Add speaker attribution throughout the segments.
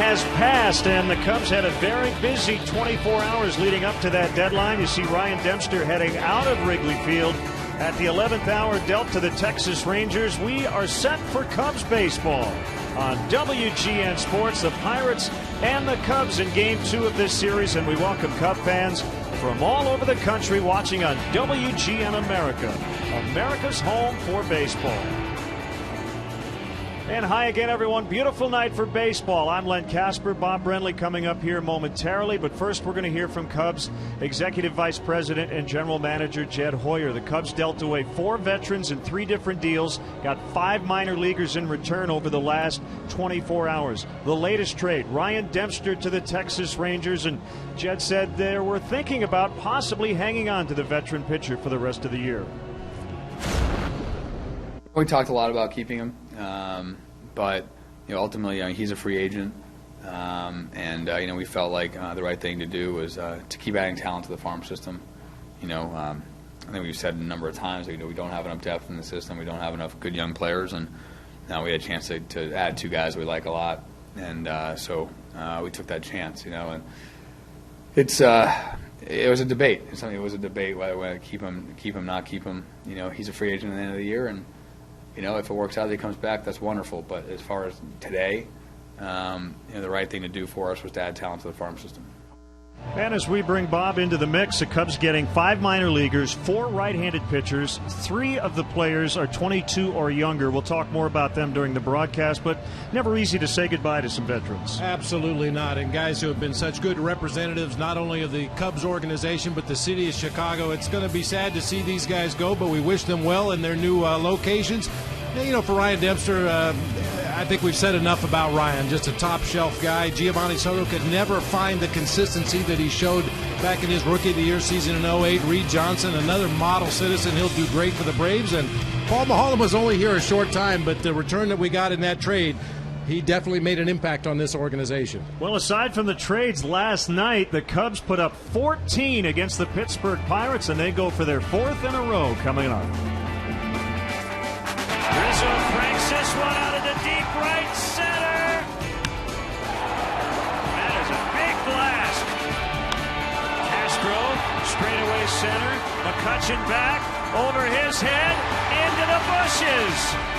Speaker 1: has passed, and the Cubs had a very busy 24 hours leading up to that deadline. You see Ryan Dempster heading out of Wrigley Field at the 11th hour, dealt to the Texas Rangers. We are set for Cubs baseball on WGN Sports. The Pirates and the Cubs in Game 2 of this series, and we welcome Cub fans from all over the country watching on WGN America, America's home for baseball. And hi again, everyone. Beautiful night for baseball. I'm Len Casper. Bob Brenly coming up here momentarily. But first, we're going to hear from Cubs Executive Vice President and General Manager Jed Hoyer. The Cubs dealt away 4 veterans in 3 different deals, got 5 minor leaguers in return over the last 24 hours. The latest trade, Ryan Dempster to the Texas Rangers. And Jed said they were thinking about possibly hanging on to the veteran pitcher for the rest of the year.
Speaker 2: We talked a lot about keeping him, but ultimately, he's a free agent, and we felt like the right thing to do was to keep adding talent to the farm system. I think we've said a number of times we don't have enough depth in the system, we don't have enough good young players, and now we had a chance to add 2 guys we like a lot, and so we took that chance. And it was a debate. It was a debate whether to keep him, not keep him. He's a free agent at the end of the year, and if it works out that he comes back, that's wonderful. But as far as today, the right thing to do for us was to add talent to the farm system.
Speaker 1: And as we bring Bob into the mix, the Cubs getting 5 minor leaguers, 4 right-handed pitchers. 3 of the players are 22 or younger. We'll talk more about them during the broadcast, but never easy to say goodbye to some veterans.
Speaker 3: Absolutely not. And guys who have been such good representatives, not only of the Cubs organization, but the city of Chicago. It's going to be sad to see these guys go, but we wish them well in their new locations. And, for Ryan Dempster, I think we've said enough about Ryan. Just a top-shelf guy. Giovanni Soto could never find the consistency that he showed back in his Rookie of the Year season in 08. Reed Johnson, another model citizen. He'll do great for the Braves. And Paul Maholm was only here a short time, but the return that we got in that trade, he definitely made an impact on this organization.
Speaker 1: Well, aside from the trades last night, the Cubs put up 14 against the Pittsburgh Pirates, and they go for their 4th in a row coming up.
Speaker 4: Rizzo cranks this one out into deep right center. That is a big blast. Castro, straightaway center. McCutchen back, over his head, into the bushes.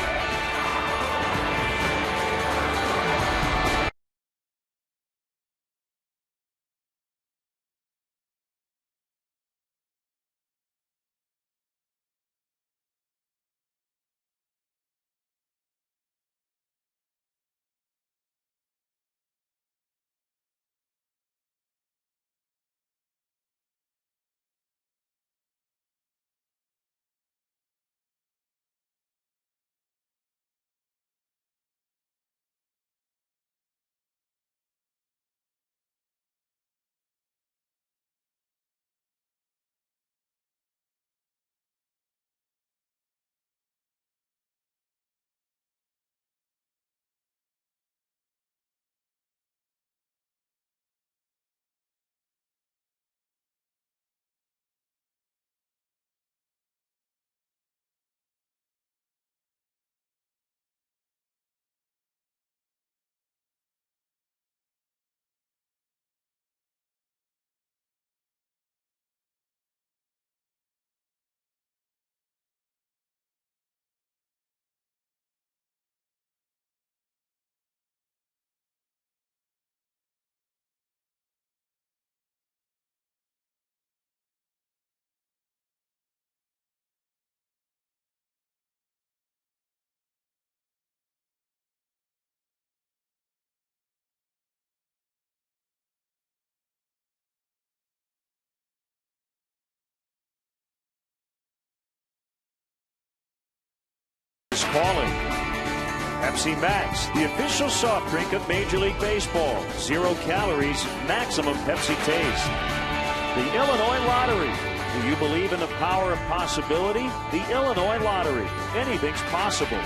Speaker 1: Calling Pepsi Max, the official soft drink of Major League Baseball. 0 calories, maximum Pepsi taste. The Illinois Lottery. Do you believe in the power of possibility? The Illinois Lottery. Anything's possible.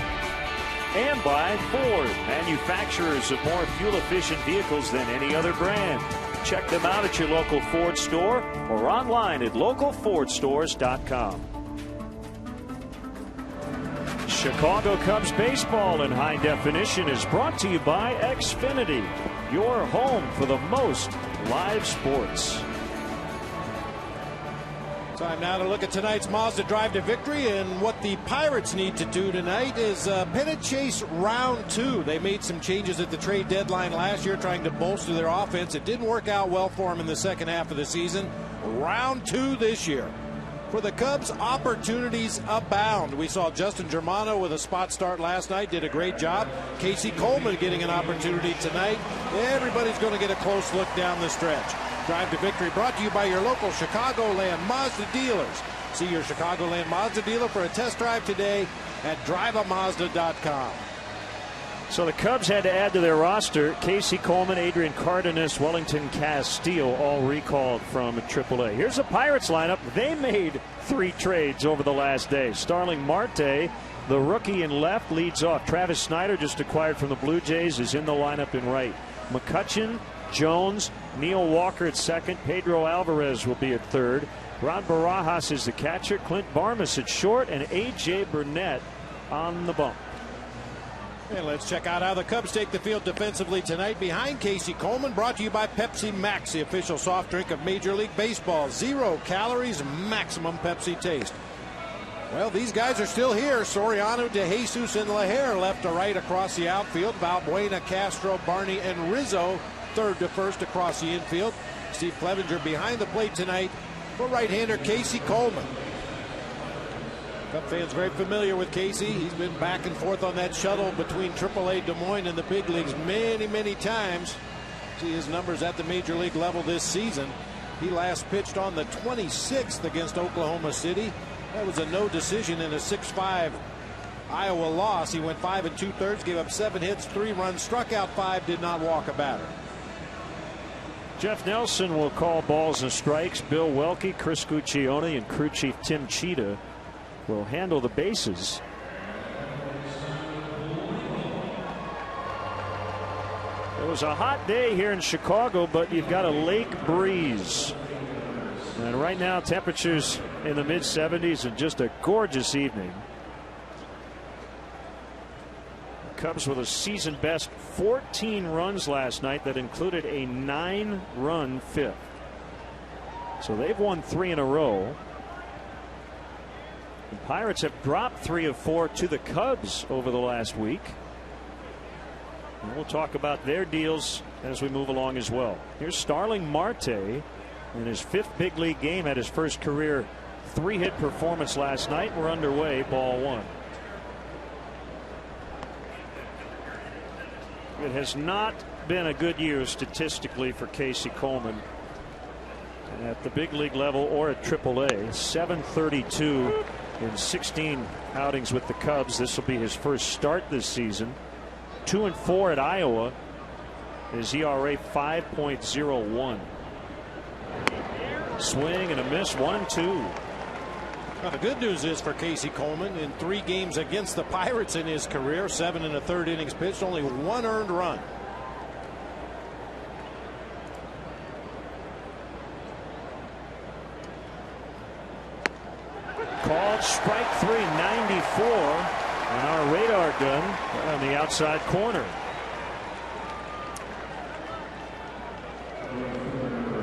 Speaker 1: And by Ford, manufacturers of more fuel-efficient vehicles than any other brand. Check them out at your local Ford store or online at localfordstores.com. Chicago Cubs baseball in high definition is brought to you by Xfinity. your home for the most live sports.
Speaker 3: Time now to look at tonight's Mazda Drive to Victory, and what the Pirates need to do tonight is pennant chase round 2. They made some changes at the trade deadline last year trying to bolster their offense. It didn't work out well for them in the second half of the season. Round 2 this year. For the Cubs, opportunities abound. We saw Justin Germano with a spot start last night, did a great job. Casey Coleman getting an opportunity tonight. Everybody's going to get a close look down the stretch. Drive to Victory brought to you by your local Chicagoland Mazda dealers. See your Chicagoland Mazda dealer for a test drive today at driveamazda.com.
Speaker 1: So the Cubs had to add to their roster. Casey Coleman, Adrian Cardenas, Wellington Castillo, all recalled from AAA. Here's the Pirates lineup. They made 3 trades over the last day. Starling Marte, the rookie in left, leads off. Travis Snyder, just acquired from the Blue Jays, is in the lineup in right. McCutchen, Jones, Neil Walker at second. Pedro Alvarez will be at third. Ron Barajas is the catcher. Clint Barmas at short, and A.J. Burnett on the bump.
Speaker 3: And let's check out how the Cubs take the field defensively tonight. Behind Casey Coleman, brought to you by Pepsi Max, the official soft drink of Major League Baseball. 0 calories, maximum Pepsi taste. Well, these guys are still here. Soriano, DeJesus, and LaHare left to right across the outfield. Valbuena, Castro, Barney, and Rizzo third to first across the infield. Steve Clevenger behind the plate tonight for right-hander Casey Coleman. Cub fans very familiar with Casey. He's been back and forth on that shuttle between AAA Des Moines and the big leagues many times. See his numbers at the major league level this season. He last pitched on the 26th against Oklahoma City. That was a no decision in a 6-5 Iowa loss. He went 5 2/3, gave up 7 hits, 3 runs, struck out 5, did not walk a batter.
Speaker 1: Jeff Nelson will call balls and strikes. Bill Welke, Chris Guccione, and crew chief Tim Cheetah will handle the bases. It was a hot day here in Chicago, but you've got a lake breeze. And right now, temperatures in the mid-70s and just a gorgeous evening. Cubs with a season best 14 runs last night that included a 9-run fifth. So they've won 3 in a row. The Pirates have dropped 3 of 4 to the Cubs over the last week. And we'll talk about their deals as we move along as well. Here's Starling Marte in his 5th big league game, at his first career 3-hit performance last night. We're underway, ball 1. It has not been a good year statistically for Casey Coleman at the big league level or at AAA. .732 in 16 outings with the Cubs. This will be his first start this season. 2-4 at Iowa. His ERA 5.01. Swing and a miss, 1-2.
Speaker 3: Well, the good news is for Casey Coleman, in 3 games against the Pirates in his career, 7 1/3 innings pitched, only 1 earned run.
Speaker 1: Called strike 3, 94, and our radar gun on the outside corner.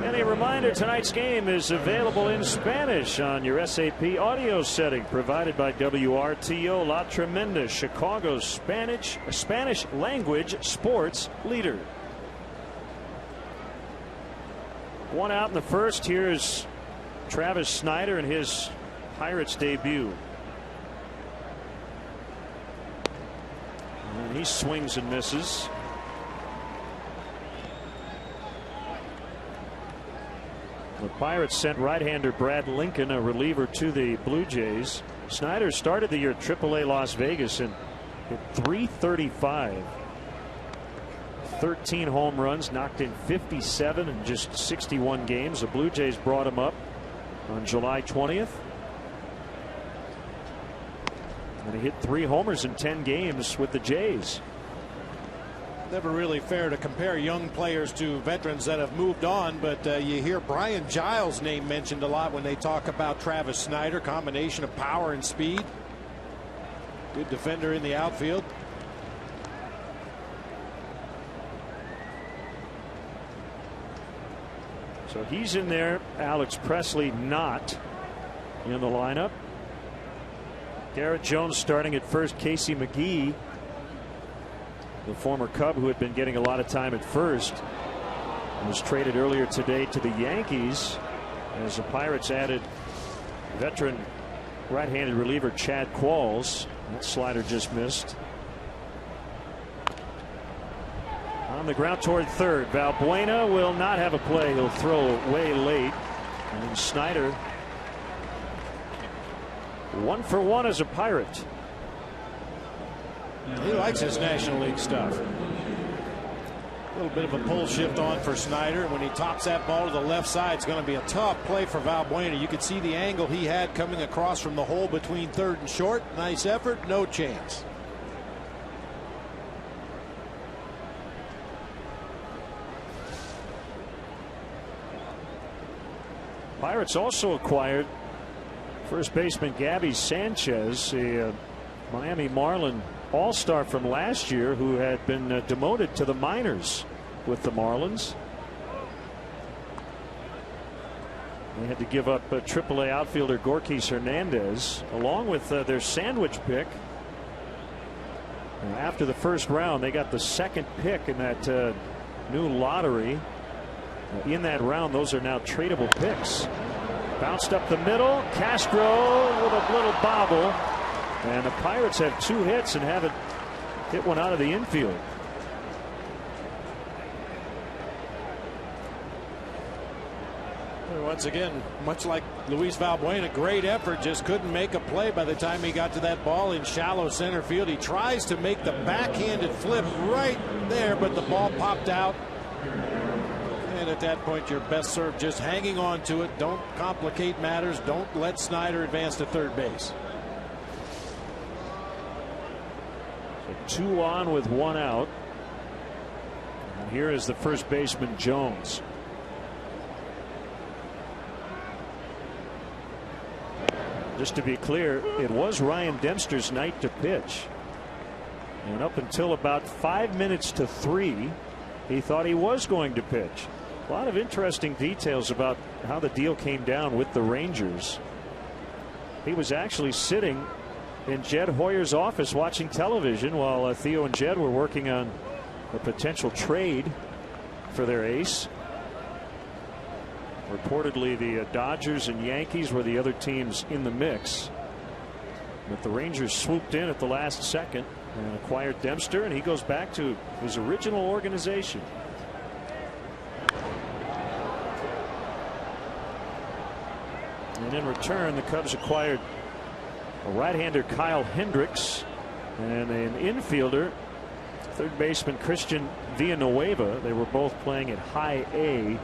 Speaker 1: And a reminder, tonight's game is available in Spanish on your SAP audio setting, provided by WRTO La Tremenda, Chicago's Spanish language sports leader. 1 out in the first. Here's Travis Snyder in his Pirates debut. And he swings and misses. The Pirates sent right-hander Brad Lincoln, a reliever, to the Blue Jays. Snyder started the year at AAA Las Vegas and hit .335. 13 home runs, knocked in 57 in just 61 games. The Blue Jays brought him up on July 20th. And he hit 3 homers in 10 games with the Jays.
Speaker 3: Never really fair to compare young players to veterans that have moved on, but you hear Brian Giles' name mentioned a lot when they talk about Travis Snyder. Combination of power and speed. Good defender in the outfield.
Speaker 1: So he's in there. Alex Presley not in the lineup. Garrett Jones starting at first. Casey McGee, the former Cub who had been getting a lot of time at first, was traded earlier today to the Yankees as the Pirates added veteran right-handed reliever Chad Qualls. That slider just missed. On the ground toward third. Valbuena will not have a play. He'll throw way late. And Snyder 1 for 1 as a Pirate.
Speaker 3: He likes his National League stuff. A little bit of a pull shift on for Snyder. When he tops that ball to the left side, it's going to be a tough play for Valbuena. You could see the angle he had coming across from the hole between third and short. Nice effort, no chance.
Speaker 1: Pirates also acquired first baseman Gabby Sanchez, a Miami Marlin All-Star from last year who had been demoted to the minors with the Marlins. They had to give up AAA outfielder Gorkis Hernandez along with their sandwich pick. And after the first round, they got the second pick in that new lottery. In that round, those are now tradable picks. Bounced up the middle. Castro with a little bobble. And the Pirates have 2 hits and haven't hit one out of the infield.
Speaker 3: Once again, much like Luis Valbuena, great effort, just couldn't make a play by the time he got to that ball in shallow center field. He tries to make the backhanded flip right there, but the ball popped out. And at that point, your best serve just hanging on to it. Don't complicate matters. Don't let Snyder advance to third base.
Speaker 1: So 2 on with 1 out. And here is the first baseman Jones. Just to be clear, it was Ryan Dempster's night to pitch. And up until about 5 minutes to 3, he thought he was going to pitch. A lot of interesting details about how the deal came down with the Rangers. He was actually sitting in Jed Hoyer's office watching television while Theo and Jed were working on a potential trade for their ace. Reportedly, the Dodgers and Yankees were the other teams in the mix. But the Rangers swooped in at the last second and acquired Dempster, and he goes back to his original organization. And in return, the Cubs acquired a right-hander Kyle Hendricks and an infielder, third baseman Christian Villanueva. They were both playing at high A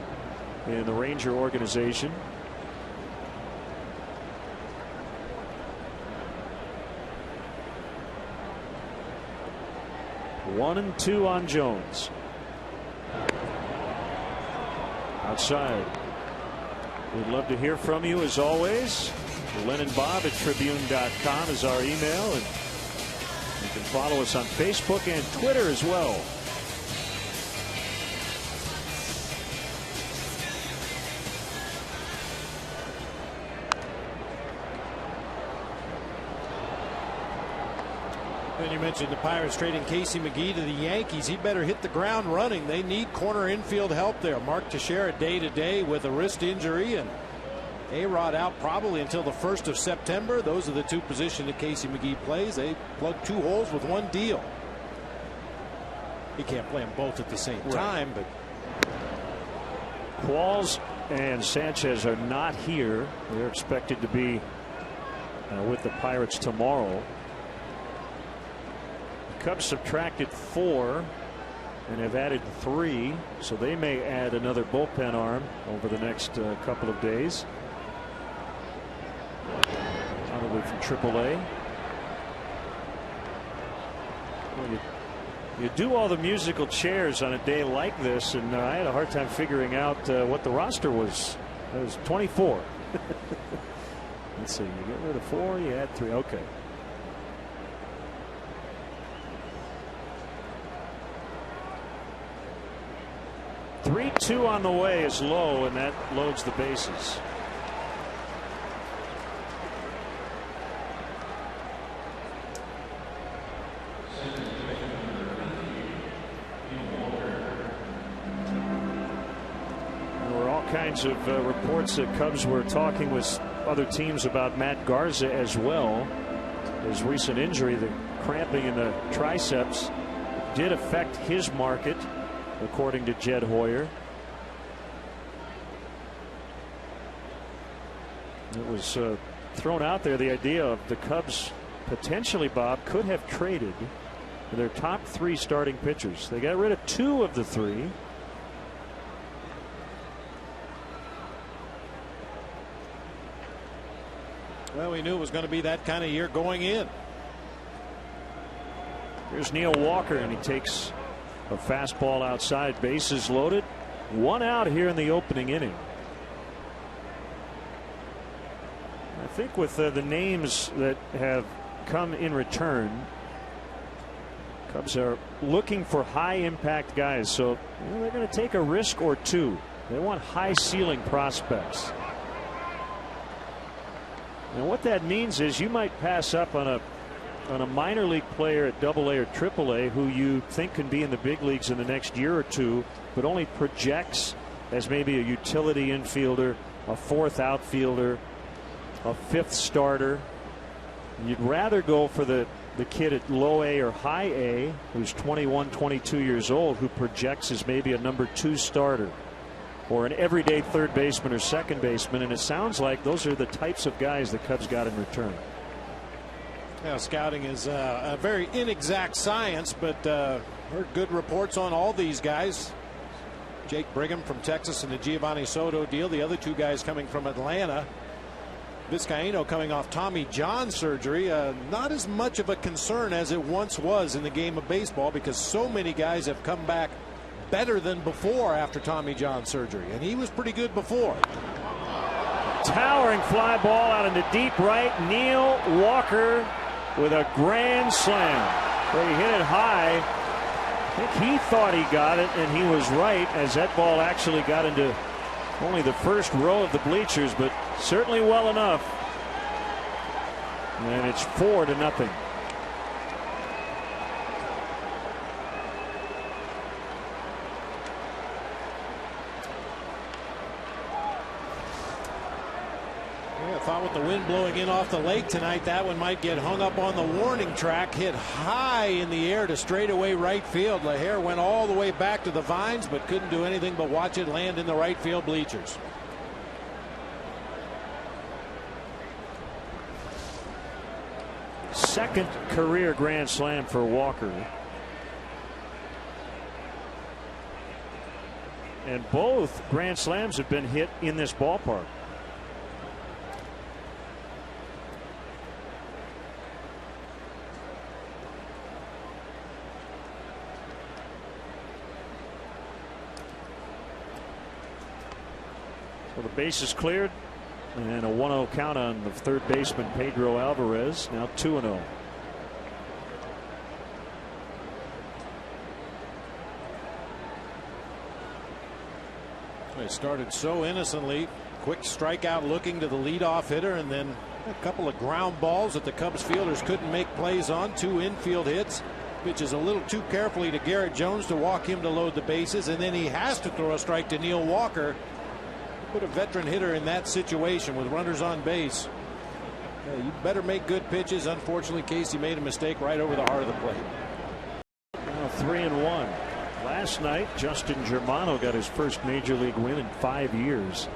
Speaker 1: in the Ranger organization. One and 2 on Jones. Outside. We'd love to hear from you as always. LennonBob@Tribune.com is our email, and you can follow us on Facebook and Twitter as well.
Speaker 3: And you mentioned the Pirates trading Casey McGee to the Yankees. He better hit the ground running. They need corner infield help there. Mark Teixeira day to day with a wrist injury, and A-Rod out probably until the 1st of September. Those are the 2 positions that Casey McGee plays. They plug 2 holes with 1 deal. He can't play them both at the same time, but
Speaker 1: Qualls and Sanchez are not here. They're expected to be with the Pirates tomorrow. Cubs subtracted 4 and have added 3, so they may add another bullpen arm over the next couple of days. Probably from AAA. Well, you do all the musical chairs on a day like this, and I had a hard time figuring out what the roster was. It was 24. Let's see. You get rid of 4, you add 3. Okay. 3-2 on the way is low, and that loads the bases. There were all kinds of reports that Cubs were talking with other teams about Matt Garza as well. His recent injury, the cramping in the triceps, did affect his market, according to Jed Hoyer. It was thrown out there, the idea of the Cubs potentially, Bob, could have traded their top 3 starting pitchers. They got rid of 2 of the 3.
Speaker 3: Well, we knew it was going to be that kind of year going in.
Speaker 1: Here's Neil Walker, and he takes a fastball outside, bases loaded, 1 out here in the opening inning. I think with the names that have come in return, Cubs are looking for high impact guys, so they're going to take a risk or 2. They want high ceiling prospects. And what that means is you might pass up on a minor league player at AA or AAA who you think can be in the big leagues in the next year or 2, but only projects as maybe a utility infielder, a 4th outfielder, a 5th starter. You'd rather go for the kid at low A or high A who's 21, 22 years old, who projects as maybe a number 2 starter or an everyday third baseman or second baseman. And it sounds like those are the types of guys the Cubs got in return.
Speaker 3: Yeah, scouting is a very inexact science, but heard good reports on all these guys. Jake Brigham from Texas and the Giovanni Soto deal. The other 2 guys coming from Atlanta. Vizcaíno coming off Tommy John surgery. Not as much of a concern as it once was in the game of baseball, because so many guys have come back better than before after Tommy John surgery, and he was pretty good before.
Speaker 1: Towering fly ball out into deep right. Neil Walker with a grand slam. Where he hit it high. I think he thought he got it, and he was right, as that ball actually got into only the first row of the bleachers, but certainly well enough. And it's 4-0.
Speaker 3: Yeah, I thought with the wind blowing in off the lake tonight, that one might get hung up on the warning track. Hit high in the air to straightaway right field. LaHare went all the way back to the vines, but couldn't do anything but watch it land in the right field bleachers.
Speaker 1: Second career grand slam for Walker. And both grand slams have been hit in this ballpark. So the base is cleared, and a 1-0 count on the third baseman Pedro Alvarez. Now 2-0.
Speaker 3: It started so innocently. Quick strikeout looking to the leadoff hitter, and then a couple of ground balls that the Cubs fielders couldn't make plays on. 2 infield hits. Pitches a little too carefully to Garrett Jones to walk him to load the bases, and then he has to throw a strike to Neil Walker. Put a veteran hitter in that situation with runners on base. Yeah, you better make good pitches. Unfortunately, Casey made a mistake right over the heart of the plate.
Speaker 1: Now 3-1. Last night, Justin Germano got his first major league win in 5 years.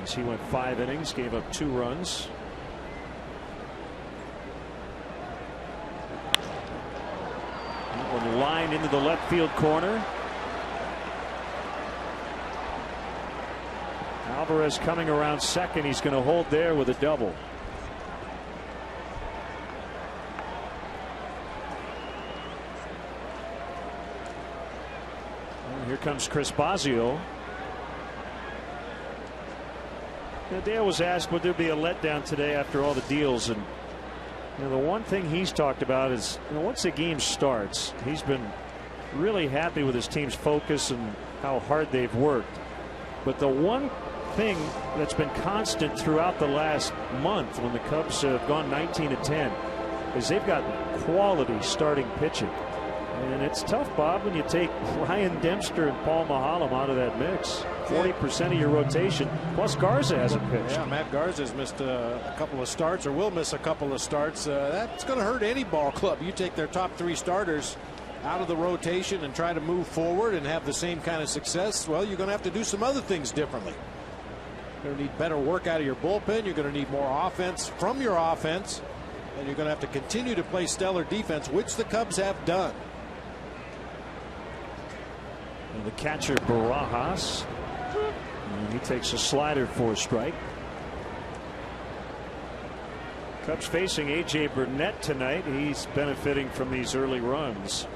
Speaker 1: As he went 5 innings, gave up 2 runs. That one lined into the left field corner. Alvarez coming around second. He's going to hold there with a double. And here comes Chris Bosio. Dale was asked would there be a letdown today after all the deals, and the one thing he's talked about is once the game starts, he's been really happy with his team's focus and how hard they've worked. But the one thing that's been constant throughout the last month when the Cubs have gone 19-10 is they've got quality starting pitching. And it's tough, Bob, when you take Ryan Dempster and Paul Maholm out of that mix. 40% of your rotation, plus Garza hasn't pitched.
Speaker 3: Yeah, Matt Garza's missed a couple of starts, or will miss a couple of starts. That's going to hurt any ball club. You take their top 3 starters out of the rotation and try to move forward and have the same kind of success, well, you're going to have to do some other things differently. You're going to need better work out of your bullpen. You're going to need more offense from your offense. And you're going to have to continue to play stellar defense, which the Cubs have done.
Speaker 1: And the catcher, Barajas. And he takes a slider for a strike. Cubs facing A.J. Burnett tonight. He's benefiting from these early runs.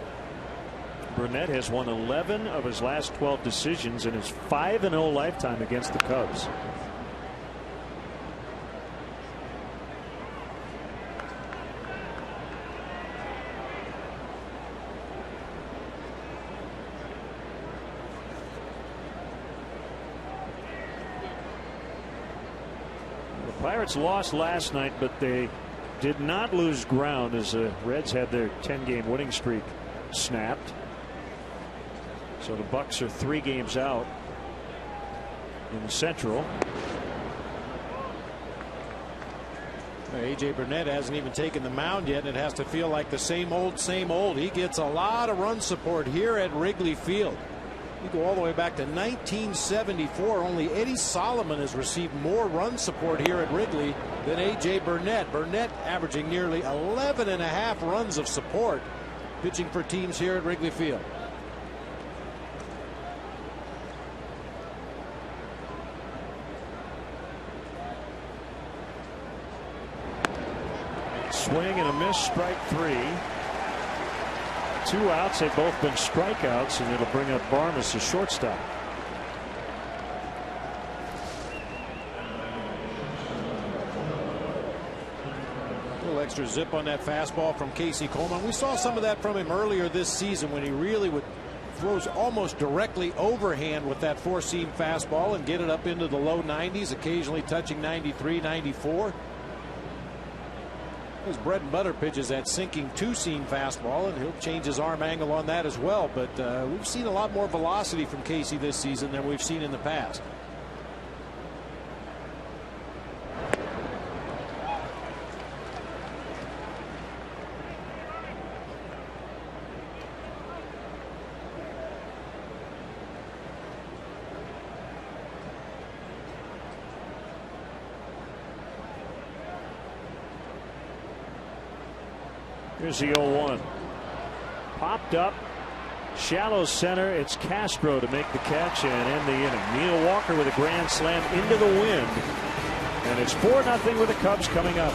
Speaker 1: Burnett has won 11 of his last 12 decisions in his 5-0 lifetime against the Cubs. Pirates lost last night, but they did not lose ground as the Reds had their 10-game winning streak snapped. So the Bucks are 3 games out in the Central.
Speaker 3: A.J. Burnett hasn't even taken the mound yet. It has to feel like the same old, same old. He gets a lot of run support here at Wrigley Field. You go all the way back to 1974. Only Eddie Solomon has received more run support here at Wrigley than A.J. Burnett. Burnett averaging nearly 11.5 runs of support pitching for teams here at Wrigley Field.
Speaker 1: Swing and a miss, strike 3. 2 outs. They've both been strikeouts, and it'll bring up Barnes, the shortstop.
Speaker 3: A little extra zip on that fastball from Casey Coleman. We saw some of that from him earlier this season when he really throws almost directly overhand with that 4-seam fastball and get it up into the low 90s, occasionally touching 93, 94. His bread and butter pitch is that sinking 2-seam fastball, and he'll change his arm angle on that as well. But we've seen a lot more velocity from Casey this season than we've seen in the past.
Speaker 1: Here's the 0-1. Popped up, shallow center. It's Castro to make the catch and end the inning. Neil Walker with a grand slam into the wind. And it's 4-0 with the Cubs coming up.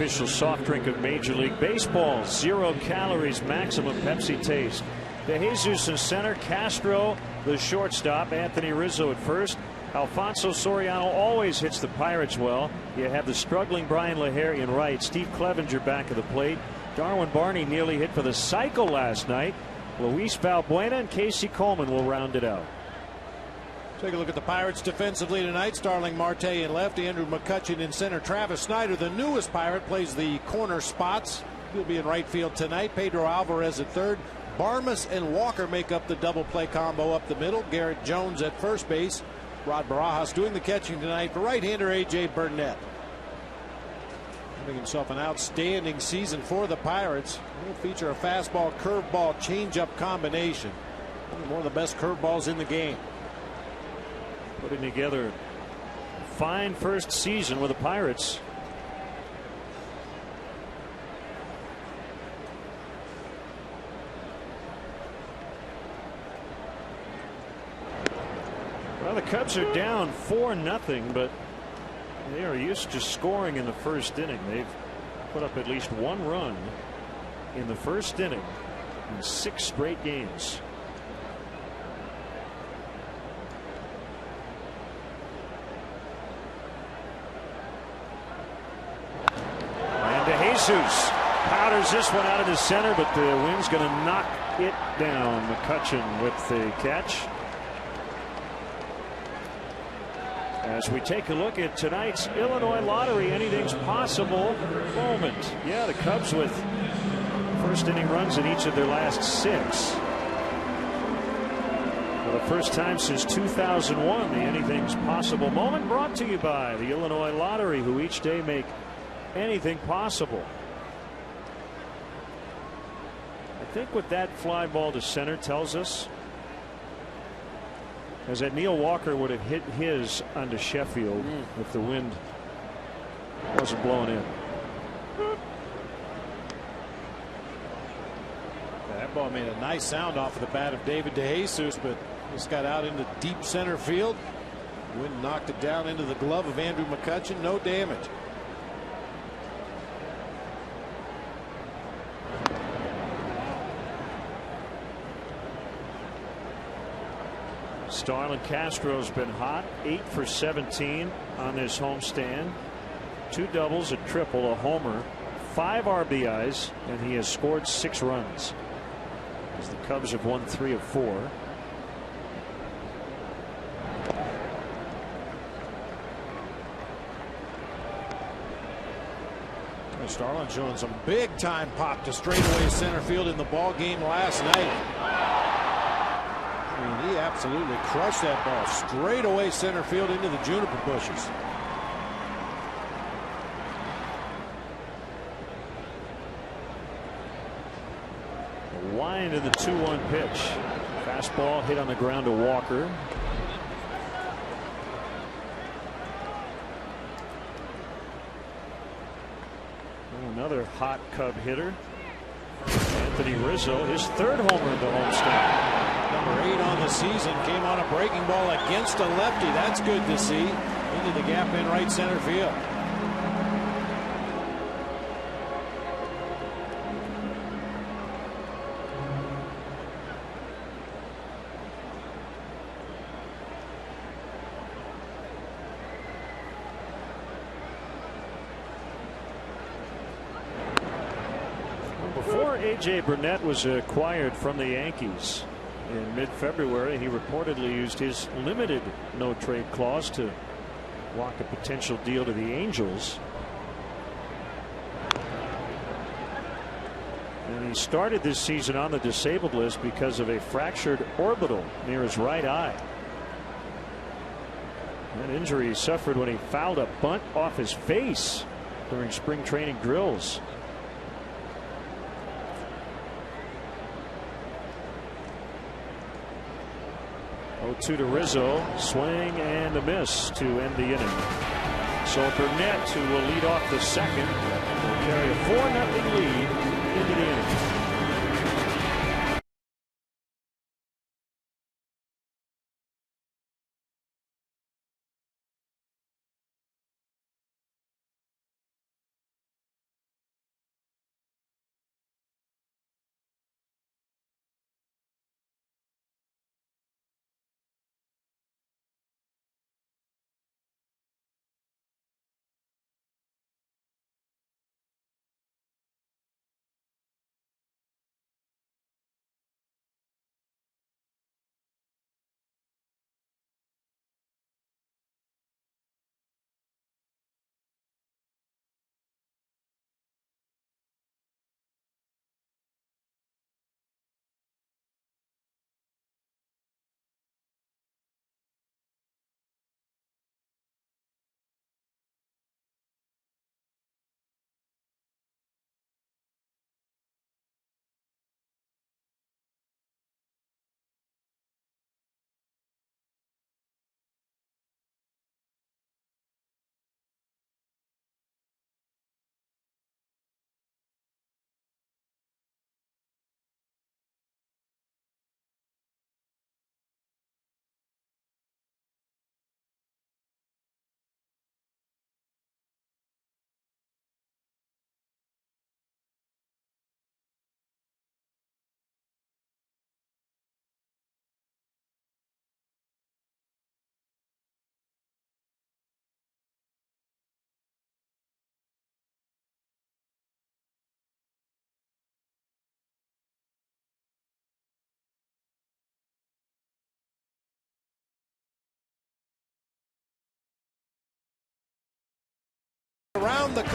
Speaker 1: official soft drink of Major League Baseball. 0 calories, maximum Pepsi taste. De Jesus in center, Castro the shortstop, Anthony Rizzo at first. Alfonso Soriano always hits the Pirates well. You have the struggling Brian LaHair in right, Steve Clevenger back of the plate. Darwin Barney nearly hit for the cycle last night. Luis Valbuena and Casey Coleman will round it out.
Speaker 3: Take a look at the Pirates defensively tonight. Starling Marte in left, Andrew McCutchen in center. Travis Snyder, the newest Pirate, plays the corner spots. He'll be in right field tonight. Pedro Alvarez at third. Barmas and Walker make up the double play combo up the middle. Garrett Jones at first base. Rod Barajas doing the catching tonight for right-hander A.J. Burnett. Having himself an outstanding season for the Pirates. He'll feature a fastball, curveball, changeup combination. One of the best curveballs in the game.
Speaker 1: Putting together a fine first season with the Pirates. Well, the Cubs are down 4-0, but they are used to scoring in the first inning. They've put up at least 1 run in the first inning in 6 straight games. And De Jesus powders this one out of the center, but the wind's going to knock it down. McCutchen with the catch. As we take a look at tonight's Illinois Lottery, anything's possible moment. Yeah, the Cubs with first inning runs in each of their last 6. For the first time since 2001, the anything's possible moment brought to you by the Illinois Lottery, who each day make anything possible. I think what that fly ball to center tells us is that Neil Walker would have hit his onto Sheffield if the wind wasn't blowing in.
Speaker 3: That ball made a nice sound off of the bat of David De Jesus, but just got out into deep center field. Wind knocked it down into the glove of Andrew McCutchen. No damage.
Speaker 1: Starlin Castro's been hot, 8 for 17 on this homestand. 2 doubles, a triple, a homer, 5 RBIs, and he has scored 6 runs. As the Cubs have won 3 of 4.
Speaker 3: Starlin showing some big time pop to straightaway center field in the ball game last night. I mean, he absolutely crushed that ball straight away center field into the juniper bushes.
Speaker 1: A wind in the 2-1 pitch. Fastball hit on the ground to Walker. Another hot Cub hitter, Anthony Rizzo, his 3rd homer of the homestand.
Speaker 3: Number 8 on the season, came on a breaking ball against a lefty. That's good to see. Into the gap in right center field.
Speaker 1: Before A.J. Burnett was acquired from the Yankees in mid-February, he reportedly used his limited no-trade clause to lock a potential deal to the Angels. And he started this season on the disabled list because of a fractured orbital near his right eye. That injury he suffered when he fouled a bunt off his face during spring training drills. 0-2 to Rizzo, swing and a miss to end the inning. So Burnett, who will lead off the second, will carry a 4-0 lead into the inning.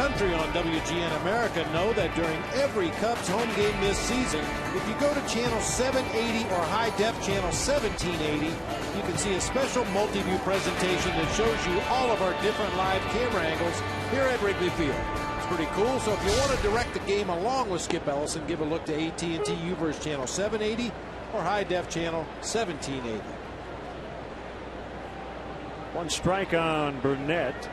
Speaker 3: country on WGN America know that during every Cubs home game this season, if you go to channel 780 or high def channel 1780, you can see a special multi-view presentation that shows you all of our different live camera angles here at Wrigley Field. It's pretty cool. So if you want to direct the game along with Skip Ellison, give a look to AT&T UVerse channel 780 or high def channel 1780.
Speaker 1: One strike on Burnett.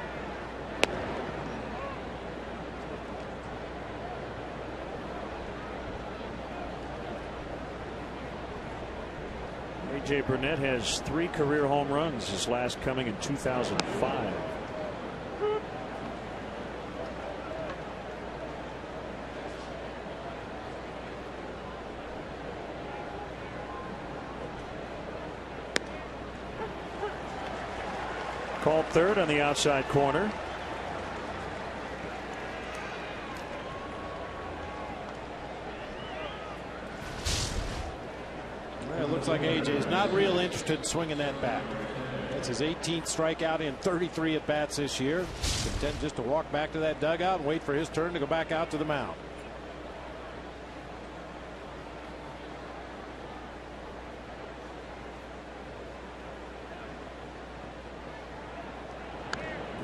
Speaker 1: A.J. Burnett has 3 career home runs, his last coming in 2005. Called third on the outside corner.
Speaker 3: Well, it looks like AJ's not real interested in swinging that bat. That's his 18th strikeout in 33 at bats this year. Content just to walk back to that dugout and wait for his turn to go back out to the mound.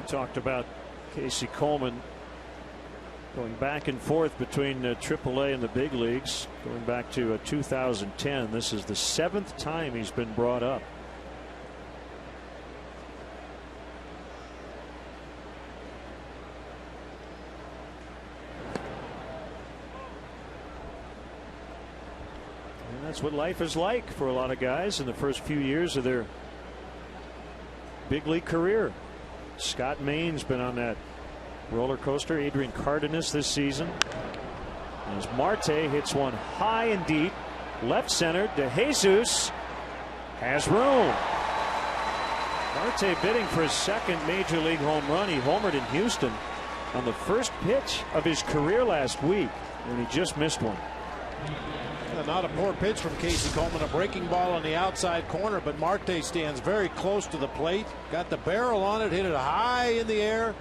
Speaker 1: Talked about Casey Coleman going back and forth between AAA and the big leagues going back to 2010. This is the 7th time he's been brought up. And that's what life is like for a lot of guys in the first few years of their big league career. Scott Main's been on that roller coaster. Adrian Cardenas this season. As Marte hits one high and deep, left center. DeJesus has room. Marte bidding for his second major league home run. He homered in Houston on the first pitch of his career last week, and he just missed one.
Speaker 3: Not a poor pitch from Casey Coleman. A breaking ball on the outside corner, but Marte stands very close to the plate. Got the barrel on it, hit it high in the air.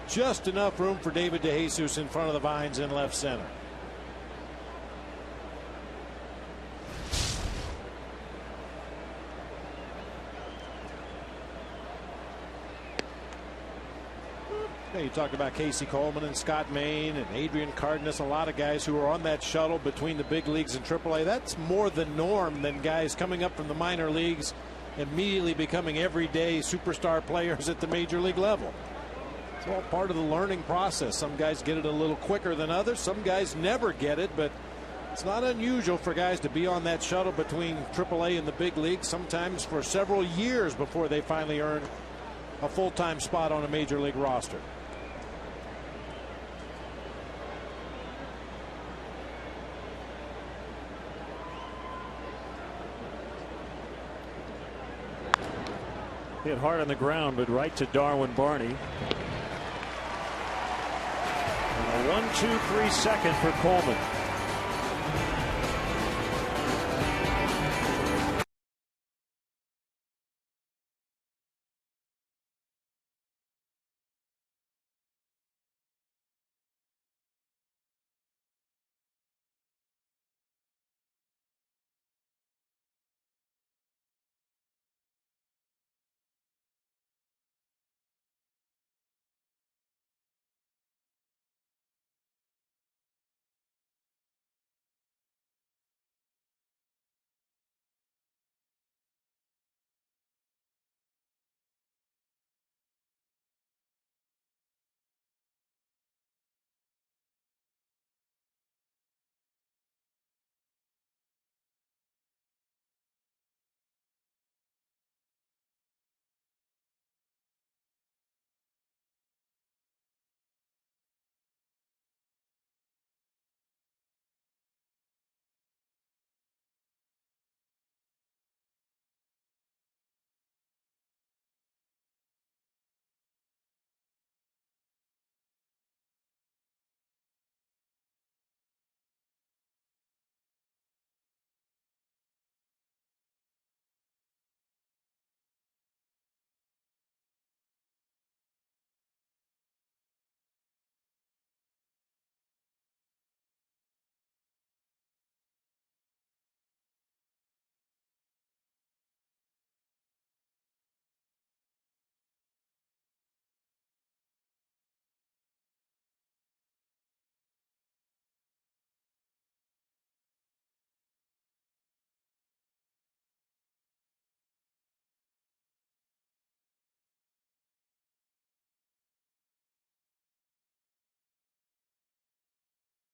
Speaker 3: Just enough room for David DeJesus in front of the vines in left center. You talked about Casey Coleman and Scott Main and Adrian Cardenas, a lot of guys who are on that shuttle between the big leagues and AAA. That's more the norm than guys coming up from the minor leagues immediately becoming everyday superstar players at the major league level. It's all part of the learning process. Some guys get it a little quicker than others. Some guys never get it, but it's not unusual for guys to be on that shuttle between AAA and the big leagues, sometimes for several years before they finally earn a full-time spot on a major league roster.
Speaker 1: Hit hard on the ground, but right to Darwin Barney. And a 1-2-3 second for Coleman.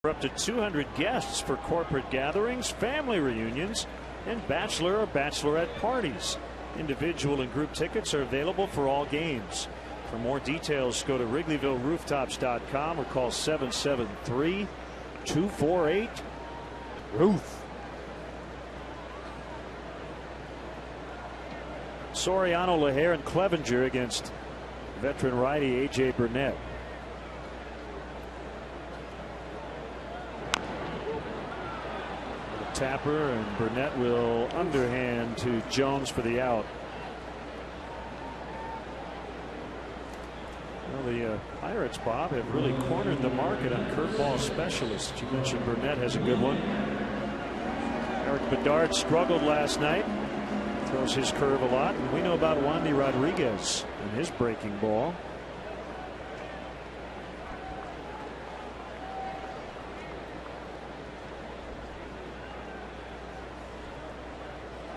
Speaker 1: Up to 200 guests for corporate gatherings, family reunions, and bachelor or bachelorette parties. Individual and group tickets are available for all games. For more details, go to WrigleyvilleRooftops.com or call 773-248-ROOF. Soriano, LaHare, and Clevenger against veteran righty A.J. Burnett. Tapper, and Burnett will underhand to Jones for the out. Well, the Pirates, Bob, have really cornered the market on curveball specialists. You mentioned Burnett has a good one. Eric Bedard struggled last night. Throws his curve a lot. And we know about Wandy Rodriguez and his breaking ball.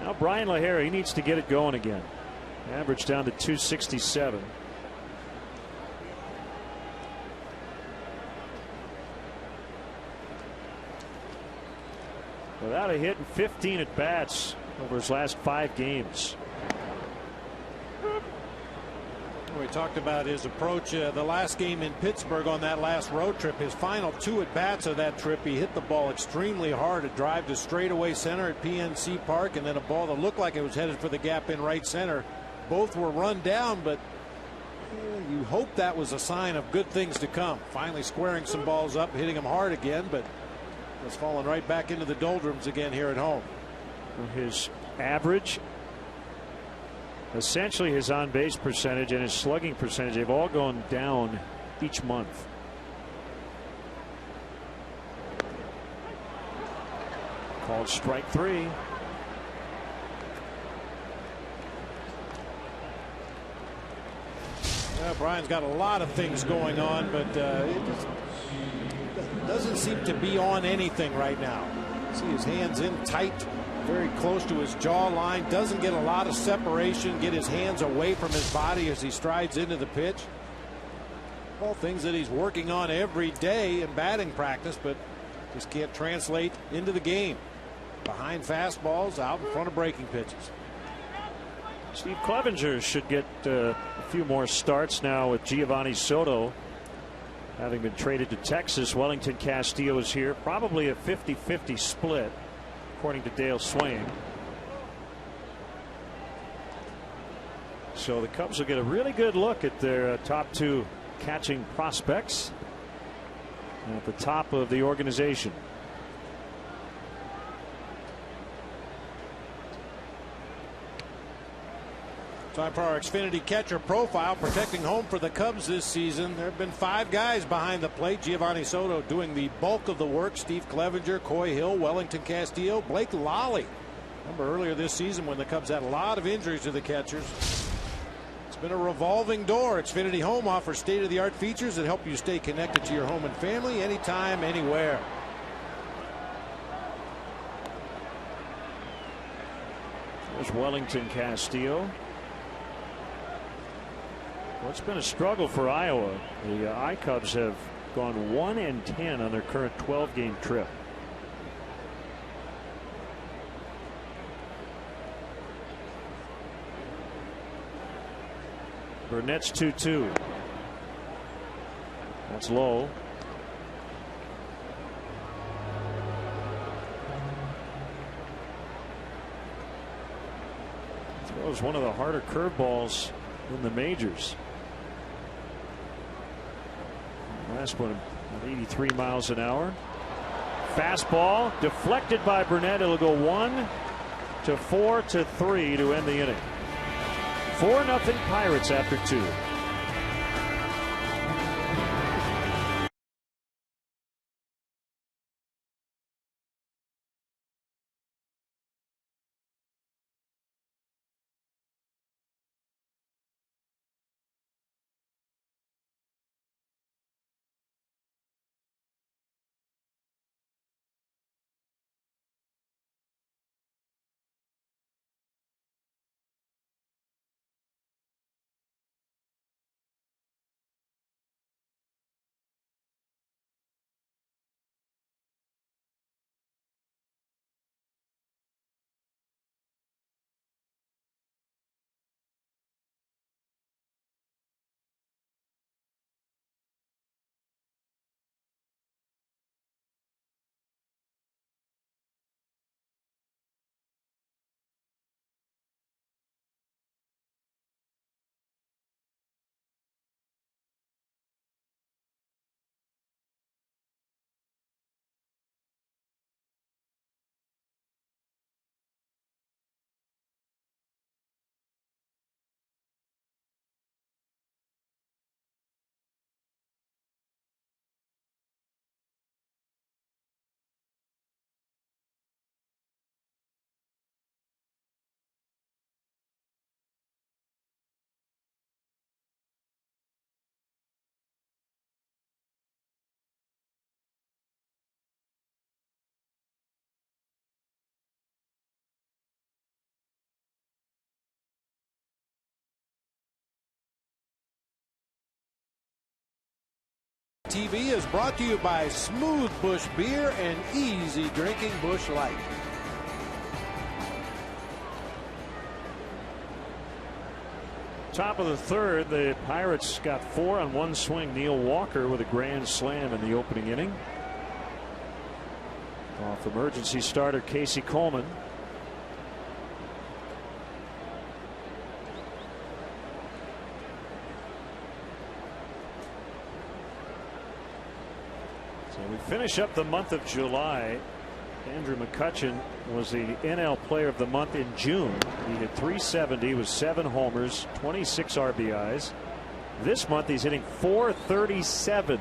Speaker 1: Now Brian LaHare, he needs to get it going again. Average down to 267. Without a hit in 15 at bats over his last 5 games.
Speaker 3: We talked about his approach the last game in Pittsburgh on that last road trip. His final 2 at bats of that trip, he hit the ball extremely hard. A drive to straightaway center at PNC Park, and then a ball that looked like it was headed for the gap in right center. Both were run down, but you hope that was a sign of good things to come. Finally squaring some balls up, hitting them hard again, but it's fallen right back into the doldrums again here at home.
Speaker 1: His average, essentially his on-base percentage, and his slugging percentage, they've all gone down each month. Called strike 3.
Speaker 3: Well, Brian's got a lot of things going on, but it just doesn't seem to be on anything right now. See his hands in tight, very close to his jaw line. Doesn't get a lot of separation, get his hands away from his body as he strides into the pitch. All things that he's working on every day in batting practice, but just can't translate into the game. Behind fastballs, out in front of breaking pitches.
Speaker 1: Steve Clevenger should get a few more starts now with Giovanni Soto having been traded to Texas. Wellington Castillo is here. Probably a 50-50 split, according to Dale Swain. So the Cubs will get a really good look at their top 2 catching prospects at the top of the organization.
Speaker 3: Time for our Xfinity catcher profile. Protecting home for the Cubs this season, there have been 5 guys behind the plate. Giovanni Soto doing the bulk of the work. Steve Clevenger, Coy Hill, Wellington Castillo, Blake Lally. Remember earlier this season when the Cubs had a lot of injuries to the catchers. It's been a revolving door. Xfinity Home offers state-of-the-art features that help you stay connected to your home and family anytime, anywhere.
Speaker 1: There's Wellington Castillo. Well, it's been a struggle for Iowa. The I-Cubs have gone 1-10 on their current 12-game trip. Burnett's 2-2. That's low. Throws one of the harder curveballs in the majors. Last one, 83 miles an hour. Fastball deflected by Burnett. It'll go 1-4-3 to end the inning. 4-0 Pirates after 2.
Speaker 3: TV is brought to you by Smooth Bush Beer and Easy Drinking Bush Light.
Speaker 1: Top of the third, the Pirates got 4 on one swing. Neil Walker with a grand slam in the opening inning. Off emergency starter Casey Coleman. So we finish up the month of July. Andrew McCutchen was the NL Player of the Month in June. He hit .370 with 7 homers, 26 RBIs. This month he's hitting .437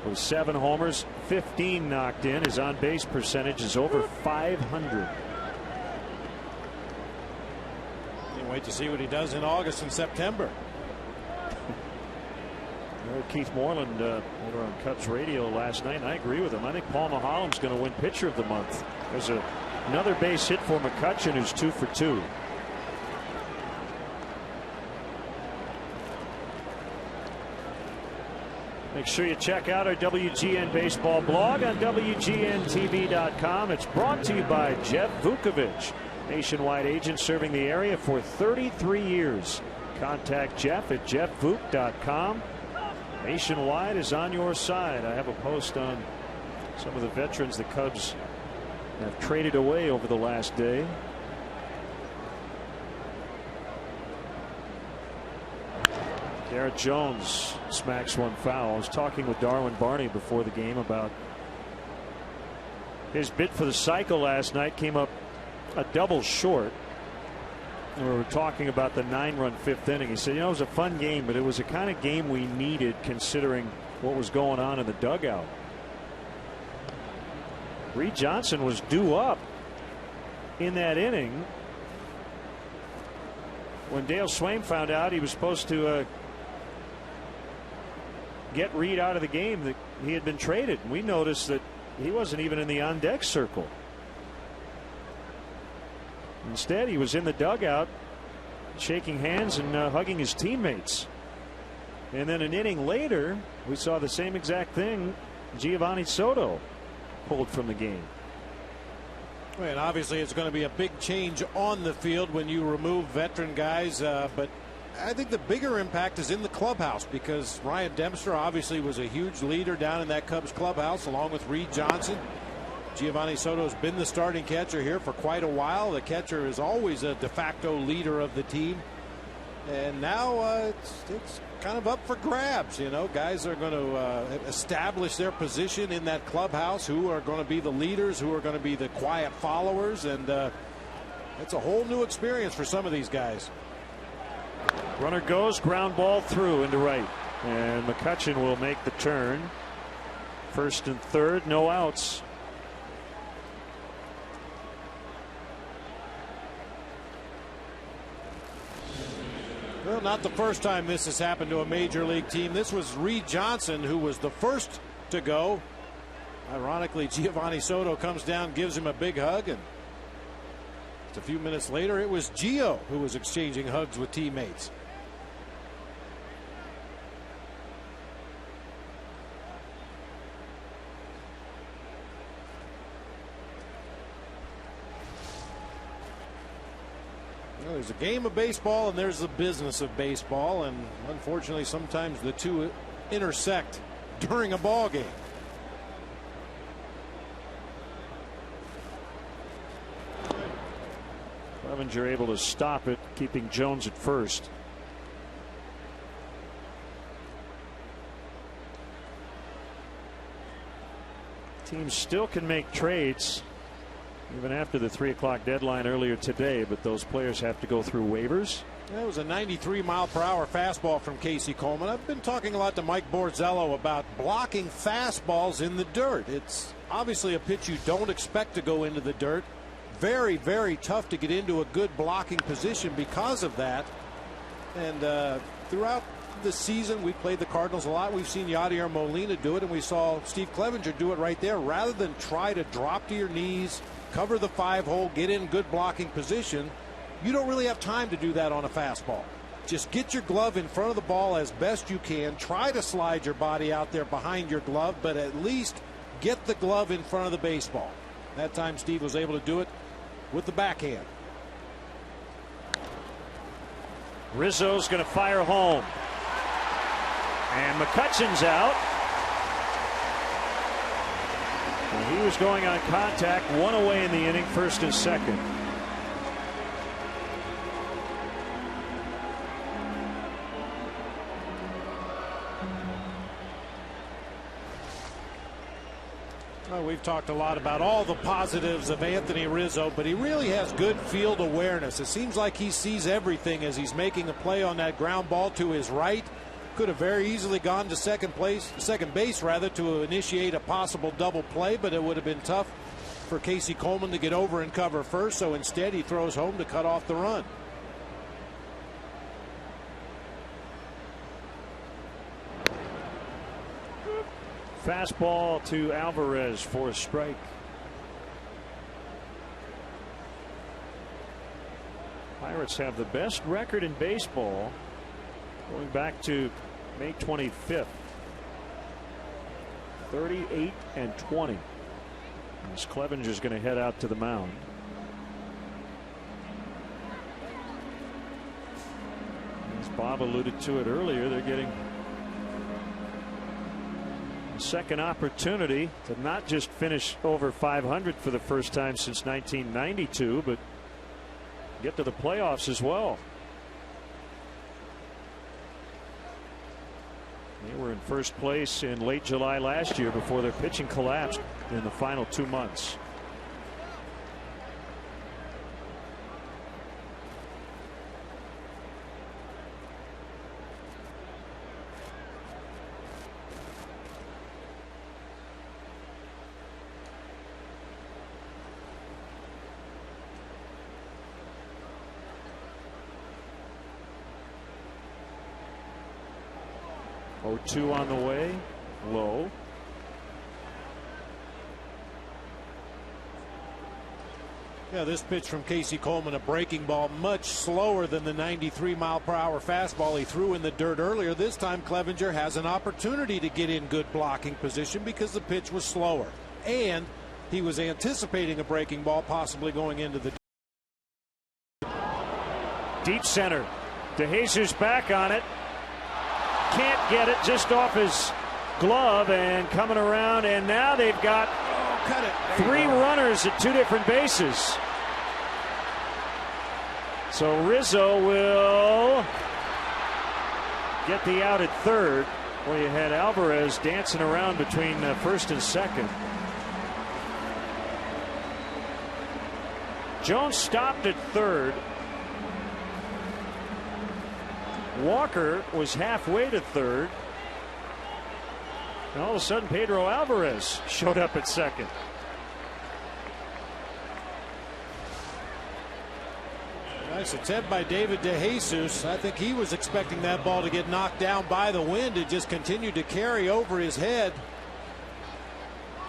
Speaker 1: with 7 homers, 15 knocked in. His on-base percentage is over .500.
Speaker 3: Can't wait to see what he does in August and September.
Speaker 1: Keith Moreland over on Cubs radio last night, and I agree with him. I think Paul Maholm's going to win Pitcher of the Month. There's another base hit for McCutchen, who's 2 for 2. Make sure you check out our WGN Baseball blog on WGNTV.com. It's brought to you by Jeff Vukovich, nationwide agent serving the area for 33 years. Contact Jeff at jeffvuk.com. Nationwide is on your side. I have a post on some of the veterans the Cubs have traded away over the last day. Garrett Jones smacks one foul. I was talking with Darwin Barney before the game about his bid for the cycle last night. Came up a double short. We were talking about the 9-run 5th inning. He said, you know, it was a fun game, but it was the kind of game we needed considering what was going on in the dugout. Reed Johnson was due up in that inning when Dale Swain found out he was supposed to get Reed out of the game, that he had been traded. And we noticed that he wasn't even in the on-deck circle. Instead, he was in the dugout shaking hands and hugging his teammates. And then an inning later, we saw the same exact thing. Giovanni Soto pulled from the game.
Speaker 3: And obviously it's going to be a big change on the field when you remove veteran guys, but I think the bigger impact is in the clubhouse, because Ryan Dempster obviously was a huge leader down in that Cubs clubhouse along with Reed Johnson. Giovanni Soto's been the starting catcher here for quite a while. The catcher is always a de facto leader of the team, and now it's kind of up for grabs. You know, guys are going to establish their position in that clubhouse, who are going to be the leaders, who are going to be the quiet followers, and it's a whole new experience for some of these guys.
Speaker 1: Runner goes, ground ball through into right, and McCutchen will make the turn. First and third, no outs.
Speaker 3: Well, not the first time this has happened to a major league team. This was Reed Johnson who was the first to go. Ironically, Giovanni Soto comes down, gives him a big hug, and just a few minutes later it was Gio who was exchanging hugs with teammates. Well, there's a game of baseball and there's the business of baseball, and unfortunately sometimes the two intersect during a ball game.
Speaker 1: Clevenger able to stop it, keeping Jones at first. Teams still can make trades even after the 3 o'clock deadline earlier today, but those players have to go through waivers.
Speaker 3: That was a 93-mile-per-hour fastball from Casey Coleman. I've been talking a lot to Mike Borzello about blocking fastballs in the dirt. It's obviously a pitch you don't expect to go into the dirt. Very, very tough to get into a good blocking position because of that. And throughout the season, we played the Cardinals a lot. We've seen Yadier Molina do it, and we saw Steve Clevenger do it right there. Rather than try to drop to your knees, cover the 5-hole, get in good blocking position, you don't really have time to do that on a fastball. Just get your glove in front of the ball as best you can. Try to slide your body out there behind your glove, but at least get the glove in front of the baseball. That time Steve was able to do it with the backhand.
Speaker 1: Rizzo's going to fire home. And McCutcheon's out. And he was going on contact, one away in the inning, first and second.
Speaker 3: Well, we've talked a lot about all the positives of Anthony Rizzo, but he really has good field awareness. It seems like he sees everything as he's making a play on that ground ball to his right. Could have very easily gone to second base to initiate a possible double play, but it would have been tough for Casey Coleman to get over and cover first. So instead, he throws home to cut off the run.
Speaker 1: Fastball to Alvarez for a strike. Pirates have the best record in baseball going back to May 25th. 38-20. As Clevenger's going to head out to the mound. As Bob alluded to it earlier, they're getting a second opportunity to not just finish over 500 for the first time since 1992, but get to the playoffs as well. They were in first place in late July last year before their pitching collapsed in the final 2 months. Two on the way, low.
Speaker 3: Yeah, this pitch from Casey Coleman, a breaking ball, much slower than the 93-mile-per-hour fastball he threw in the dirt earlier. This time Clevenger has an opportunity to get in good blocking position because the pitch was slower, and he was anticipating a breaking ball possibly going into the
Speaker 1: deep center. DeJesus back on it. Can't get it, just off his glove, and coming around, and now they've got three runners at two different bases. So Rizzo will get the out at third, where you had Alvarez dancing around between first and second. Jones stopped at third. Walker was halfway to third. And all of a sudden, Pedro Alvarez showed up at second.
Speaker 3: Nice attempt by David DeJesus. I think he was expecting that ball to get knocked down by the wind. It just continued to carry over his head.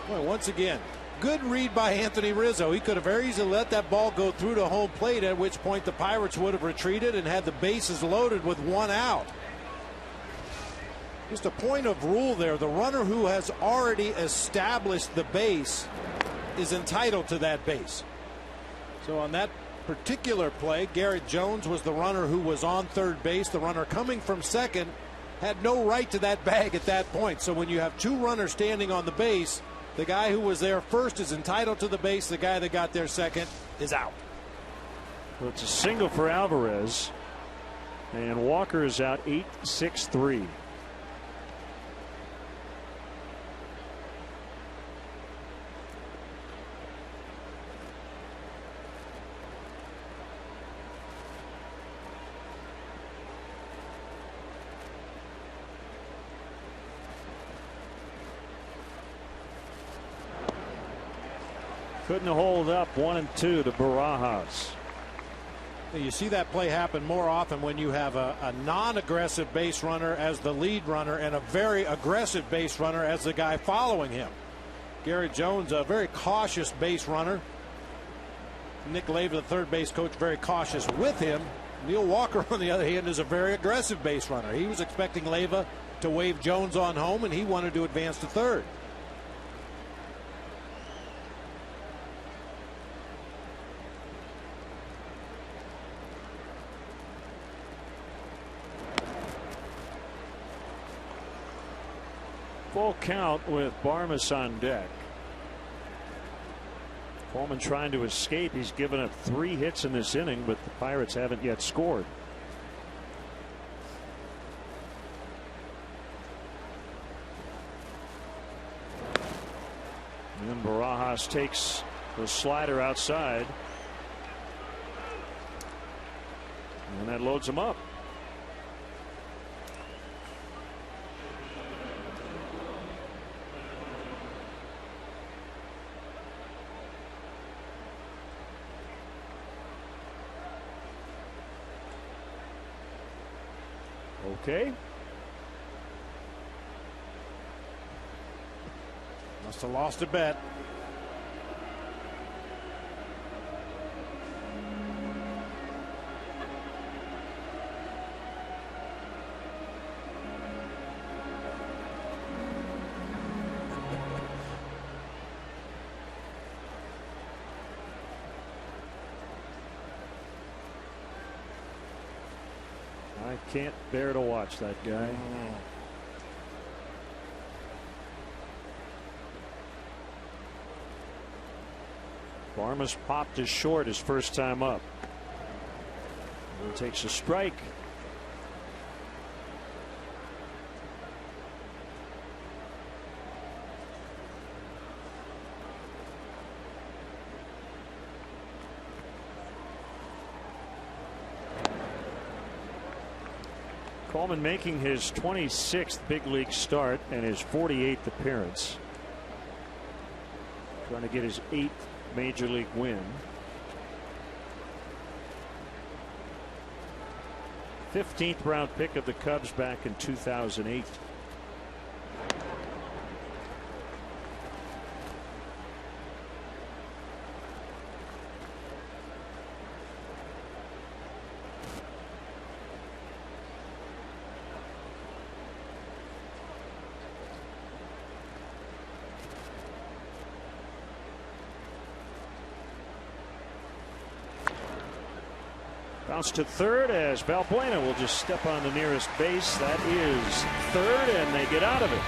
Speaker 3: Boy, once again, good read by Anthony Rizzo. He could have very easily let that ball go through to home plate, at which point the Pirates would have retreated and had the bases loaded with one out. Just a point of rule there. The runner who has already established the base is entitled to that base. So on that particular play, Garrett Jones was the runner who was on third base. The runner coming from second had no right to that bag at that point. So when you have two runners standing on the base, the guy who was there first is entitled to the base. The guy that got there second is out.
Speaker 1: Well, it's a single for Alvarez, and Walker is out 8-6-3. Couldn't hold up 1-2 to Barajas.
Speaker 3: You see that play happen more often when you have a non-aggressive base runner as the lead runner and a very aggressive base runner as the guy following him. Garrett Jones, a very cautious base runner. Nick Leva, the third base coach, very cautious with him. Neil Walker, on the other hand, is a very aggressive base runner. He was expecting Leyva to wave Jones on home, and he wanted to advance to third.
Speaker 1: Full count with Barmas on deck. Coleman trying to escape. He's given up 3 hits in this inning, but the Pirates haven't yet scored. And Barajas takes the slider outside, and that loads him up. Okay.
Speaker 3: Must have lost a bet.
Speaker 1: I can't bear to watch that guy. Barmas popped his short his first time up. He takes a strike. Coleman making his 26th big league start and his 48th appearance. Trying to get his 8th major league win. 15th round pick of the Cubs back in 2008. Bounce to third as Valbuena will just step on the nearest base. That is third, and they get out of it.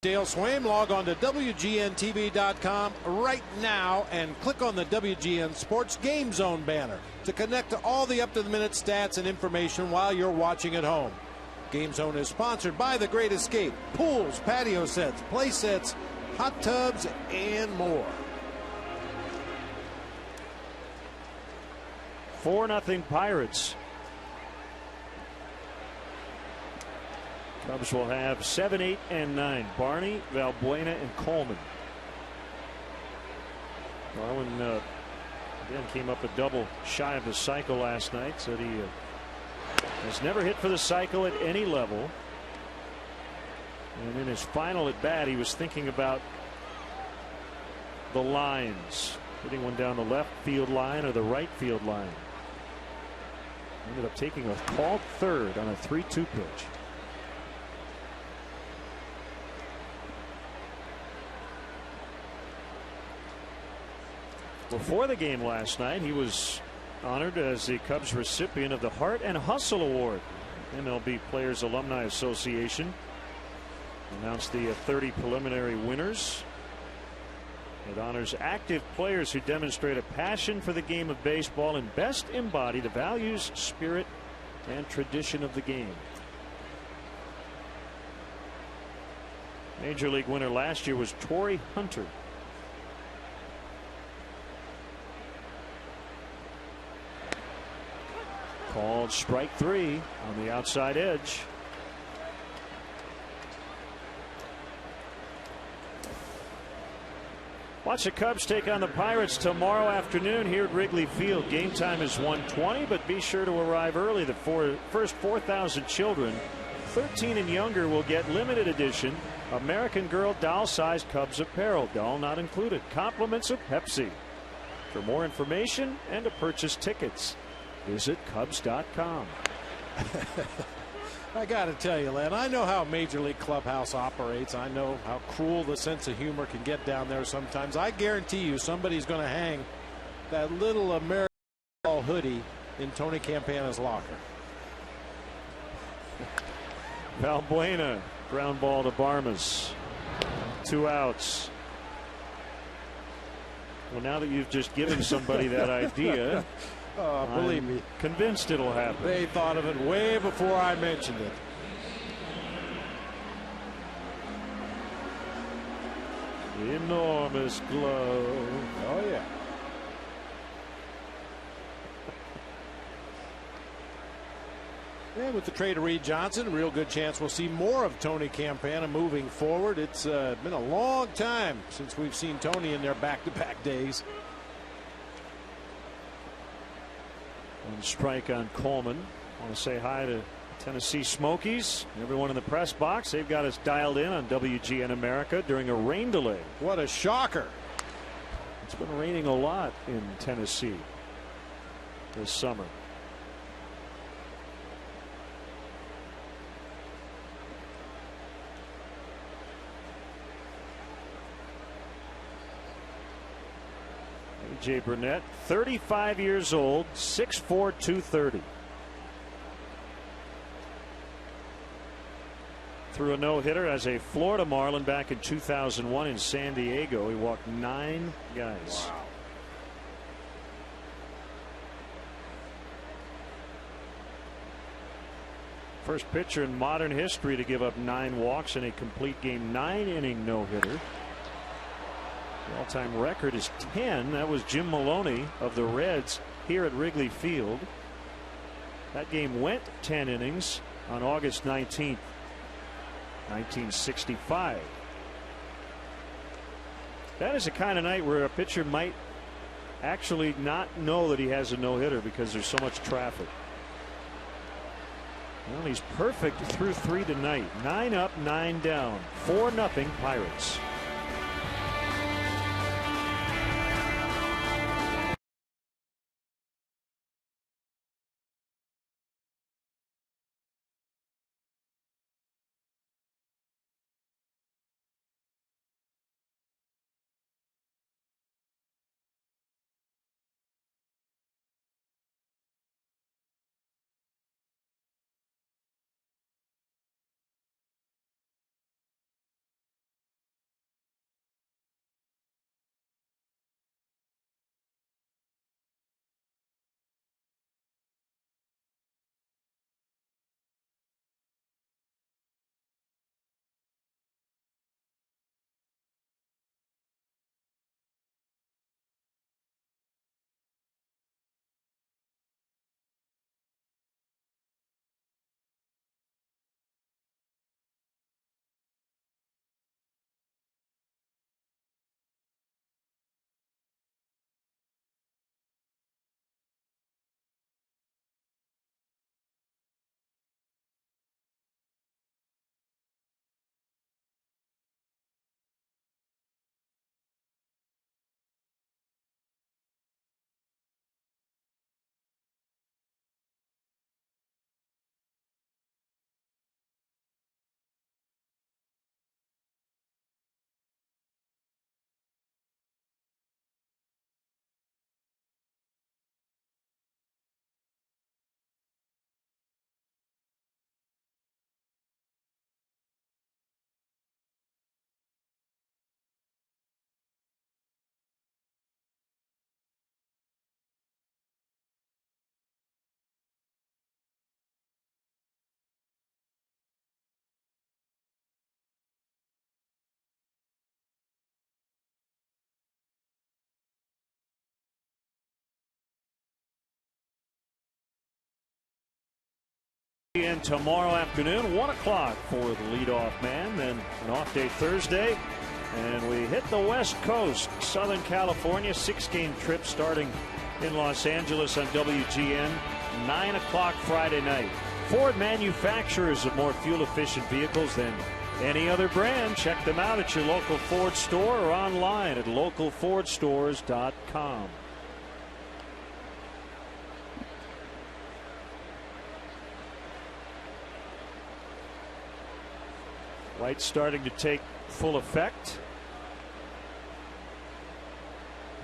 Speaker 3: Dale Swaim. Log on to WGNTV.com right now and click on the WGN Sports Game Zone banner to connect to all the up-to-the-minute stats and information while you're watching at home. Game Zone is sponsored by The Great Escape, pools, patio sets, play sets, hot tubs, and more.
Speaker 1: 4-0 Pirates. Cubs will have 7, 8, and 9. Barney, Valbuena, and Coleman. Darwin again came up a double shy of the cycle last night. Said he has never hit for the cycle at any level. And in his final at bat, he was thinking about the lines, hitting one down the left field line or the right field line. Ended up taking a called third on a 3-2 pitch. Before the game last night, he was honored as the Cubs recipient of the Heart and Hustle Award. MLB Players Alumni Association announced the 30 preliminary winners. It honors active players who demonstrate a passion for the game of baseball and best embody the values, spirit, and tradition of the game. Major League winner last year was Torrey Hunter. Called strike 3 on the outside edge. Watch the Cubs take on the Pirates tomorrow afternoon here at Wrigley Field. Game time is 1:20, but be sure to arrive early. The first 4,000 children 13 and younger will get limited edition American Girl doll-sized Cubs apparel, doll not included, compliments of Pepsi. For more information and to purchase tickets, visit Cubs.com.
Speaker 3: I got to tell you, Len, I know how Major League Clubhouse operates. I know how cruel the sense of humor can get down there sometimes. I guarantee you somebody's going to hang that little American Ball hoodie in Tony Campana's locker.
Speaker 1: Valbuena, ground ball to Barmas. 2 outs. Well, now that you've just given somebody that idea,
Speaker 3: believe me,
Speaker 1: convinced it'll happen.
Speaker 3: They thought of it way before I mentioned it.
Speaker 1: Enormous glove.
Speaker 3: Oh, yeah. And with the trade of Reed Johnson, a real good chance we'll see more of Tony Campana moving forward. It's been a long time since we've seen Tony in their back-to-back days.
Speaker 1: One strike on Coleman. I want to say hi to Tennessee Smokies. Everyone in the press box. They've got us dialed in on WGN America during a rain delay.
Speaker 3: What a shocker.
Speaker 1: It's been raining a lot in Tennessee this summer. A.J. Burnett, 35 years old, 6'4", 230. Threw a no-hitter as a Florida Marlin back in 2001 in San Diego. He walked 9 guys.
Speaker 3: Wow.
Speaker 1: First pitcher in modern history to give up 9 walks in a complete game, 9-inning no-hitter. The all-time record is 10. That was Jim Maloney of the Reds here at Wrigley Field. That game went 10 innings on August 19th, 1965. That is the kind of night where a pitcher might actually not know that he has a no-hitter because there's so much traffic. Well, he's perfect through 3 tonight. 9 up, 9 down. 4-0 Pirates. And tomorrow afternoon, 1 o'clock for the leadoff man, then an off day Thursday. And we hit the West Coast, Southern California, 6-game trip starting in Los Angeles on WGN, 9 o'clock Friday night. Ford manufacturers of more fuel-efficient vehicles than any other brand. Check them out at your local Ford store or online at localfordstores.com. Lights starting to take full effect.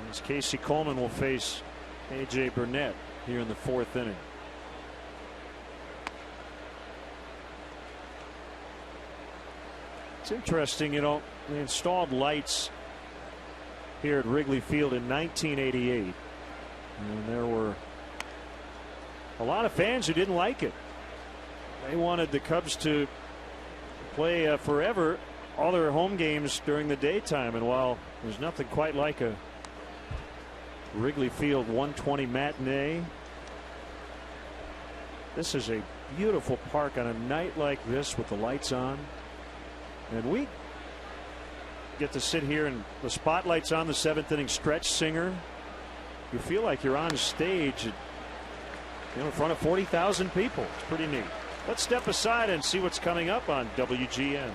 Speaker 1: As Casey Coleman will face A.J. Burnett here in the 4th inning. It's interesting, you know, they installed lights here at Wrigley Field in 1988. And there were a lot of fans who didn't like it. They wanted the Cubs to play forever all their home games during the daytime, and while there's nothing quite like a Wrigley Field 120 matinee, this is a beautiful park on a night like this with the lights on, and we get to sit here and the spotlight's on the 7th inning stretch singer. You feel like you're on stage, in front of 40,000 people. It's pretty neat. Let's step aside and see what's coming up on WGN.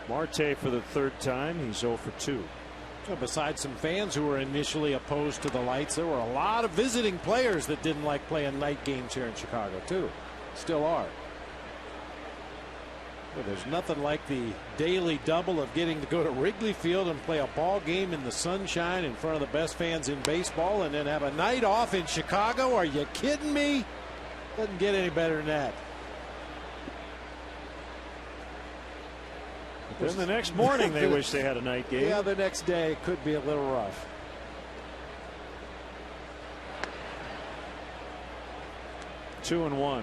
Speaker 1: Marte for the 3rd time. He's 0 for 2.
Speaker 3: Well, besides some fans who were initially opposed to the lights, there were a lot of visiting players that didn't like playing night games here in Chicago, too. Still are. Well, there's nothing like the daily double of getting to go to Wrigley Field and play a ball game in the sunshine in front of the best fans in baseball and then have a night off in Chicago. Are you kidding me? Doesn't get any better than that.
Speaker 1: Then the next morning they wish they had a night game.
Speaker 3: Yeah, the next day could be a little rough.
Speaker 1: Two and one.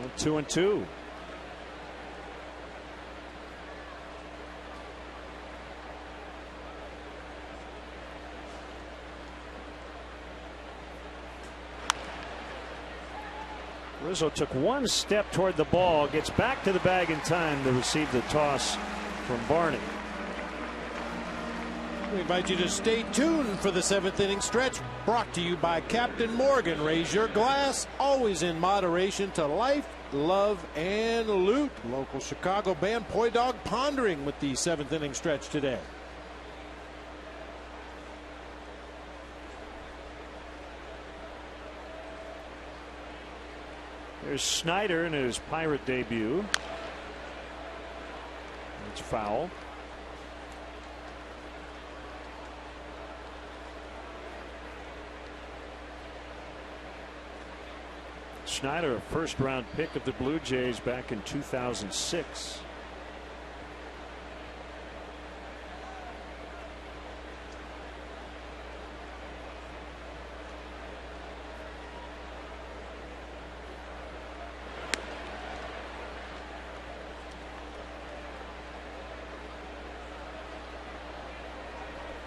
Speaker 1: Well, 2-2. Rizzo took one step toward the ball, gets back to the bag in time to receive the toss from Barney.
Speaker 3: We invite you to stay tuned for the 7th inning stretch, brought to you by Captain Morgan. Raise your glass, always in moderation, to life, love, and loot. Local Chicago band Poi Dog pondering with the 7th inning stretch today.
Speaker 1: There's Snyder in his Pirate debut. It's foul. Snyder, a first-round pick of the Blue Jays back in 2006.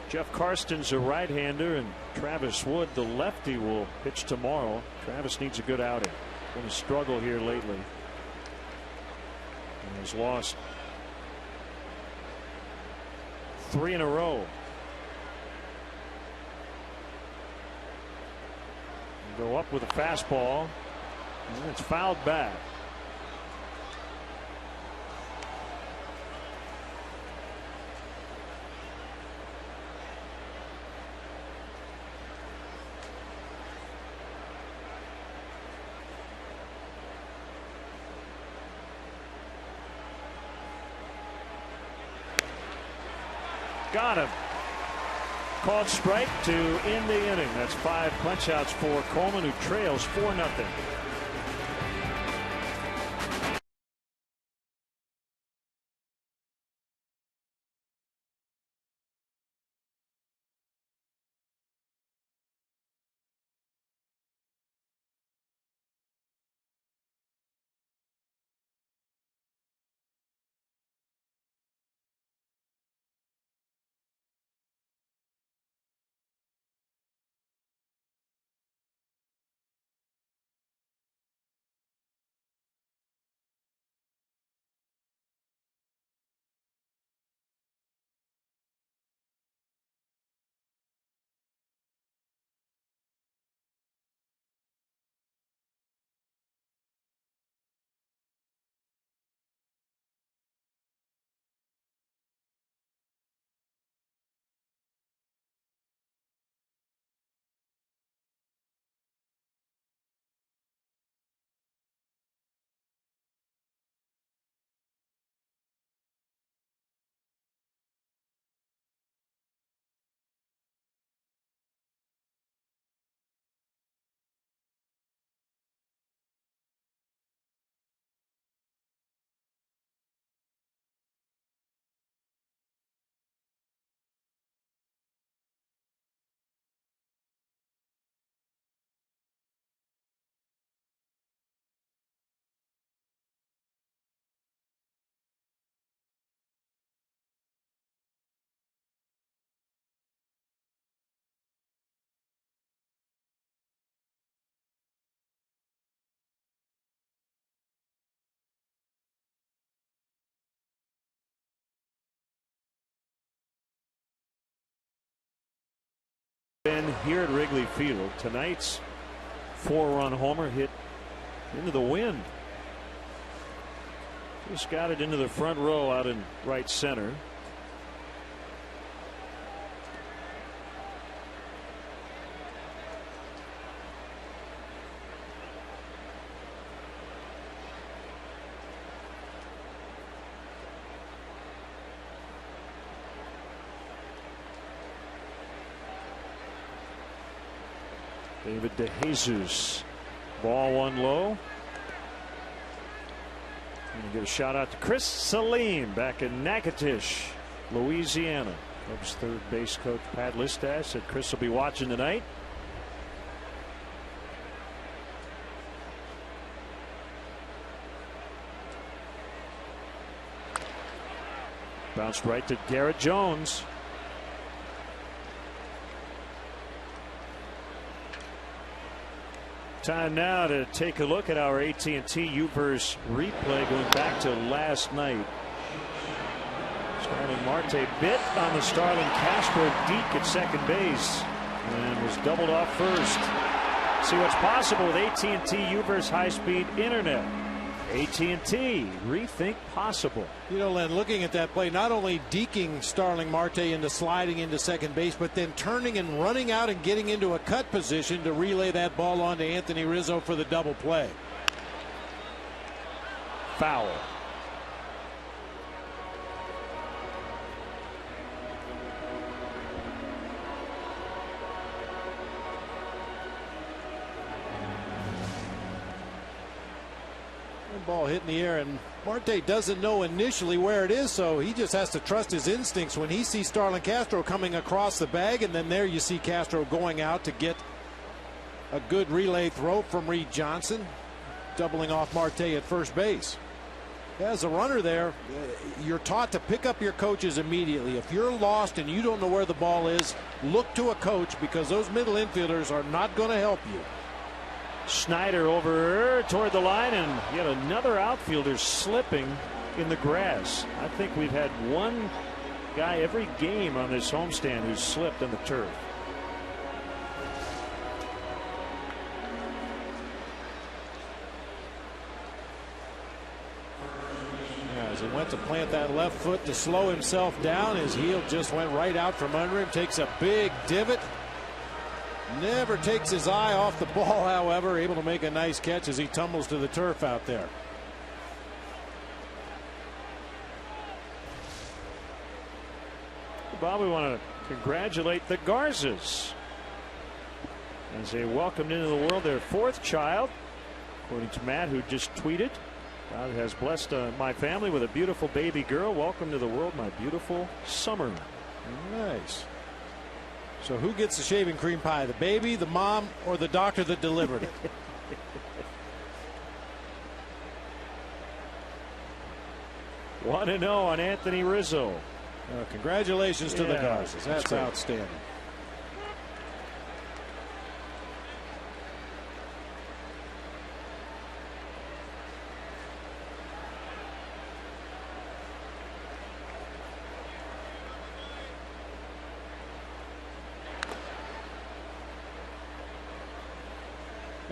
Speaker 1: Jeff Karsten's a right-hander, and Travis Wood, the lefty, will pitch tomorrow. Travis needs a good outing. Going to struggle here lately. And has lost 3 in a row. Go up with a fastball, and it's fouled back. Got him. Called strike to end the inning. That's 5 punch-outs for Coleman, who trails 4-0. Been here at Wrigley Field. Tonight's 4-run homer hit into the wind. Just got it into the front row out in right center. David DeJesus. Ball one low. Going to give a shout out to Chris Salim back in Natchitoches, Louisiana. Cubs third base coach Pat Listash said Chris will be watching tonight. Bounced right to Garrett Jones. Time now to take a look at our AT&T UVerse replay going back to last night. Starling Marte bit on the Starlin Castro deke at second base and was doubled off first. See what's possible with AT&T UVerse high-speed internet. AT&T, rethink possible.
Speaker 3: You know, Len, looking at that play, not only deking Starling Marte into sliding into second base, but then turning and running out and getting into a cut position to relay that ball on to Anthony Rizzo for the double play.
Speaker 1: Foul.
Speaker 3: Ball hit in the air, and Marte doesn't know initially where it is, so he just has to trust his instincts when he sees Starlin Castro coming across the bag, and then there you see Castro going out to get a good relay throw from Reed Johnson, doubling off Marte at first base. As a runner there, you're taught to pick up your coaches immediately. If you're lost and you don't know where the ball is, look to a coach, because those middle infielders are not going to help you.
Speaker 1: Snyder over toward the line, and yet another outfielder slipping in the grass. I think we've had one guy every game on this homestand who's slipped on the turf.
Speaker 3: As he went to plant that left foot to slow himself down, his heel just went right out from under him, takes a big divot. Never takes his eye off the ball, however, able to make a nice catch as he tumbles to the turf out there.
Speaker 1: Bob, we want to congratulate the Garzas as they welcomed into the world their 4th child, according to Matt, who just tweeted. God has blessed my family with a beautiful baby girl. Welcome to the world, my beautiful Summer.
Speaker 3: Nice. So who gets the shaving cream pie, the baby, the mom, or the doctor that delivered it?
Speaker 1: 1-0 on Anthony Rizzo.
Speaker 3: Congratulations to the Garzas. That's outstanding.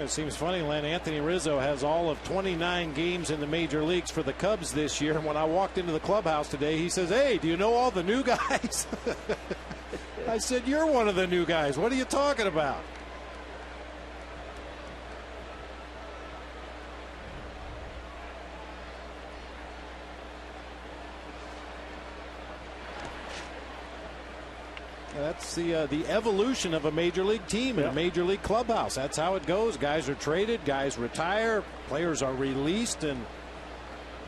Speaker 3: It seems funny, Len. Anthony Rizzo has all of 29 games in the major leagues for the Cubs this year. And when I walked into the clubhouse today, he says, "Hey, do you know all the new guys?" I said, "You're one of the new guys. What are you talking about?" That's the evolution of a major league team in a major league clubhouse. That's how it goes. Guys are traded, guys retire, players are released, and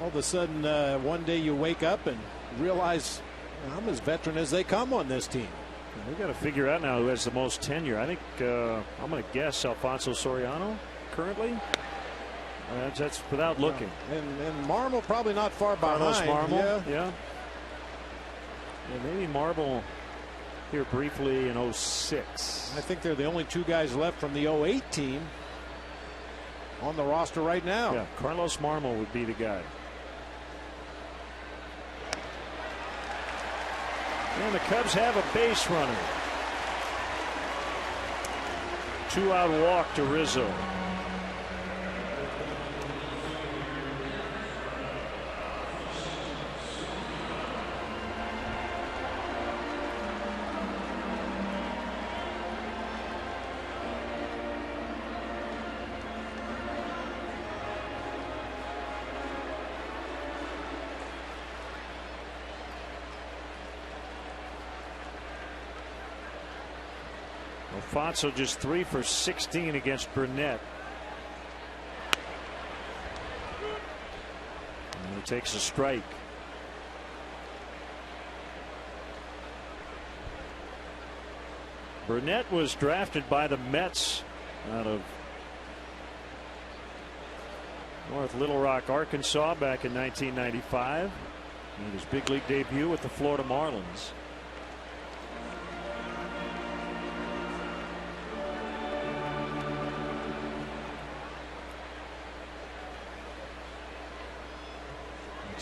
Speaker 3: all of a sudden one day you wake up and realize I'm as veteran as they come on this team.
Speaker 1: We got to figure out now who has the most tenure. I think I'm going to guess Alfonso Soriano currently. That's without looking.
Speaker 3: And Marmol probably not far
Speaker 1: Carlos
Speaker 3: behind.
Speaker 1: Marmol, yeah, maybe Marmol here briefly in 06.
Speaker 3: I think they're the only 2 guys left from the 08 team on the roster right now.
Speaker 1: Yeah, Carlos Marmol would be the guy. And the Cubs have a base runner. 2-out walk to Rizzo. Alfonso just 3 for 16 against Burnett. And he takes a strike. Burnett was drafted by the Mets out of North Little Rock, Arkansas back in 1995. Made his big league debut with the Florida Marlins.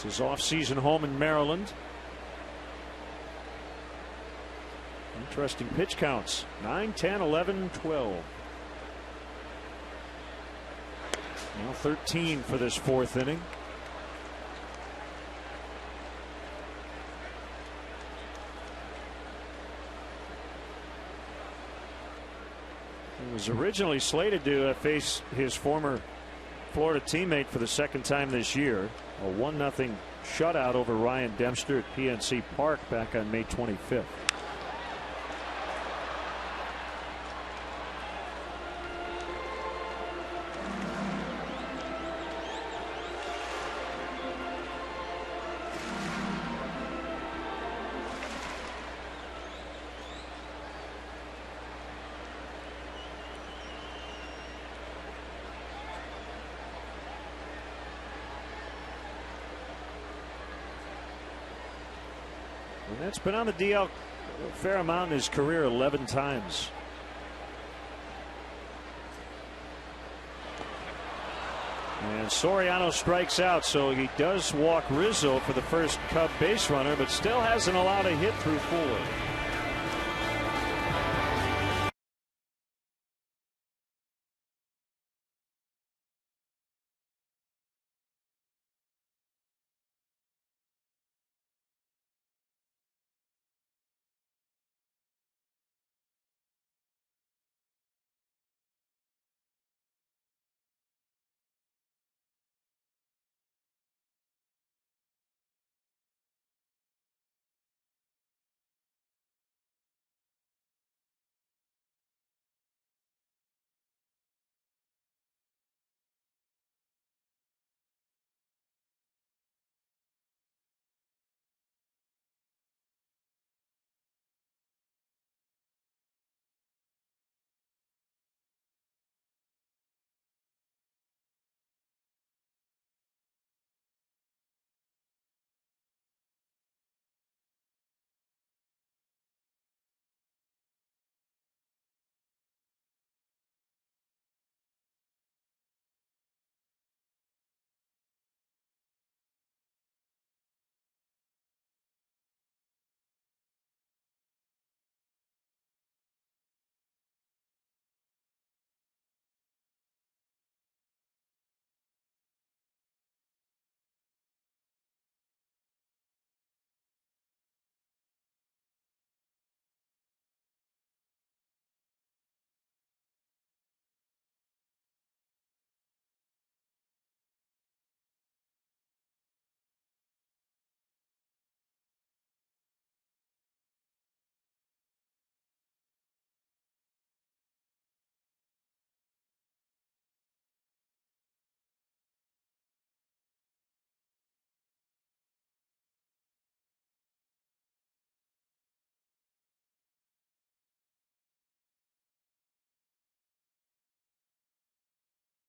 Speaker 1: His off-season home in Maryland. Interesting pitch counts. 9, 10, 11, 12. Now 13 for this 4th inning. He was originally slated to face his former Florida teammate for the 2nd time this year. A 1-0 shutout over Ryan Dempster at PNC Park back on May 25th. And that's been on the DL a fair amount in his career, 11 times. And Soriano strikes out, so he does walk Rizzo for the first Cub base runner, but still hasn't allowed a hit through 4.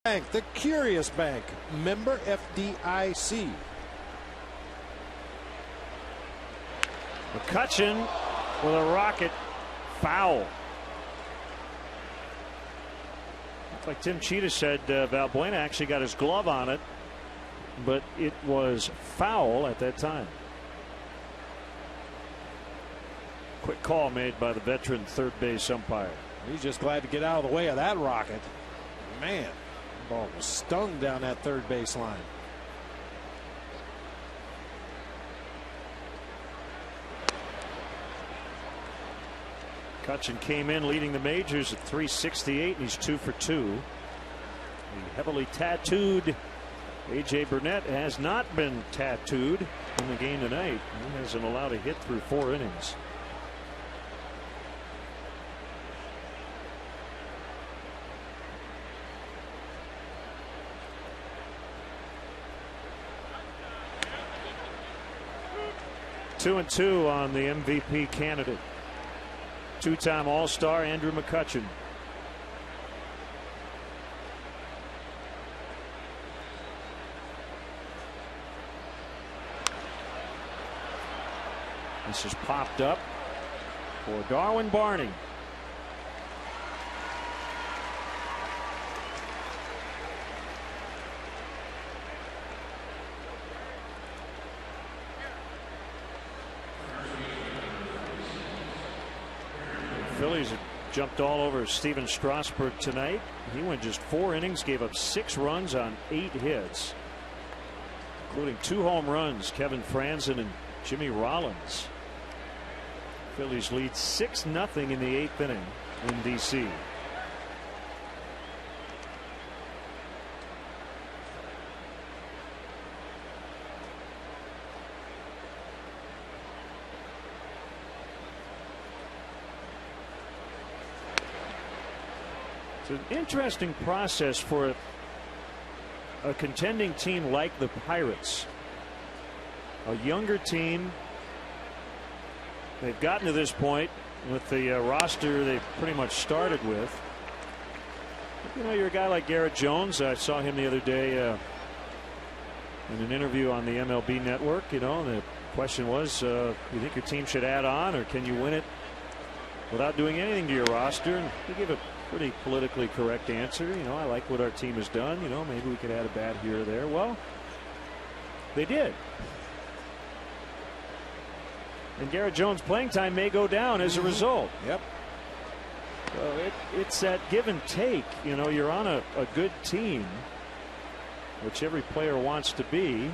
Speaker 3: Bank, the Curious Bank, member FDIC.
Speaker 1: McCutchen with a rocket foul. Like Tim Cheetah said, Valbuena actually got his glove on it, but it was foul at that time. Quick call made by the veteran third base umpire.
Speaker 3: He's just glad to get out of the way of that rocket. Man, the ball was stung down that third base line.
Speaker 1: McCutchen came in leading the majors at 368, and he's 2 for 2. The heavily tattooed A.J. Burnett has not been tattooed in the game tonight. He hasn't allowed a hit through 4 innings. Two and 2 on the MVP candidate. Two-time All-Star Andrew McCutchen. This is popped up for Darwin Barney. Phillies have jumped all over Steven Strasburg tonight. He went just 4 innings, gave up 6 runs on 8 hits, including 2 home runs. Kevin Franzen and Jimmy Rollins. Phillies lead 6-0 in the 8th inning in D.C. It's an interesting process for a contending team like the Pirates. A younger team. They've gotten to this point with the roster they've pretty much started with. You know, you're a guy like Garrett Jones. I saw him the other day in an interview on the MLB Network. You know, and the question was, you think your team should add on, or can you win it without doing anything to your roster? And he gave a pretty politically correct answer. You know, I like what our team has done. You know, maybe we could add a bat here or there. Well, they did. And Garrett Jones' playing time may go down as a result.
Speaker 3: Yep.
Speaker 1: So it's that give and take. You know, you're on a good team, which every player wants to be,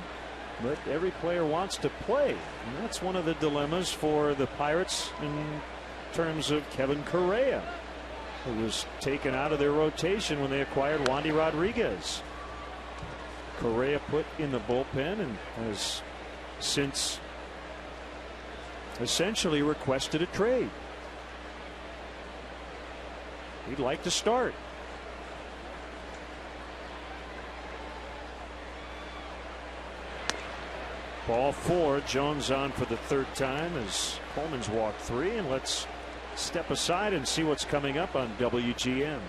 Speaker 1: but every player wants to play. And that's one of the dilemmas for the Pirates in terms of Kevin Correa, who was taken out of their rotation when they acquired Wandy Rodriguez. Correa put in the bullpen and has since essentially requested a trade. He'd like to start. Ball 4. Jones on for the 3rd time as Coleman's walked 3, and let's step aside and see what's coming up on WGN.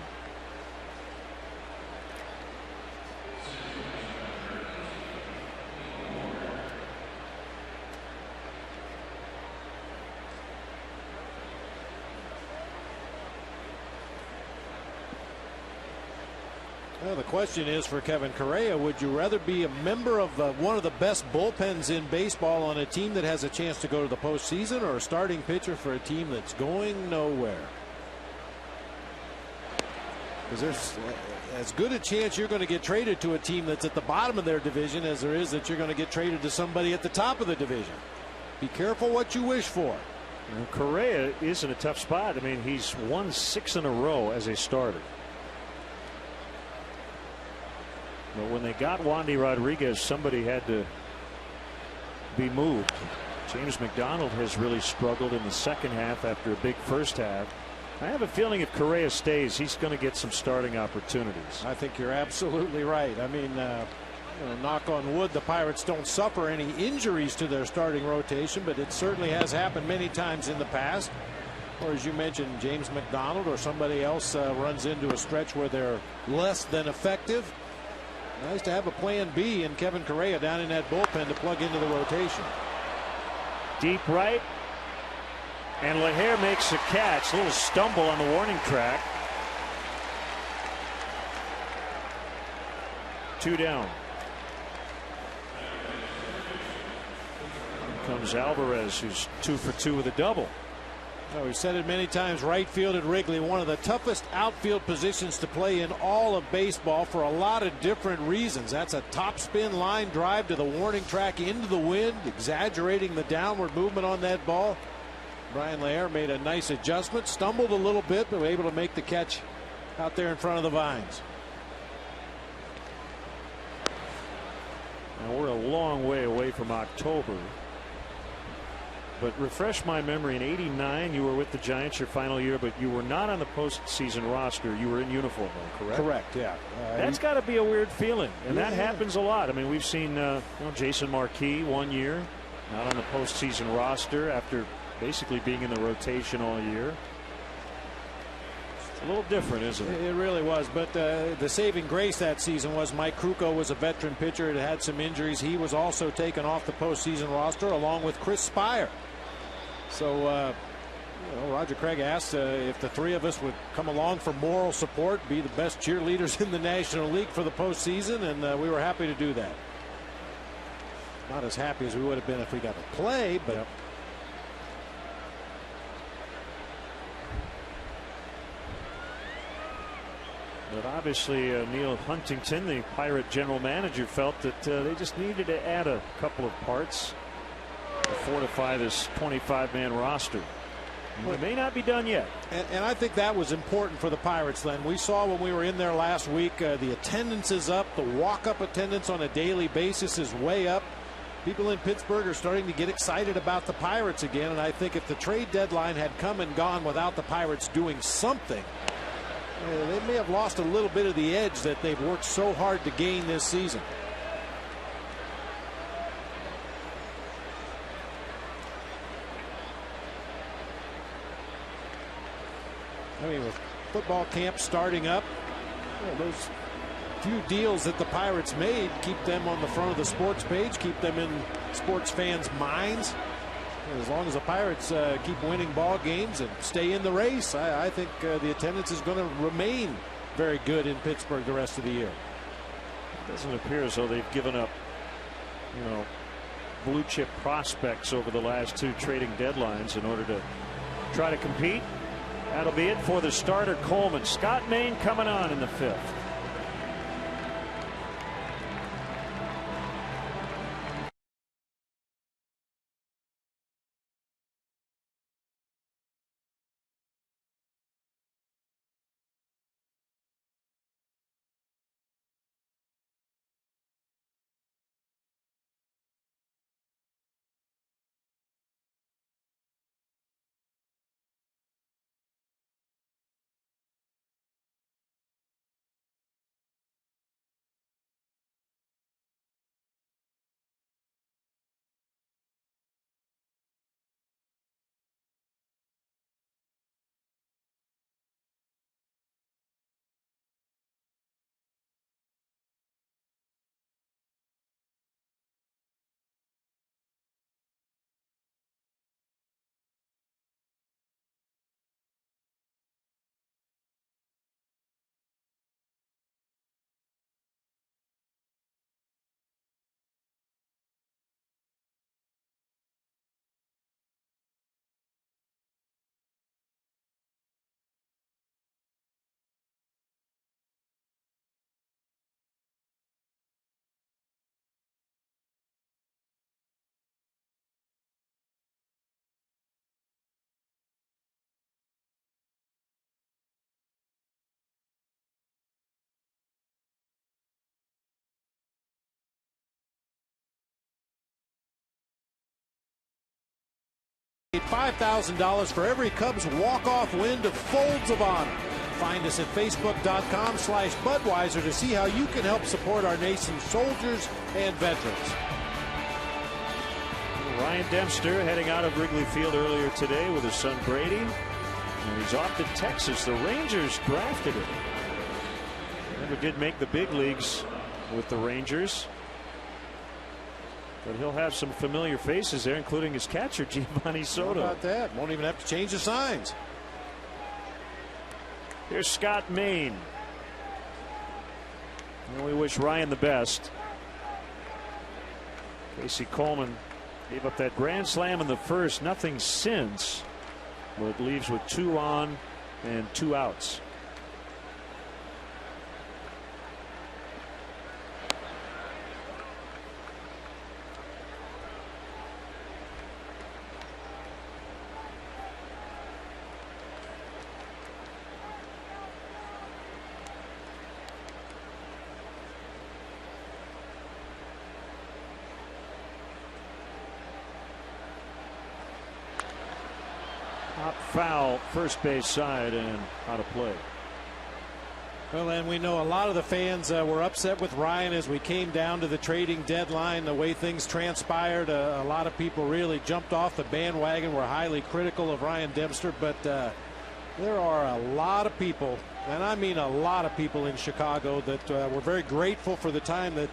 Speaker 3: Well, the question is for Kevin Correa, would you rather be a member of one of the best bullpens in baseball on a team that has a chance to go to the postseason, or a starting pitcher for a team that's going nowhere? Because there's as good a chance you're going to get traded to a team that's at the bottom of their division as there is that you're going to get traded to somebody at the top of the division. Be careful what you wish for.
Speaker 1: Well, Correa is in a tough spot. I mean, he's won 6 in a row as a starter. But when they got Wandy Rodriguez, somebody had to be moved. James McDonald has really struggled in the second half after a big first half. I have a feeling if Correa stays, he's going to get some starting opportunities.
Speaker 3: I think you're absolutely right. I mean, knock on wood, the Pirates don't suffer any injuries to their starting rotation, but it certainly has happened many times in the past. or as you mentioned, James McDonald or somebody else runs into a stretch where they're less than effective. Nice to have a plan B and Kevin Correa down in that bullpen to plug into the rotation.
Speaker 1: Deep right. And LaHare makes a catch. A little stumble on the warning track. 2 down. Here comes Alvarez, who's 2 for 2 with a double.
Speaker 3: Oh, we've said it many times, right field at Wrigley, one of the toughest outfield positions to play in all of baseball for a lot of different reasons. That's a top spin line drive to the warning track into the wind, exaggerating the downward movement on that ball. Brian LaHare made a nice adjustment, stumbled a little bit, but was able to make the catch out there in front of the vines.
Speaker 1: Now we're a long way away from October. But refresh my memory, in '89 you were with the Giants your final year, but you were not on the postseason roster. You were in uniform, though, correct?
Speaker 3: Correct, yeah.
Speaker 1: That's got to be a weird feeling, and that happens a lot. I mean, we've seen Jason Marquis 1 year, not on the postseason roster after basically being in the rotation all year. It's a little different, isn't it?
Speaker 3: It really was, but the saving grace that season was Mike Krukow was a veteran pitcher. It had some injuries. He was also taken off the postseason roster along with Chris Spire. So Roger Craig asked if the three of us would come along for moral support, be the best cheerleaders in the National League for the postseason, and we were happy to do that. Not as happy as we would have been if we got to play, but. Yep.
Speaker 1: But obviously Neil Huntington, the Pirate general manager, felt that they just needed to add a couple of parts to fortify this 25-man roster. We may not be done yet.
Speaker 3: And I think that was important for the Pirates, Len. We saw when we were in there last week, the attendance is up. The walk-up attendance on a daily basis is way up. People in Pittsburgh are starting to get excited about the Pirates again. And I think if the trade deadline had come and gone without the Pirates doing something, they may have lost a little bit of the edge that they've worked so hard to gain this season. I mean, with football camp starting up, those few deals that the Pirates made keep them on the front of the sports page, keep them in sports fans' minds. As long as the Pirates keep winning ball games and stay in the race, I think the attendance is going to remain very good in Pittsburgh the rest of the year.
Speaker 1: It doesn't appear as though they've given up, blue chip prospects over the last 2 trading deadlines in order to try to compete. That'll be it for the starter Coleman. Scott Maine coming on in the 5th.
Speaker 3: $5,000 for every Cubs walk-off win to Folds of Honor. Find us at Facebook.com/Budweiser to see how you can help support our nation's soldiers and veterans.
Speaker 1: Ryan Dempster heading out of Wrigley Field earlier today with his son Brady. And he's off to Texas. The Rangers drafted him. Never did make the big leagues with the Rangers. But he'll have some familiar faces there, including his catcher, Giovanni Soto.
Speaker 3: How about that? Won't even have to change the signs.
Speaker 1: Here's Scott Maine. And we wish Ryan the best. Casey Coleman gave up that grand slam in the first. Nothing since. But it leaves with 2 on and 2 outs. Foul, first base side, and out of play.
Speaker 3: Well, and we know a lot of the fans were upset with Ryan as we came down to the trading deadline. The way things transpired, a lot of people really jumped off the bandwagon, were highly critical of Ryan Dempster. But there are a lot of people, and I mean a lot of people in Chicago, that were very grateful for the time that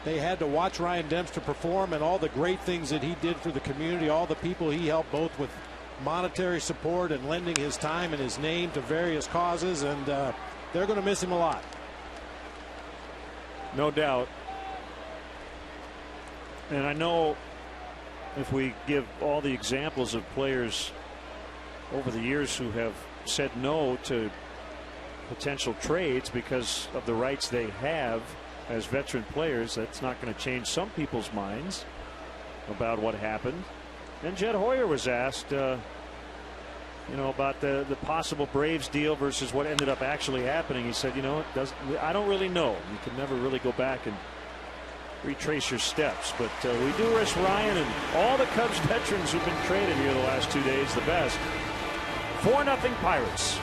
Speaker 3: they had to watch Ryan Dempster perform and all the great things that he did for the community, all the people he helped both with monetary support and lending his time and his name to various causes, and they're going to miss him a lot.
Speaker 1: No doubt. And I know if we give all the examples of players over the years who have said no to potential trades because of the rights they have as veteran players, that's not going to change some people's minds about what happened. And Jed Hoyer was asked, about the possible Braves deal versus what ended up actually happening. He said, I don't really know. You can never really go back and retrace your steps. But we do wish Ryan and all the Cubs veterans who've been traded here the last 2 days the best. 4-0 Pirates.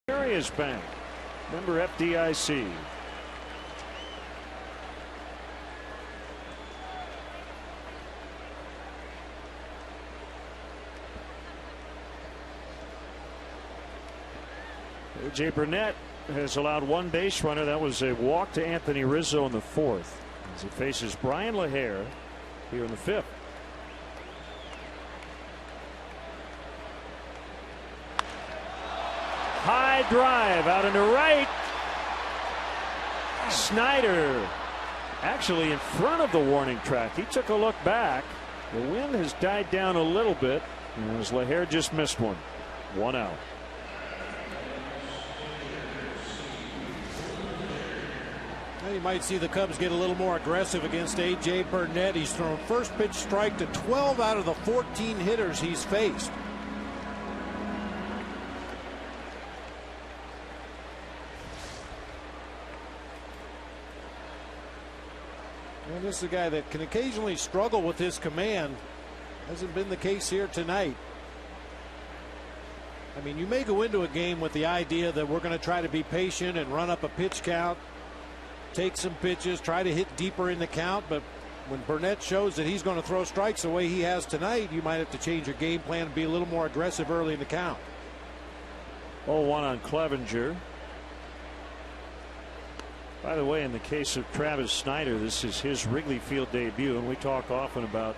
Speaker 1: Serious Bank, member FDIC. A.J. Burnett has allowed 1 base runner. That was a walk to Anthony Rizzo in the 4th as he faces Brian LaHare here in the 5th. High drive out into right. Snyder actually in front of the warning track. He took a look back. The wind has died down a little bit as LaHare just missed one. 1 out.
Speaker 3: Well, you might see the Cubs get a little more aggressive against A.J. Burnett. He's thrown first pitch strike to 12 out of the 14 hitters he's faced. And this is a guy that can occasionally struggle with his command. Hasn't been the case here tonight. I mean, you may go into a game with the idea that we're going to try to be patient and run up a pitch count, take some pitches, try to hit deeper in the count. But when Burnett shows that he's going to throw strikes the way he has tonight, you might have to change your game plan and be a little more aggressive early in the count.
Speaker 1: 0-1 on Clevenger. By the way, in the case of Travis Snyder, this is his Wrigley Field debut, and we talk often about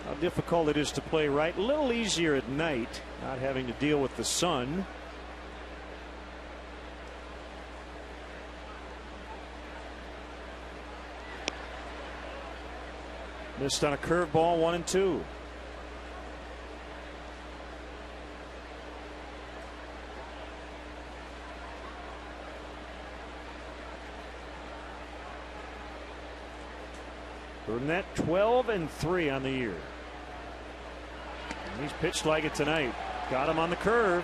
Speaker 1: how difficult it is to play right. A little easier at night, not having to deal with the sun. Missed on a curveball, 1-2. Burnett 12-3 on the year. And he's pitched like it tonight. Got him on the curve.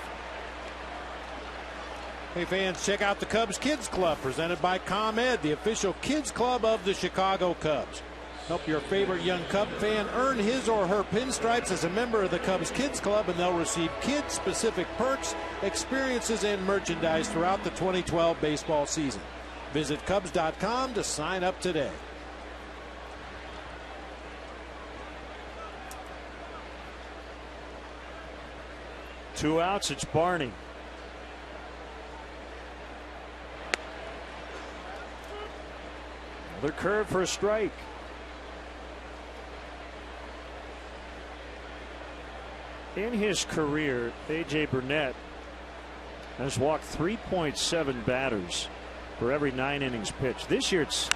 Speaker 3: Hey fans, check out the Cubs Kids Club presented by ComEd, the official kids club of the Chicago Cubs. Help your favorite young Cub fan earn his or her pinstripes as a member of the Cubs Kids Club, and they'll receive kid-specific perks, experiences, and merchandise throughout the 2012 baseball season. Visit Cubs.com to sign up today.
Speaker 1: Two outs, it's Barney. Another curve for a strike. In his career, A.J. Burnett has walked 3.7 batters for every 9 innings pitched. This year it's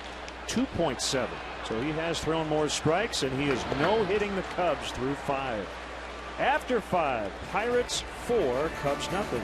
Speaker 1: 2.7. So he has thrown more strikes, and he is no-hitting the Cubs through 5. After 5, Pirates 4, Cubs nothing.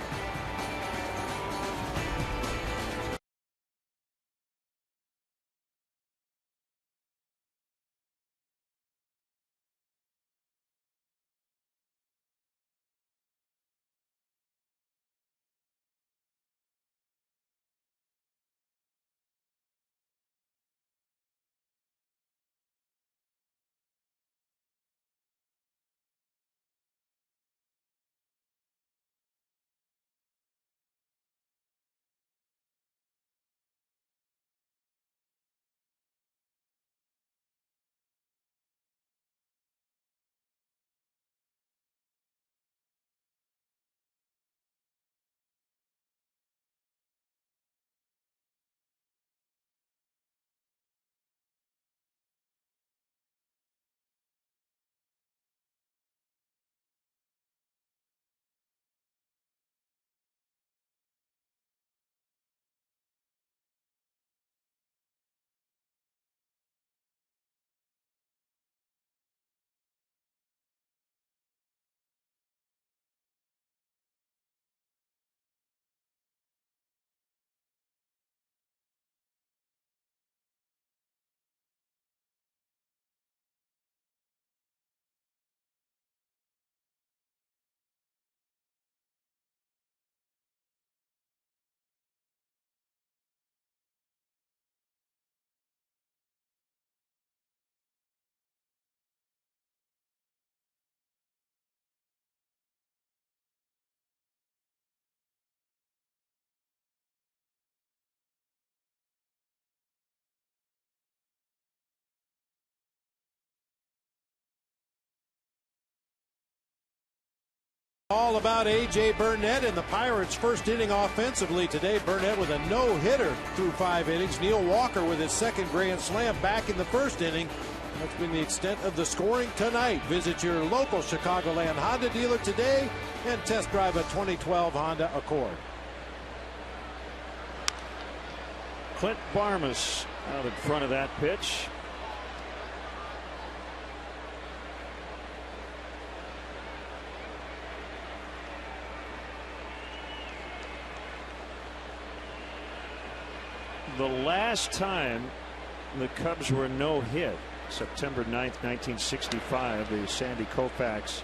Speaker 3: All about A.J. Burnett and the Pirates' first inning offensively today. Burnett with a no-hitter through 5 innings. Neil Walker with his second grand slam back in the first inning. That's been the extent of the scoring tonight. Visit your local Chicagoland Honda dealer today and test drive a 2012 Honda Accord.
Speaker 1: Clint Barmas out in front of that pitch. the last time the Cubs were no hit. September 9th, 1965, the Sandy Koufax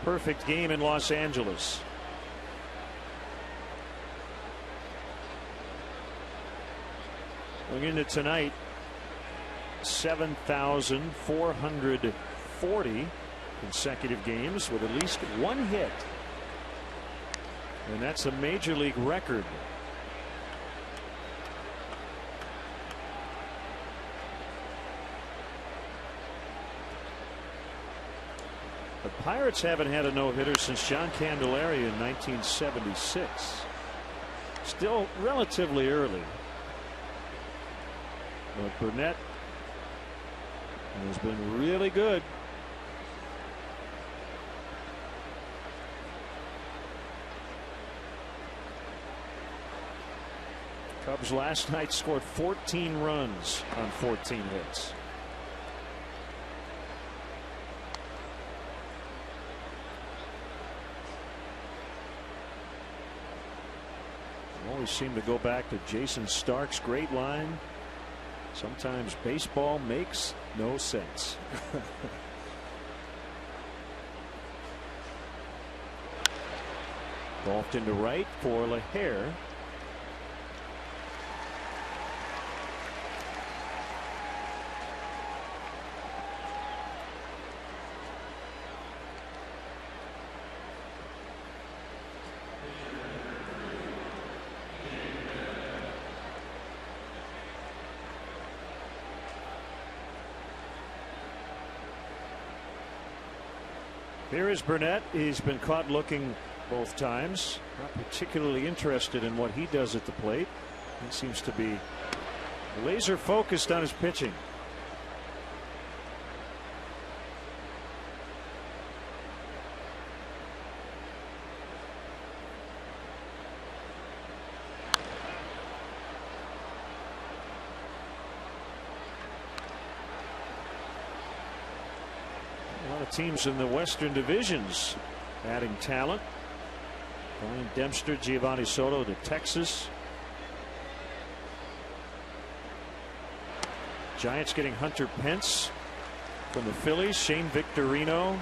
Speaker 1: perfect game in Los Angeles. Going into tonight, 7,440 consecutive games with at least one hit. And that's a major league record. The Pirates haven't had a no-hitter since John Candelaria in 1976. Still relatively early. But Burnett has been really good. Cubs last night scored 14 runs on 14 hits. Always seem to go back to Jason Stark's great line. Sometimes baseball makes no sense. Golfed into right for LaHare. Here is Burnett. He's been caught looking both times. Not particularly interested in what he does at the plate. He seems to be laser focused on his pitching. Teams in the Western divisions adding talent. Brian Dempster, Giovanni Soto to Texas. Giants getting Hunter Pence from the Phillies. Shane Victorino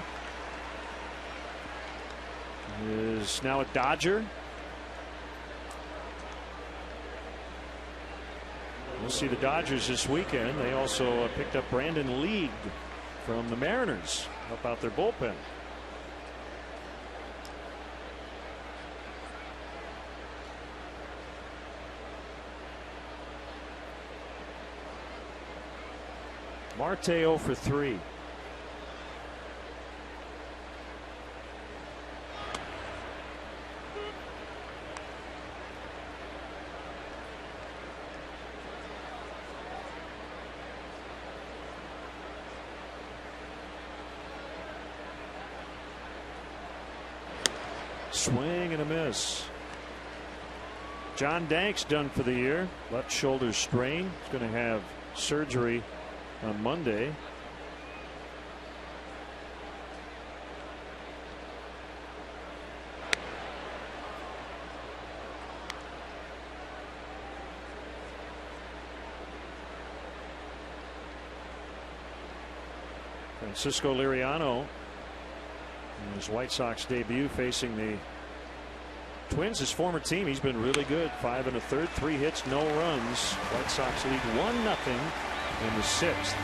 Speaker 1: is now a Dodger. We'll see the Dodgers this weekend. They also picked up Brandon League from the Mariners. Help out their bullpen. Marte 0 for 3. Swing and a miss. John Dank's done for the year. Left shoulder strain. He's going to have surgery on Monday. Francisco Liriano in his White Sox debut facing the Twins, his former team. He's been really good. 5 1/3, 3 hits, no runs. White Sox lead 1-0 in the 6th.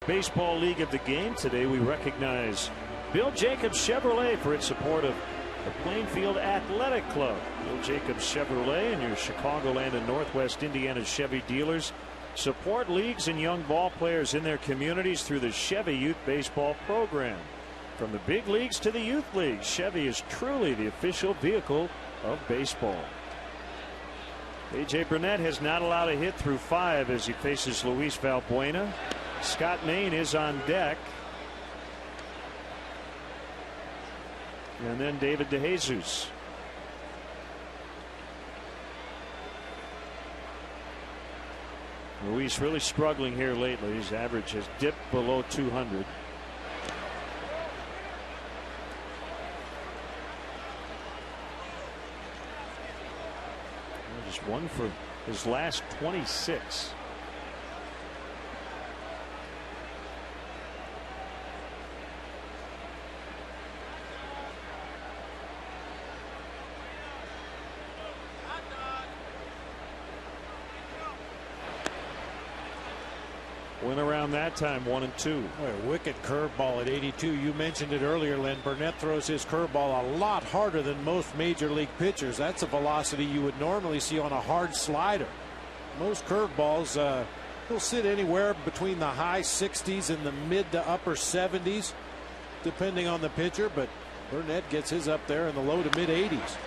Speaker 1: Baseball League of the Game. Today we recognize Bill Jacobs Chevrolet for its support of the Plainfield Athletic Club. Bill Jacobs Chevrolet and your Chicagoland and Northwest Indiana Chevy dealers support leagues and young ball players in their communities through the Chevy Youth Baseball program. From the big leagues to the youth leagues, Chevy is truly the official vehicle of baseball. A.J. Burnett has not allowed a hit through 5 as he faces Luis Valbuena. Scott Main is on deck. And then David DeJesus. Luis really struggling here lately. His average has dipped below 200. Just one for his last 26. Went around that time 1-2.
Speaker 3: Boy, a wicked curveball at 82. You mentioned it earlier, Len. Burnett throws his curveball a lot harder than most major league pitchers. That's a velocity you would normally see on a hard slider. Most curveballs will sit anywhere between the high 60s and the mid to upper 70s, depending on the pitcher. But Burnett gets his up there in the low to mid 80s.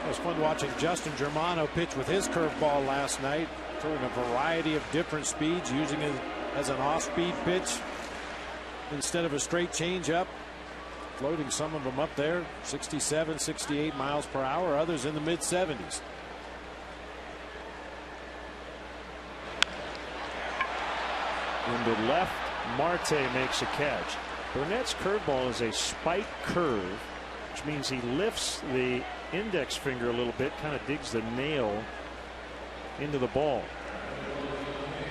Speaker 3: It was fun watching Justin Germano pitch with his curveball last night, throwing a variety of different speeds, using it as an off-speed pitch instead of a straight changeup, floating some of them up there 67, 68 miles per hour, others in the mid 70s.
Speaker 1: Into left, Marte makes a catch. Burnett's curveball is a spike curve, which means he lifts the index finger a little bit, kind of digs the nail into the ball.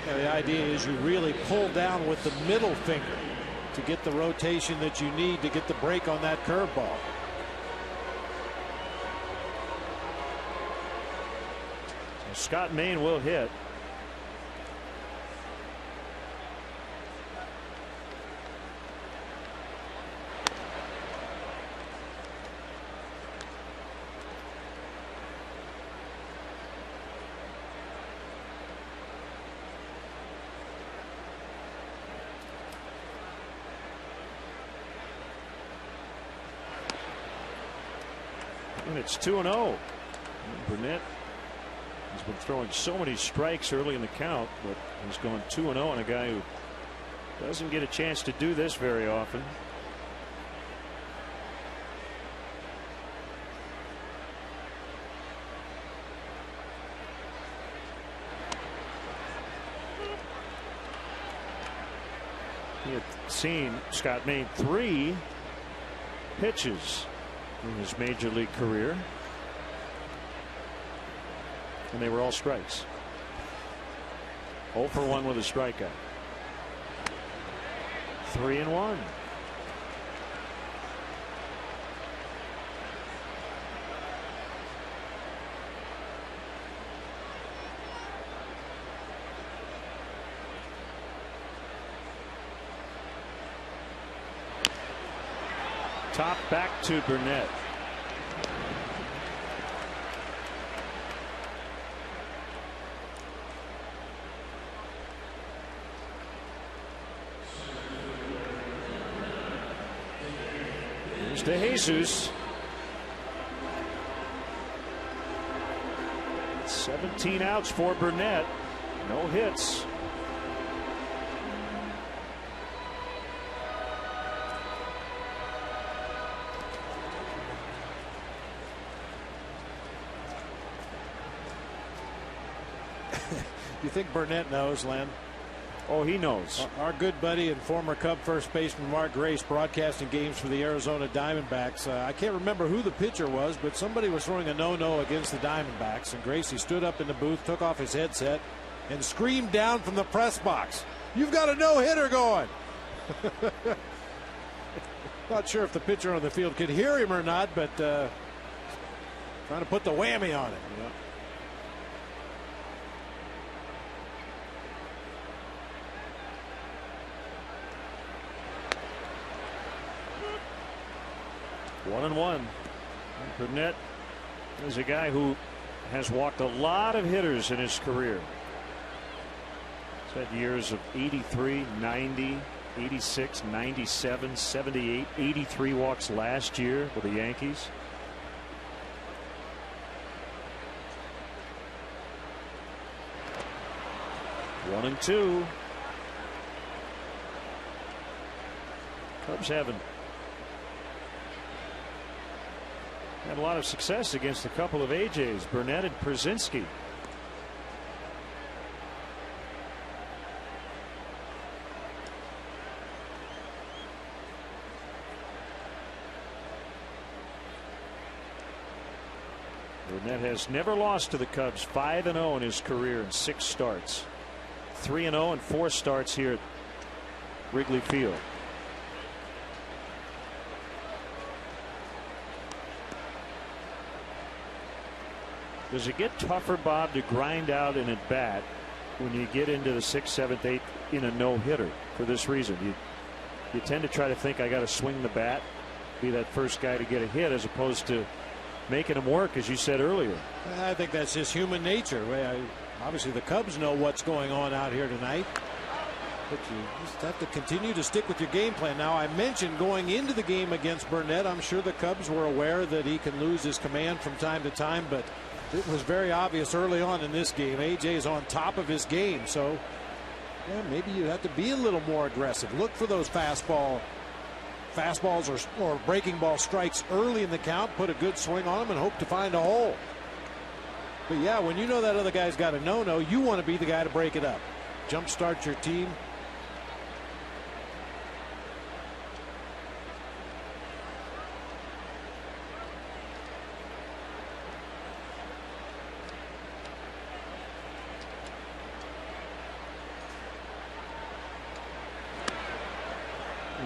Speaker 3: Yeah, the idea is you really pull down with the middle finger to get the rotation that you need to get the break on that curveball.
Speaker 1: So Scott Main will hit. And it's 2-0. Burnett has been throwing so many strikes early in the count, but he's going 2-0 on a guy who doesn't get a chance to do this very often. He had seen Scott Main 3 pitches in his major league career, and they were all strikes. 0 for 1 with a strikeout. 3-1. Top back to Burnett. Here's DeJesus. 17 outs for Burnett. No hits.
Speaker 3: You think Burnett knows, Len?
Speaker 1: Oh, he knows.
Speaker 3: Our good buddy and former Cub first baseman Mark Grace, broadcasting games for the Arizona Diamondbacks. I can't remember who the pitcher was, but somebody was throwing a no-no against the Diamondbacks, and Gracie stood up in the booth, took off his headset, and screamed down from the press box, "You've got a no-hitter going!" Not sure if the pitcher on the field could hear him or not, but trying to put the whammy on it.
Speaker 1: Yeah. 1-1. Burnett is a guy who has walked a lot of hitters in his career. He's had years of 83, 90, 86, 97, 78, 83 walks last year with the Yankees. One and two. Cubs haven't had a lot of success against a couple of AJs, Burnett and Przinsky. Burnett has never lost to the Cubs. 5-0 in his career in 6 starts. 3-0 in 4 starts here at Wrigley Field. Does it get tougher, Bob, to grind out an at bat when you get into the 6th, 7th, 8th in a no-hitter for this reason? You tend to try to think, I got to swing the bat, be that first guy to get a hit, as opposed to making them work, as you said earlier.
Speaker 3: I think that's just human nature. Obviously, the Cubs know what's going on out here tonight, but you just have to continue to stick with your game plan. Now, I mentioned going into the game against Burnett, I'm sure the Cubs were aware that he can lose his command from time to time, but it was very obvious early on in this game. AJ's on top of his game, so yeah, maybe you have to be a little more aggressive. Look for those fastballs or breaking ball strikes early in the count, put a good swing on them and hope to find a hole. But yeah, when you know that other guy's got a no-no, you want to be the guy to break it up, jumpstart your team.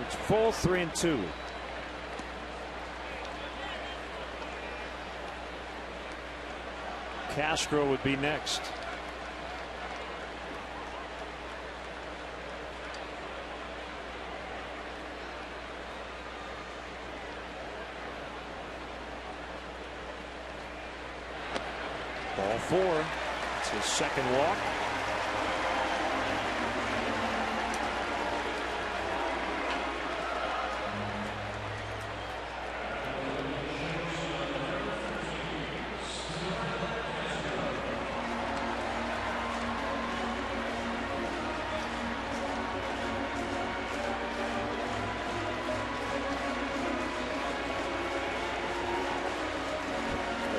Speaker 1: It's full 3-2. Castro would be next. Ball 4. It's his second walk.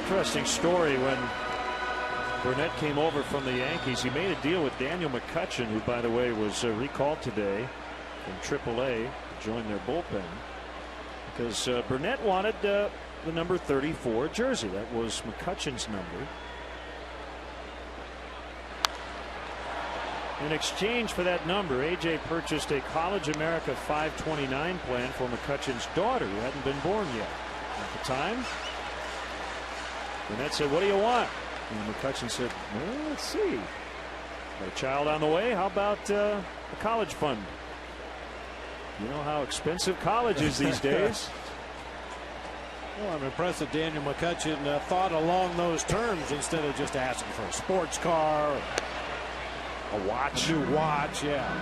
Speaker 1: Interesting story. When Burnett came over from the Yankees, he made a deal with Daniel McCutchen, who, by the way, was recalled today from AAA to join their bullpen, because Burnett wanted the number 34 jersey. That was McCutchen's number. In exchange for that number, AJ purchased a College America 529 plan for McCutchen's daughter, who hadn't been born yet at the time. Burnett said, "What do you want?" And McCutchen said, "Well, let's see. Got a child on the way. How about a college fund? You know how expensive college is these days."
Speaker 3: Well, I'm impressed that Daniel McCutchen thought along those terms instead of just asking for a sports car, or a watch, new watch. Yeah.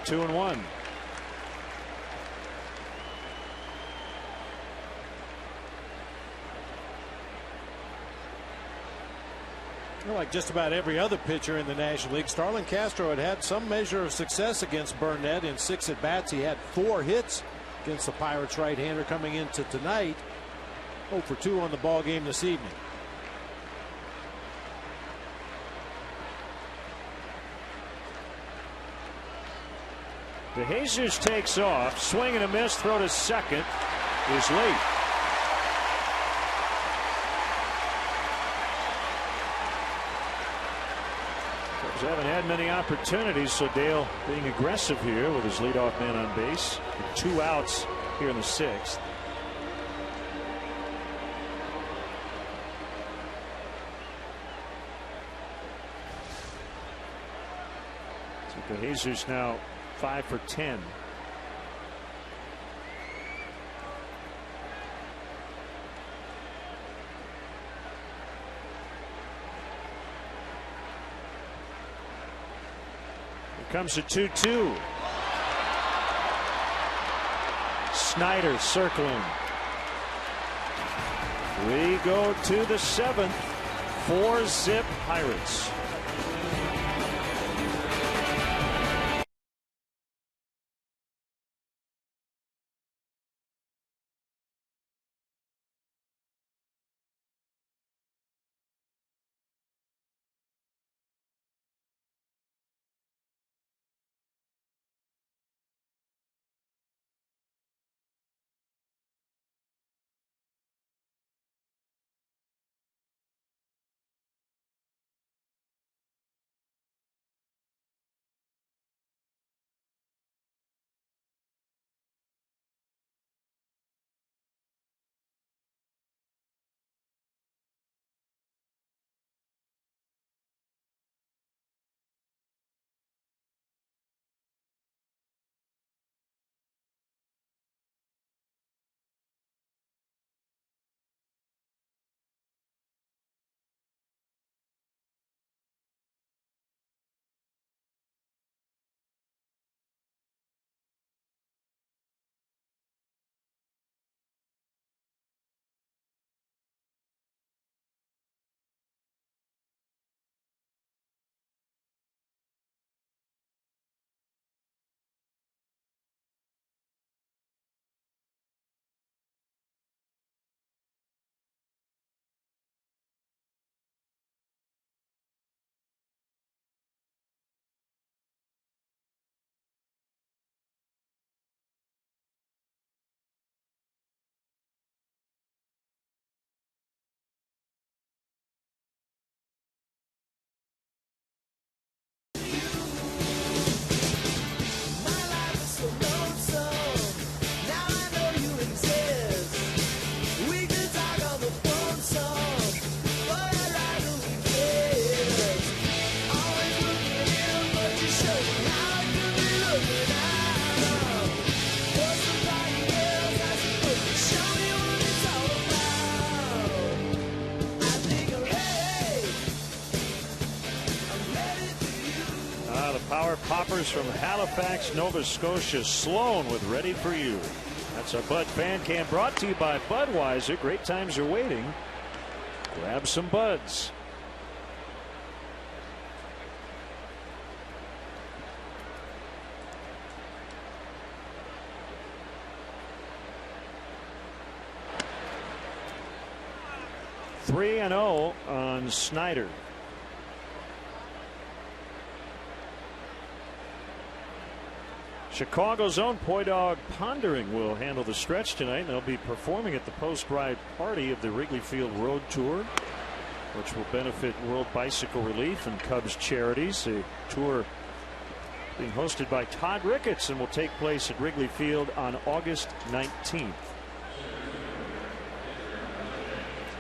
Speaker 1: Two and one.
Speaker 3: Like just about every other pitcher in the National League, Starlin Castro had some measure of success against Burnett in 6 at-bats. He had 4 hits against the Pirates right-hander coming into tonight. 0 for 2 on the ball game this evening.
Speaker 1: DeJesus takes off, swing and a miss, throw to second is late. haven't had many opportunities, so Dale being aggressive here with his leadoff man on base. 2 outs here in the 6th. So Jesus now 5 for 10. Comes a 2-2. Snyder circling. We go to the 7th. 4-zip Pirates. Power Poppers from Halifax, Nova Scotia. Sloan with Ready for You. That's our Bud Fan Cam brought to you by Budweiser. Great times are waiting. Grab some buds. Three and 0 on Snyder. Chicago's own Poi Dog Pondering will handle the stretch tonight. They'll be performing at the post-ride party of the Wrigley Field Road Tour, which will benefit World Bicycle Relief and Cubs charities. The tour being hosted by Todd Ricketts and will take place at Wrigley Field on August 19th.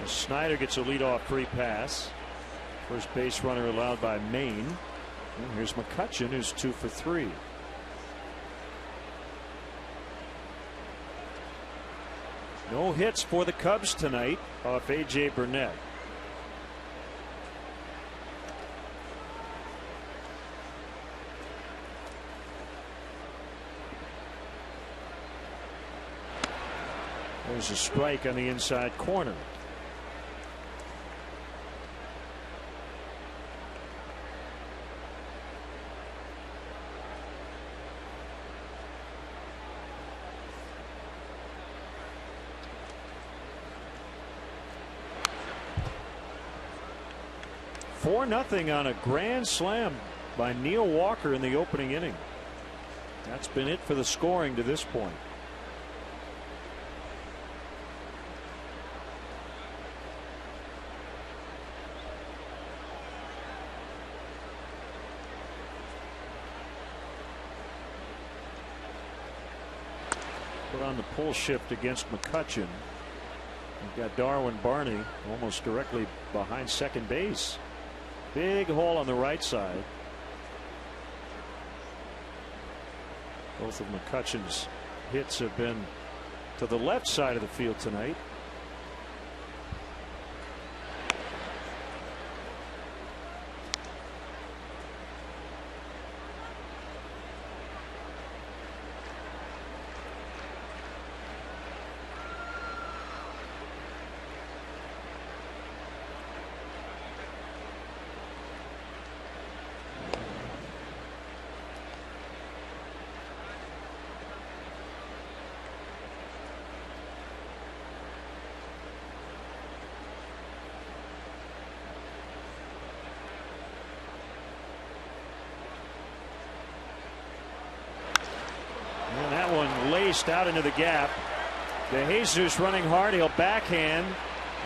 Speaker 1: Snyder gets a leadoff free pass. First base runner allowed by Maine. And here's McCutchen, who's 2 for 3. No hits for the Cubs tonight off A.J. Burnett. There's a strike on the inside corner. Nothing on a grand slam by Neil Walker in the opening inning. That's been it for the scoring to this point. put on the pull shift against McCutchen. We've got Darwin Barney almost directly behind second base. Big hole on the right side. Both of McCutchen's hits have been to the left side of the field tonight. And that one laced out into the gap. De Jesus running hard. He'll backhand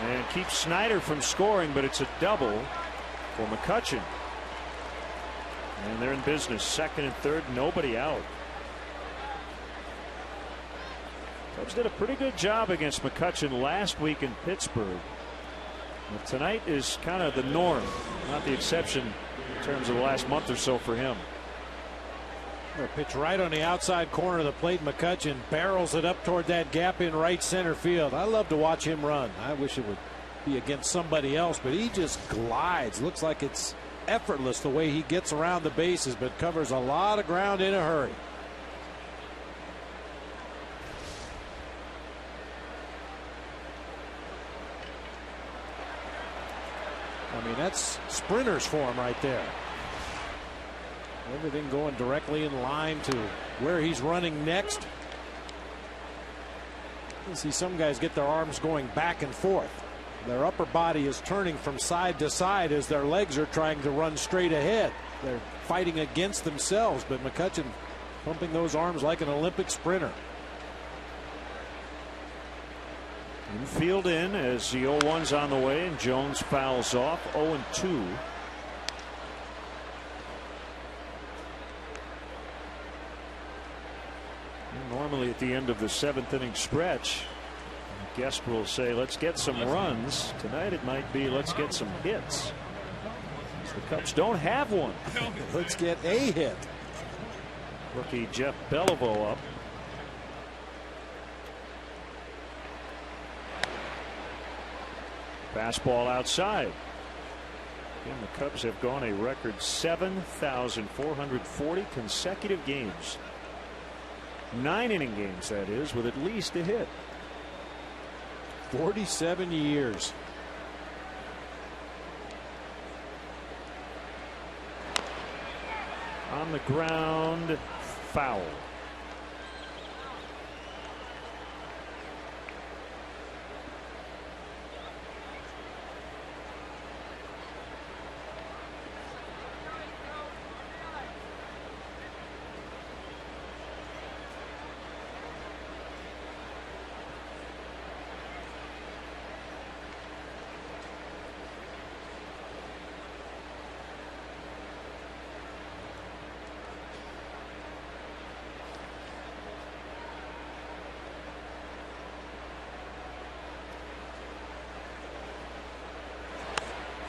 Speaker 1: and keep Snyder from scoring, but it's a double for McCutchen. And they're in business. Second and third, nobody out. Cubs did a pretty good job against McCutchen last week in Pittsburgh. But tonight is kind of the norm, not the exception in terms of the last month or so for him.
Speaker 3: A pitch right on the outside corner of the plate. McCutchen barrels it up toward that gap in right center field. I love to watch him run. I wish it would be against somebody else, but he just glides. Looks like it's effortless the way he gets around the bases, but covers a lot of ground in a hurry. I mean, that's sprinter's form right there. Everything going directly in line to where he's running next. You see some guys get their arms going back and forth. Their upper body is turning from side to side as their legs are trying to run straight ahead. They're fighting against themselves, but McCutchen pumping those arms like an Olympic sprinter.
Speaker 1: Infield in as the 0-1's on the way, and Jones fouls off. 0-2. Normally at the end of the seventh inning stretch, the guest will say, let's get some runs. Tonight it might be, let's get some hits. The Cubs don't have one.
Speaker 3: Let's get a hit.
Speaker 1: Rookie Jeff Beliveau up. Fastball outside. And the Cubs have gone a record 7,440 consecutive games. 9-inning games, that is, with at least a hit.
Speaker 3: 47 years.
Speaker 1: On the ground, foul.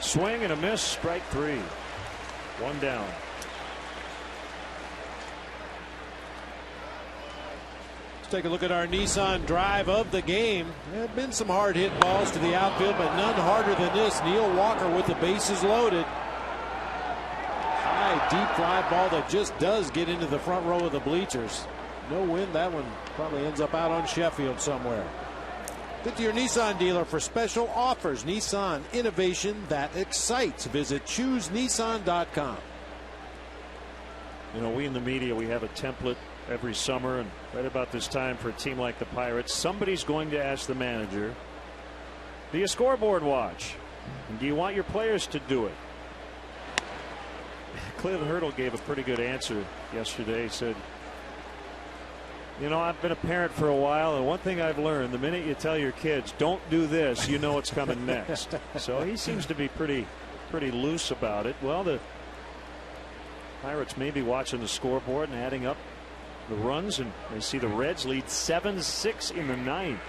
Speaker 1: Swing and a miss, strike three. One down.
Speaker 3: Let's take a look at our Nissan drive of the game. There have been some hard hit balls to the outfield, but none harder than this. Neil Walker with the bases loaded. High, deep fly ball that just does get into the front row of the bleachers. No wind. That one probably ends up out on Sheffield somewhere. Get to your Nissan dealer for special offers. Nissan, innovation that excites. Visit ChooseNissan.com.
Speaker 1: You know, we in the media, we have a template every summer, and right about this time for a team like the Pirates, somebody's going to ask the manager, do you scoreboard watch? And do you want your players to do it? Cliff Hurdle gave a pretty good answer yesterday. He said, you know, I've been a parent for a while, and one thing I've learned, the minute you tell your kids, don't do this, you know what's coming next. So he seems to be pretty loose about it. Well, the Pirates may be watching the scoreboard and adding up the runs, and they see the Reds lead 7-6 in the ninth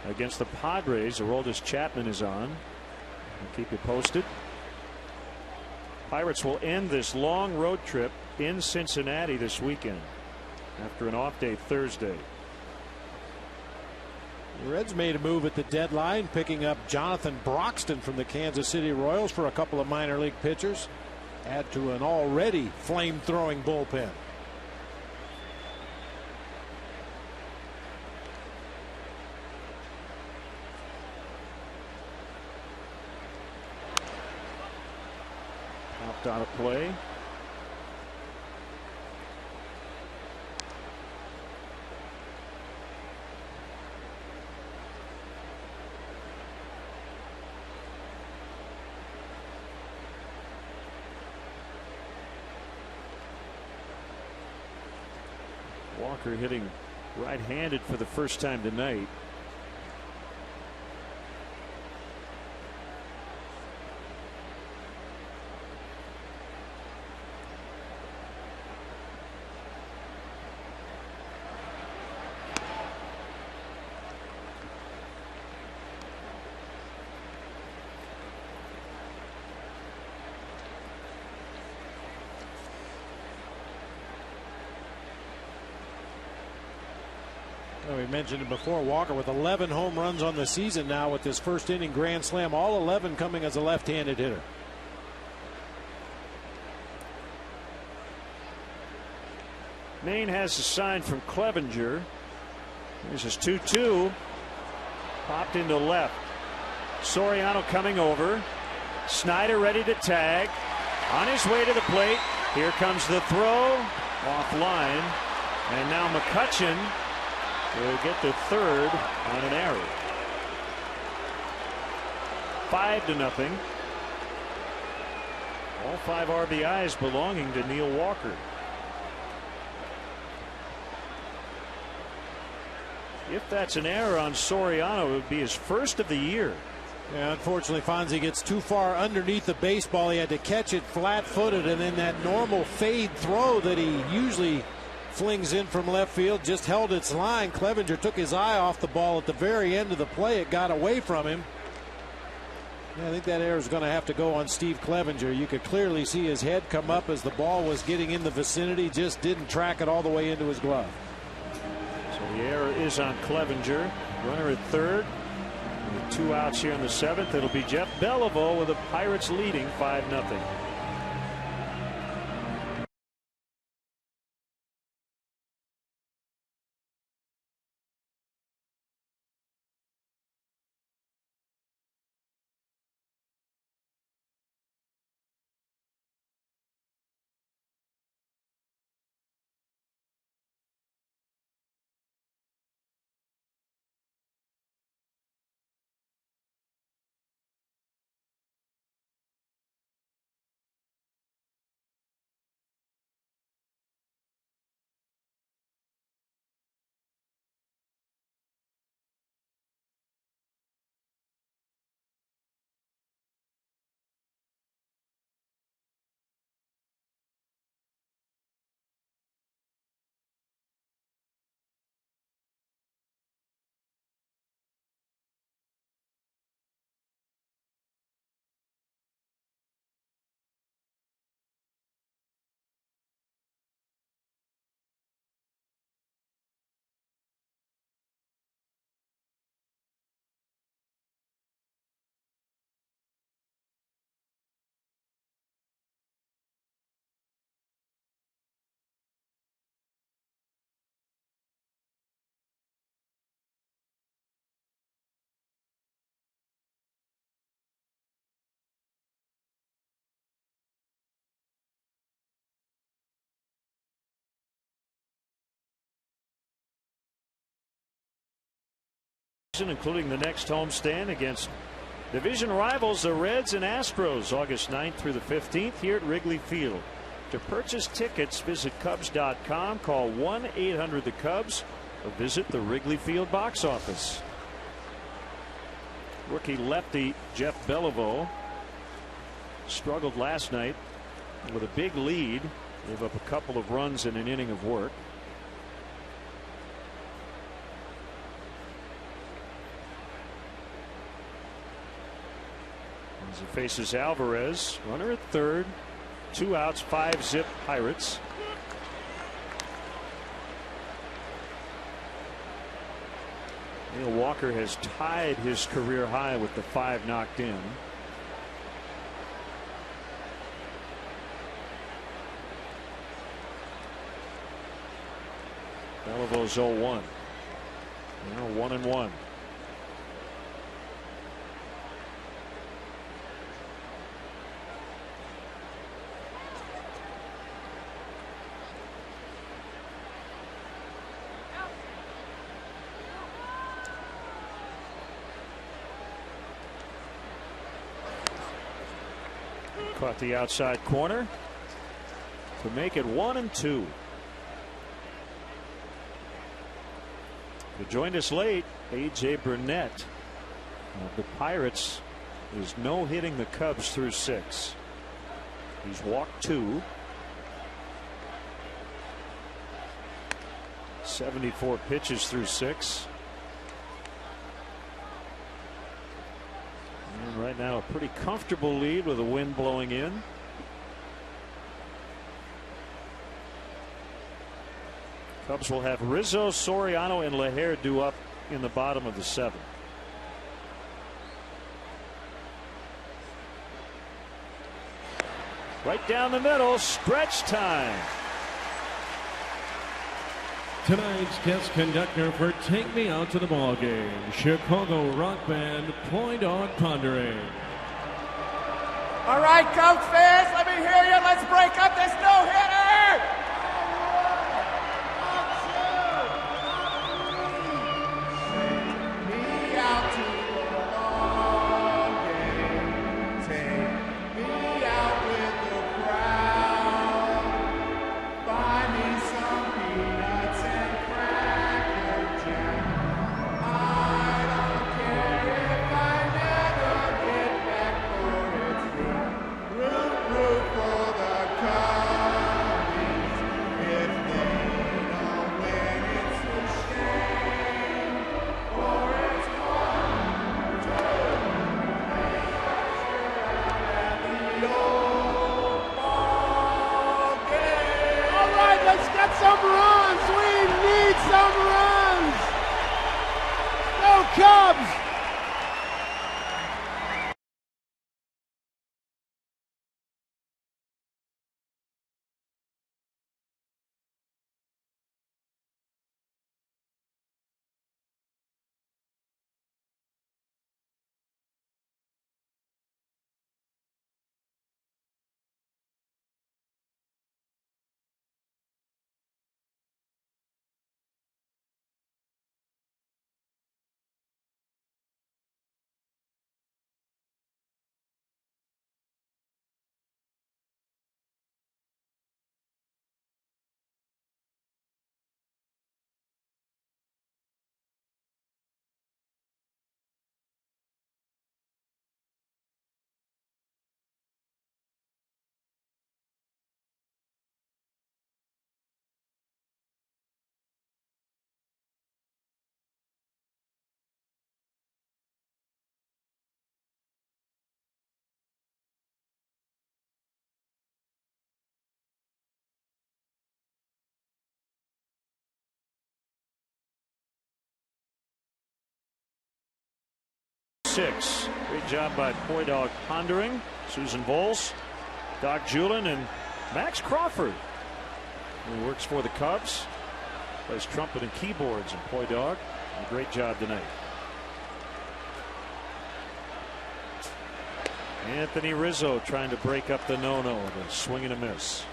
Speaker 1: against the Padres. Aroldis Chapman is on. I'll keep you posted. Pirates will end this long road trip in Cincinnati this weekend after an off day Thursday.
Speaker 3: The Reds made a move at the deadline, picking up Jonathan Broxton from the Kansas City Royals for a couple of minor league pitchers. Add to an already flame-throwing bullpen.
Speaker 1: Popped out of play. Walker hitting right-handed for the first time tonight.
Speaker 3: We mentioned it before. Walker with 11 home runs on the season now with his first inning grand slam, all 11 coming as a left-handed hitter.
Speaker 1: Maine has a sign from Clevenger. This is 2-2. Popped into left. Soriano coming over. Snyder ready to tag. On his way to the plate. Here comes the throw. Offline. And now McCutchen will get to third on an error. 5-0. All 5 RBIs belonging to Neil Walker. If that's an error on Soriano, it would be his first of the year.
Speaker 3: Yeah, unfortunately, Fonzie gets too far underneath the baseball. He had to catch it flat-footed, and then that normal fade throw that he usually flings in from left field just held its line. Clevenger took his eye off the ball at the very end of the play. It got away from him. Yeah, I think that error is going to have to go on Steve Clevenger. You could clearly see his head come up as the ball was getting in the vicinity, just didn't track it all the way into his glove.
Speaker 1: So the error is on Clevenger. Runner at third. With 2 outs here in the 7th. It'll be Jeff Beliveau with the Pirates leading 5-0. Including the next homestand against division rivals the Reds and Astros August 9th through the 15th here at Wrigley Field. To purchase tickets, visit Cubs.com, call 1-800-THE-CUBS, or visit the Wrigley Field box office. Rookie lefty Jeff Beliveau struggled last night with a big lead, gave up a couple of runs in an inning of work. As he faces Alvarez, runner at third, 2 outs, 5-zip Pirates. Neil Walker has tied his career high with the 5 knocked in. Belivo's 0-1. Now 1-1. Caught the outside corner to make it 1-2. Who joined us late, A.J. Burnett of the Pirates is no-hitting the Cubs through 6. He's walked 2. 74 pitches through 6. And right now a pretty comfortable lead with the wind blowing in. Cubs will have Rizzo, Soriano, and Leher due up in the bottom of the 7th. Right down the middle, stretch time.
Speaker 5: Tonight's guest conductor for Take Me Out to the Ball Game, Chicago rock band Point on Pondering.
Speaker 6: All right, Cubs fans, let me hear you. Let's break up this no-hitter.
Speaker 7: Cubs!
Speaker 1: Great job by Boy Dog Pondering, Susan Bowles, Doc Julin, and Max Crawford, who works for the Cubs, plays trumpet and keyboards, and Boy Dog, a great job tonight. Anthony Rizzo trying to break up the no-no with a swing and a miss.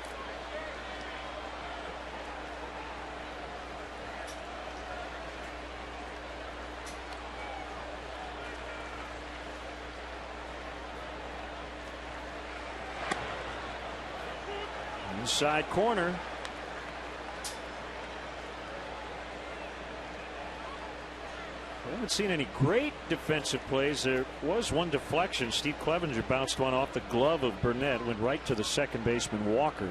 Speaker 1: Inside corner. We haven't seen any great defensive plays. There was one deflection. Steve Clevenger bounced one off the glove of Burnett, went right to the second baseman Walker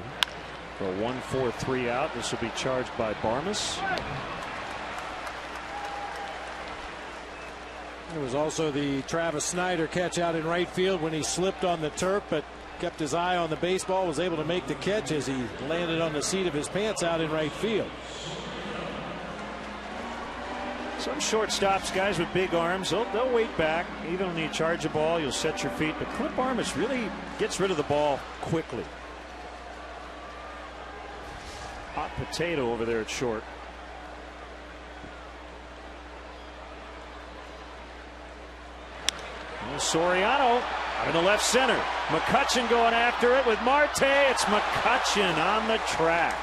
Speaker 1: for a 1-4-3 out. This will be charged by Barmas.
Speaker 3: There was also the Travis Snyder catch out in right field when he slipped on the turf, but kept his eye on the baseball, was able to make the catch as he landed on the seat of his pants out in right field.
Speaker 1: Some shortstops, guys with big arms, they'll wait back. Even when you charge a ball, you'll set your feet. But Clip Armas really gets rid of the ball quickly. Hot potato over there at short. And Soriano out in the left center. McCutchen going after it with Marte. It's McCutchen on the track.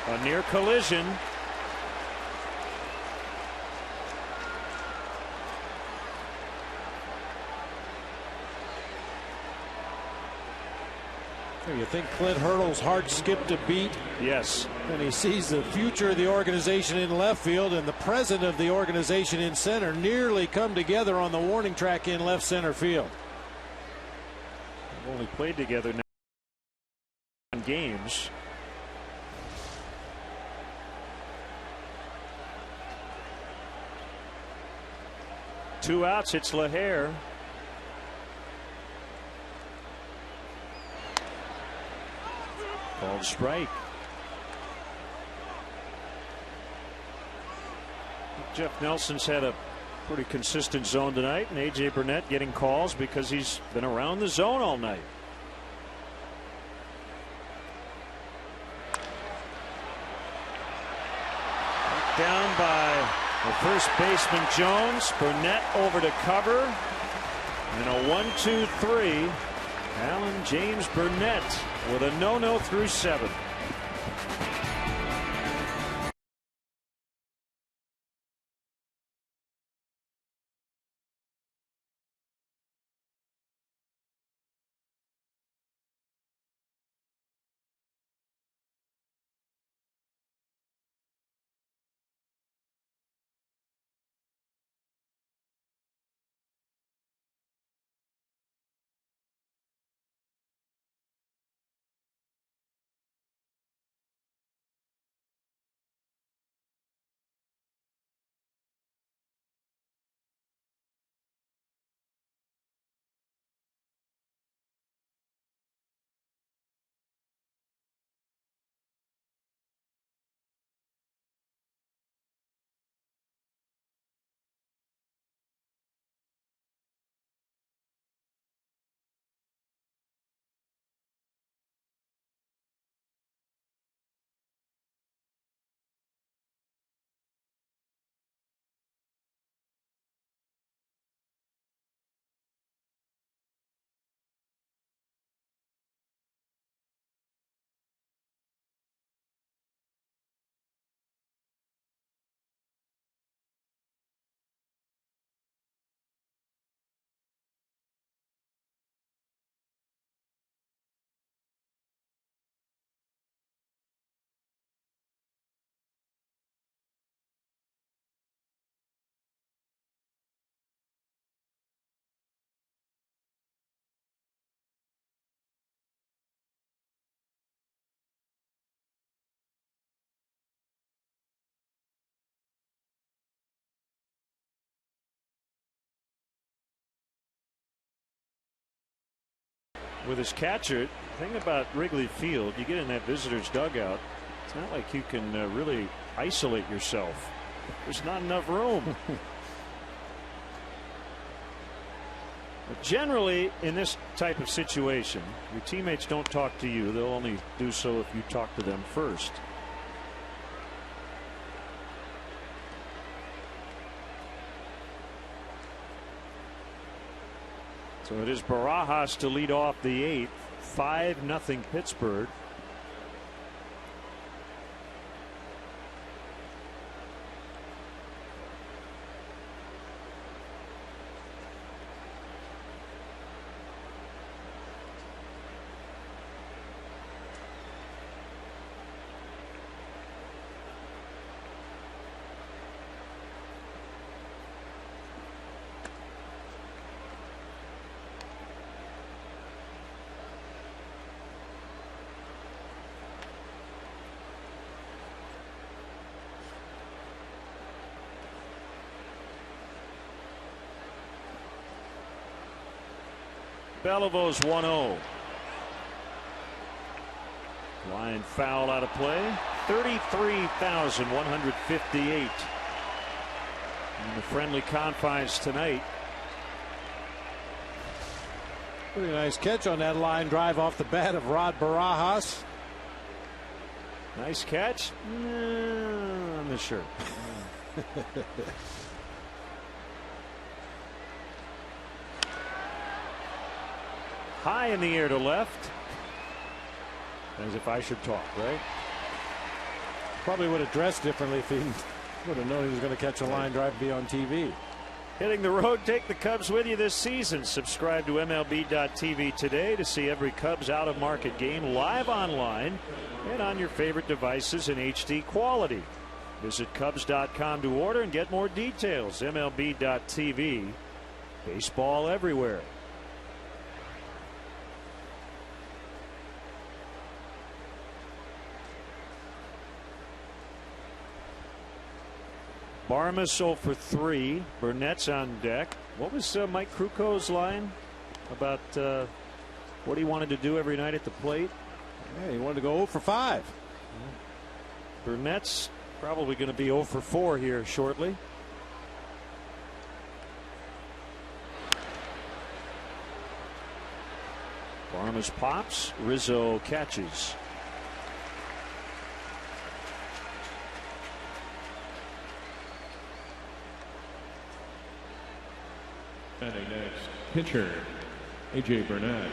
Speaker 1: A near collision.
Speaker 3: You think Clint Hurdle's heart skipped a beat?
Speaker 1: Yes.
Speaker 3: And he sees the future of the organization in left field and the present of the organization in center nearly come together on the warning track in left center field.
Speaker 1: They've only played together now in games. Two outs, it's LaHare. Called strike. Jeff Nelson's had a pretty consistent zone tonight, and A.J. Burnett getting calls because he's been around the zone all night. Down by the first baseman Jones. Burnett over to cover. And a 1-2-3. Alan James Burnett with a no-no through 7. With his catcher, the thing about Wrigley Field, you get in that visitor's dugout, it's not like you can really isolate yourself. There's not enough room. But generally, in this type of situation, your teammates don't talk to you. They'll only do so if you talk to them first. So it is Barajas to lead off the 8th. 5-0 Pittsburgh. Belivo's 1-0. Line foul out of play. 33,158 in the friendly confines tonight.
Speaker 3: Pretty nice catch on that line drive off the bat of Rod Barajas.
Speaker 1: Nice catch. On the shirt. High in the air to left. As if I should talk, right?
Speaker 3: Probably would have dressed differently if he would have known he was going to catch a line drive and be on TV.
Speaker 1: Hitting the road, take the Cubs with you this season. Subscribe to MLB.tv today to see every Cubs out-of-market game live online and on your favorite devices in HD quality. Visit Cubs.com to order and get more details. MLB.tv. Baseball everywhere. Barmas 0 for 3. Burnett's on deck. What was Mike Kruko's line about what he wanted to do every night at the plate?
Speaker 3: Yeah, he wanted to go 0 for 5.
Speaker 1: Burnett's probably going to be 0 for 4 here shortly. Barmas pops. Rizzo catches.
Speaker 5: Batting next, pitcher A.J. Burnett.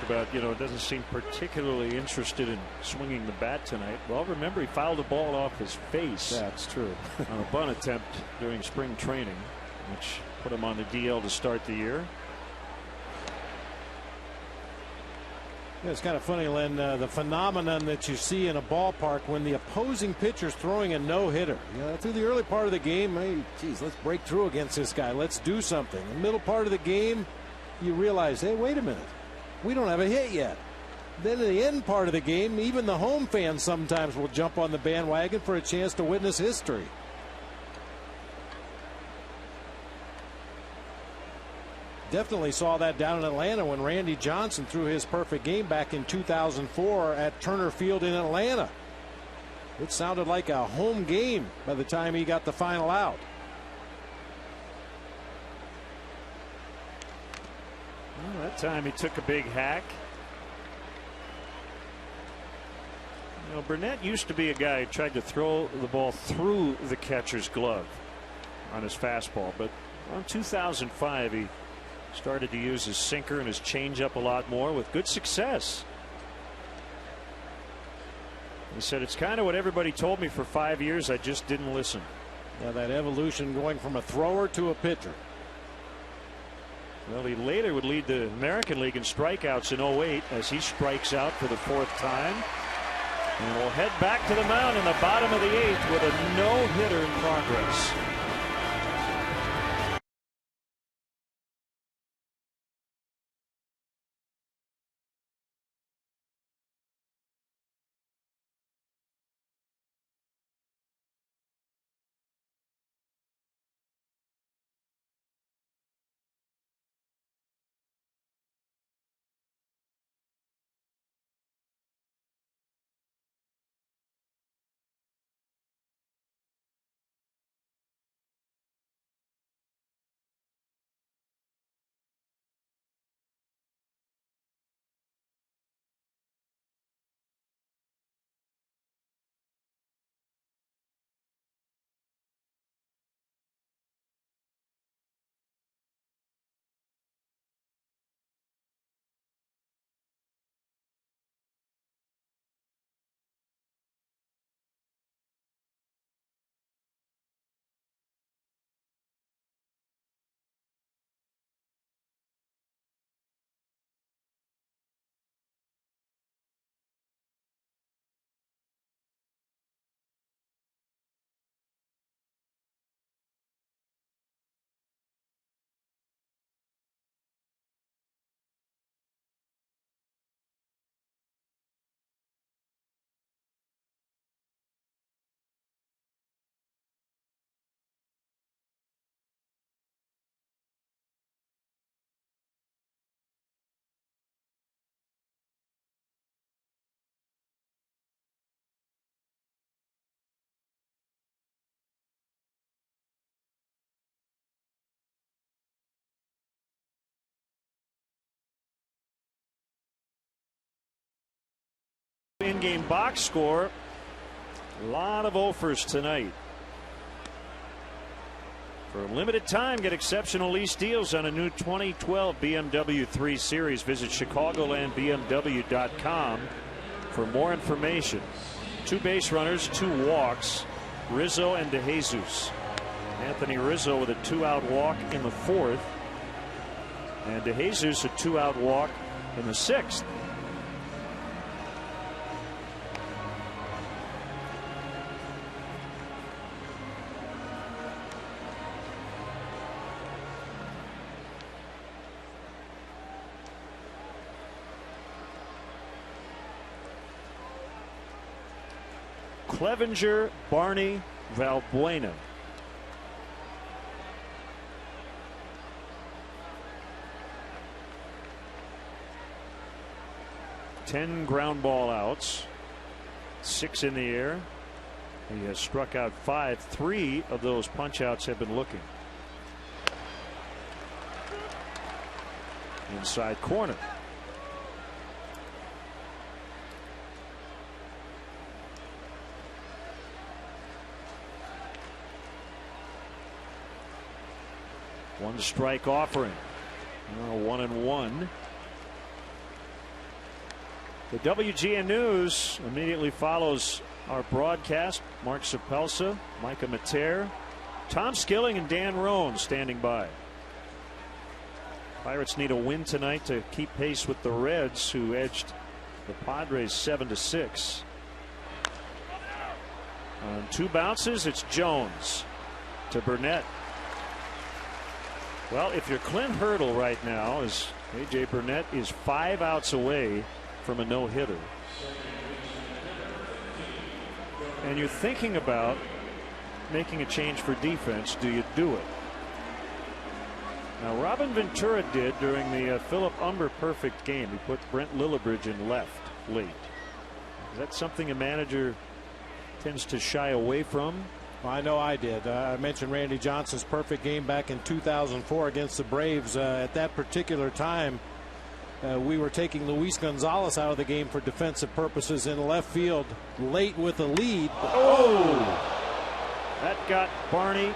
Speaker 1: About, doesn't seem particularly interested in swinging the bat tonight. Well, remember, he fouled a ball off his face.
Speaker 3: That's true.
Speaker 1: On a bunt attempt during spring training, which put him on the DL to start the year.
Speaker 3: Yeah, it's kind of funny, Len, the phenomenon that you see in a ballpark when the opposing pitcher's throwing a no-hitter. Through the early part of the game, hey, geez, let's break through against this guy. Let's do something. In the middle part of the game, you realize, hey, wait a minute. We don't have a hit yet. Then in the end part of the game, even the home fans sometimes will jump on the bandwagon for a chance to witness history. Definitely saw that down in Atlanta when Randy Johnson threw his perfect game back in 2004 at Turner Field in Atlanta. It sounded like a home game by the time he got the final out.
Speaker 1: Well, that time he took a big hack. Burnett used to be a guy who tried to throw the ball through the catcher's glove on his fastball, but in 2005 he started to use his sinker and his changeup a lot more with good success. He said, it's kind of what everybody told me for 5 years. I just didn't listen.
Speaker 3: Yeah, that evolution going from a thrower to a pitcher.
Speaker 1: Well, he later would lead the American League in strikeouts in 08 as he strikes out for the 4th time. And we'll head back to the mound in the bottom of the 8th with a no-hitter in progress. in-game box score. A lot of offers tonight. For a limited time, get exceptional lease deals on a new 2012 BMW 3 Series. Visit ChicagolandBMW.com for more information. 2 base runners, 2 walks, Rizzo and DeJesus. Anthony Rizzo with a 2-out walk in the 4th, and DeJesus a 2-out walk in the 6th. Clevenger, Barney, Valbuena. Ten ground ball outs, 6 in the air. He has struck out 5. 3 of those punch outs have been looking. Inside corner. One strike offering. 1-1. The WGN News immediately follows our broadcast. Mark Sapelsa, Micah Mater, Tom Skilling, and Dan Roan standing by. Pirates need a win tonight to keep pace with the Reds, who edged the Padres 7-6. On 2 bounces, it's Jones to Burnett. Well, if you're Clint Hurdle right now, as A.J. Burnett is 5 outs away from a no-hitter, and you're thinking about making a change for defense, do you do it? Now, Robin Ventura did during the Philip Umber perfect game. He put Brent Lillibridge in left late. Is that something a manager tends to shy away from?
Speaker 3: Well, I know I did. I mentioned Randy Johnson's perfect game back in 2004 against the Braves. At that particular time, we were taking Luis Gonzalez out of the game for defensive purposes in left field late with a lead.
Speaker 1: Oh! That got Barney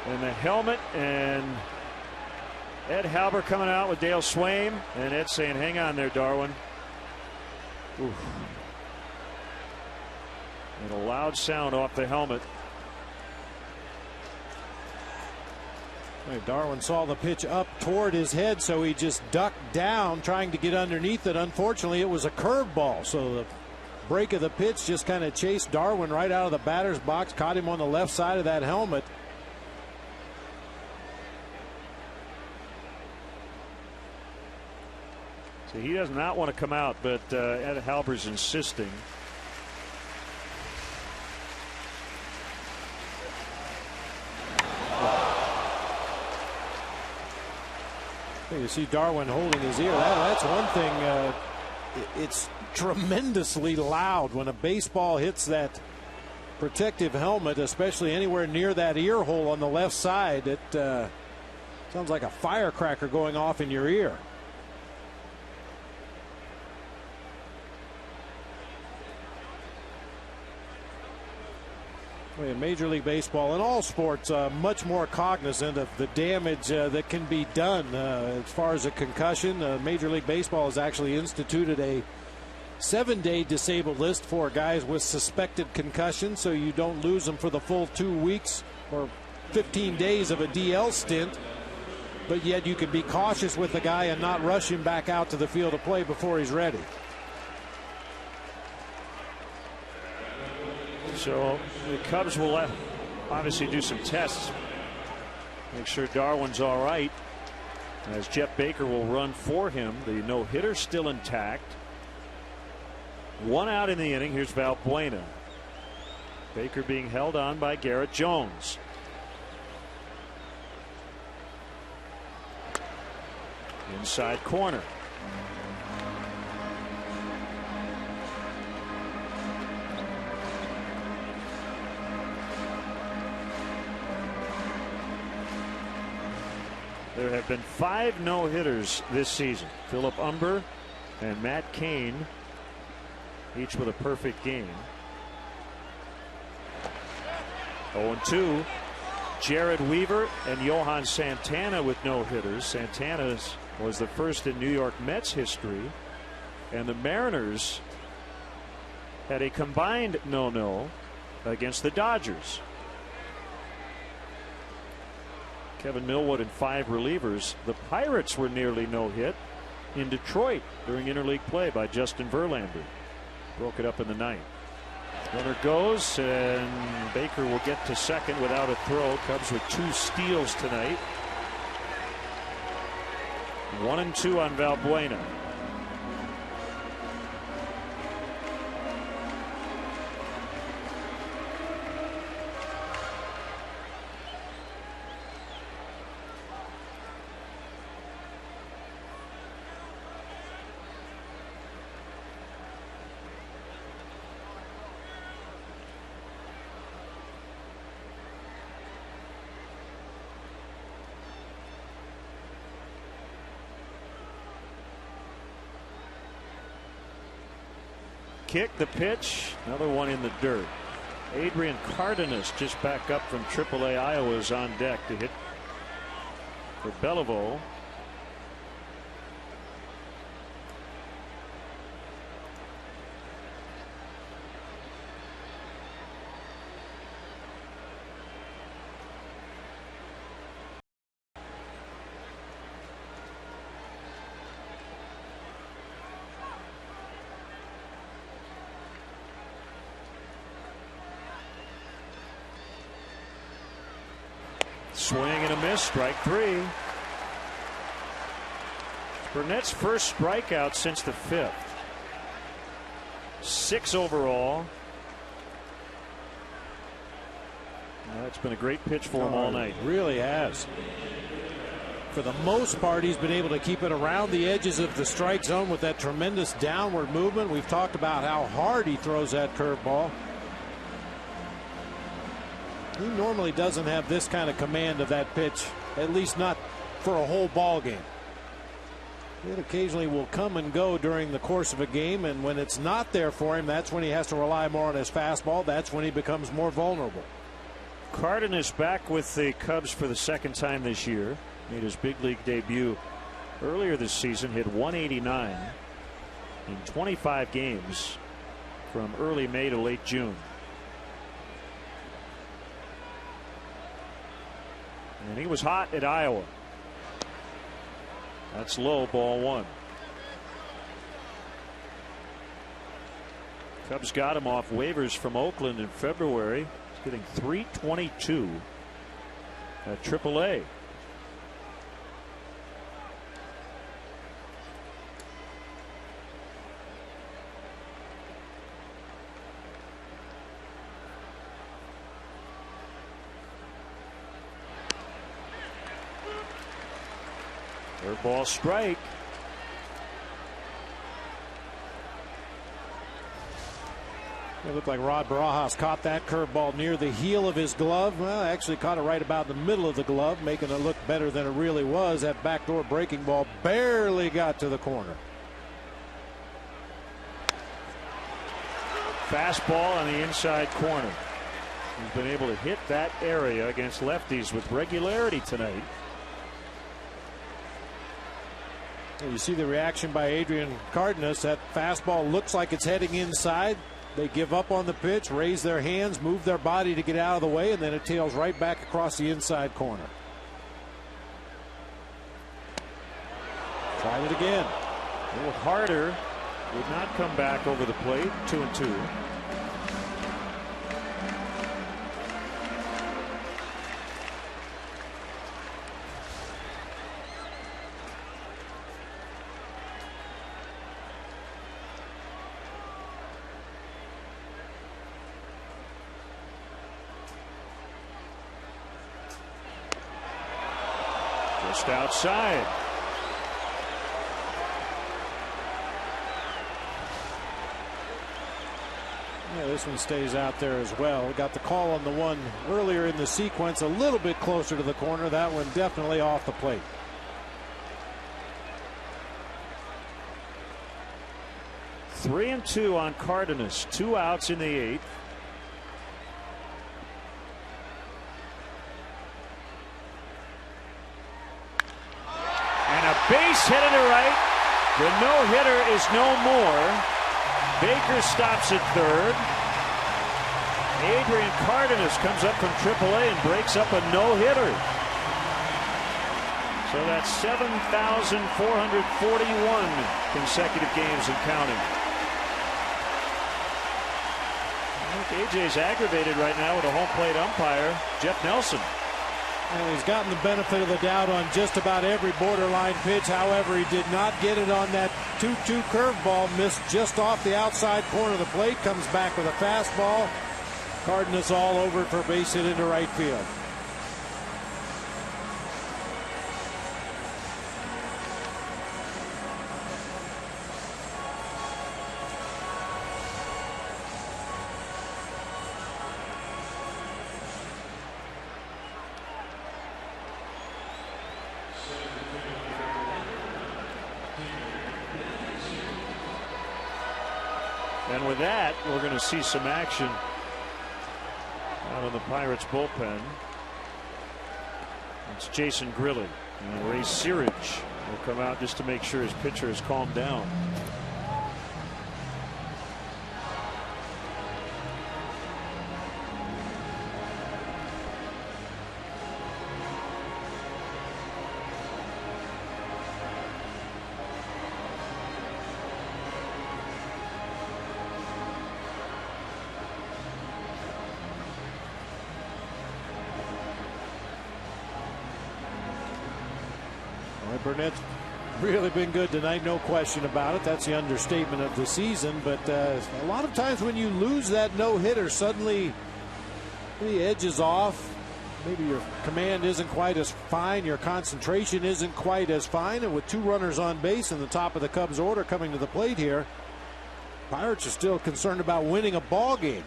Speaker 1: in the helmet, and Ed Halber coming out with Dale Swaim, and Ed saying, hang on there, Darwin. Oof. And a loud sound off the helmet.
Speaker 3: Darwin saw the pitch up toward his head, so he just ducked down trying to get underneath it. Unfortunately, it was a curveball, so the break of the pitch just kind of chased Darwin right out of the batter's box, caught him on the left side of that helmet.
Speaker 1: So he does not want to come out, but Ed Halber's insisting.
Speaker 3: You see Darwin holding his ear. That's one thing. It's tremendously loud when a baseball hits that protective helmet, especially anywhere near that ear hole on the left side. It sounds like a firecracker going off in your ear. In Major League Baseball and all sports, much more cognizant of the damage that can be done as far as a concussion. Major League Baseball has actually instituted a 7-day disabled list for guys with suspected concussion, so you don't lose them for the full 2 weeks or 15 days of a DL stint, but yet you can be cautious with the guy and not rush him back out to the field of play before he's ready.
Speaker 1: So the Cubs will obviously do some tests, make sure Darwin's all right, as Jeff Baker will run for him. The no-hitter still intact. 1 out in the inning. Here's Valbuena. Baker being held on by Garrett Jones. Inside corner. There have been 5 no-hitters this season. Philip Umber, and Matt Cain, each with a perfect game. 0-2. Jared Weaver and Johan Santana with no hitters. Santana was the first in New York Mets history, and the Mariners had a combined no-no against the Dodgers. Kevin Millwood and 5 relievers. The Pirates were nearly no-hit in Detroit during interleague play by Justin Verlander. Broke it up in the 9th. Runner goes, and Baker will get to second without a throw. Cubs with 2 steals tonight. 1-2 on Valbuena. Kick, the pitch, another one in the dirt. Adrian Cardenas, just back up from AAA Iowa, is on deck to hit for Belleville. Swing and a miss, strike 3. Burnett's first strikeout since the 5th. 6 overall. That's been a great pitch for him all night.
Speaker 3: Really has. For the most part, he's been able to keep it around the edges of the strike zone with that tremendous downward movement. We've talked about how hard he throws that curveball. He normally doesn't have this kind of command of that pitch, at least not for a whole ball game. It occasionally will come and go during the course of a game, and when it's not there for him, that's when he has to rely more on his fastball. That's when he becomes more vulnerable.
Speaker 1: Cardenas back with the Cubs for the 2nd time this year. Made his big league debut earlier this season, hit 189 in 25 games from early May to late June. And he was hot at Iowa. That's low, ball 1. Cubs got him off waivers from Oakland in February. He's getting $3.22 at AAA. Third ball strike.
Speaker 3: It looked like Rod Barajas caught that curveball near the heel of his glove. Well, actually caught it right about the middle of the glove, making it look better than it really was. That backdoor breaking ball barely got to the corner.
Speaker 1: Fastball on the inside corner. He's been able to hit that area against lefties with regularity tonight.
Speaker 3: You see the reaction by Adrian Cardenas. That fastball looks like it's heading inside. They give up on the pitch, raise their hands, move their body to get out of the way, and then it tails right back across the inside corner. Try it again.
Speaker 1: A little harder. Would not come back over the plate. 2-2. Just outside.
Speaker 3: Yeah, this one stays out there as well. Got the call on the one earlier in the sequence, a little bit closer to the corner. That one definitely off the plate.
Speaker 1: 3-2 on Cardenas. 2 outs in the 8th. And a base hit into right. The no-hitter is no more. Baker stops at third. Adrian Cardenas comes up from AAA and breaks up a no-hitter. So that's 7,441 consecutive games and counting. I think AJ's aggravated right now with a home plate umpire, Jeff Nelson.
Speaker 3: And he's gotten the benefit of the doubt on just about every borderline pitch. However, he did not get it on that 2-2 curveball. Missed just off the outside corner of the plate. Comes back with a fastball. Cardenas all over it for a base hit into right field.
Speaker 1: And with that, we're going to see some action out of the Pirates bullpen. It's Jason Grilli, and Ray Searage will come out just to make sure his pitcher has calmed down.
Speaker 3: Burnett's really been good tonight, no question about it. That's the understatement of the season. But a lot of times when you lose that no-hitter, suddenly the edge is off. Maybe your command isn't quite as fine, your concentration isn't quite as fine, and with 2 runners on base in the top of the Cubs order coming to the plate here, Pirates are still concerned about winning a ball game.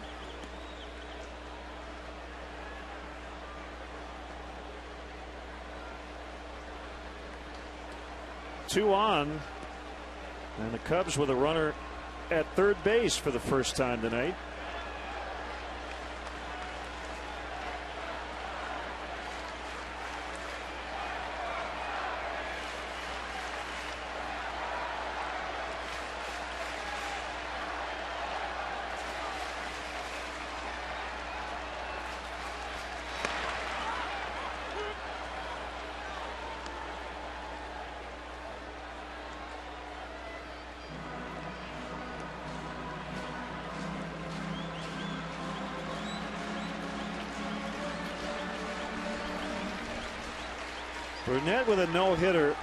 Speaker 1: Two on, and the Cubs with a runner at third base for the first time tonight. Burnett with a no-hitter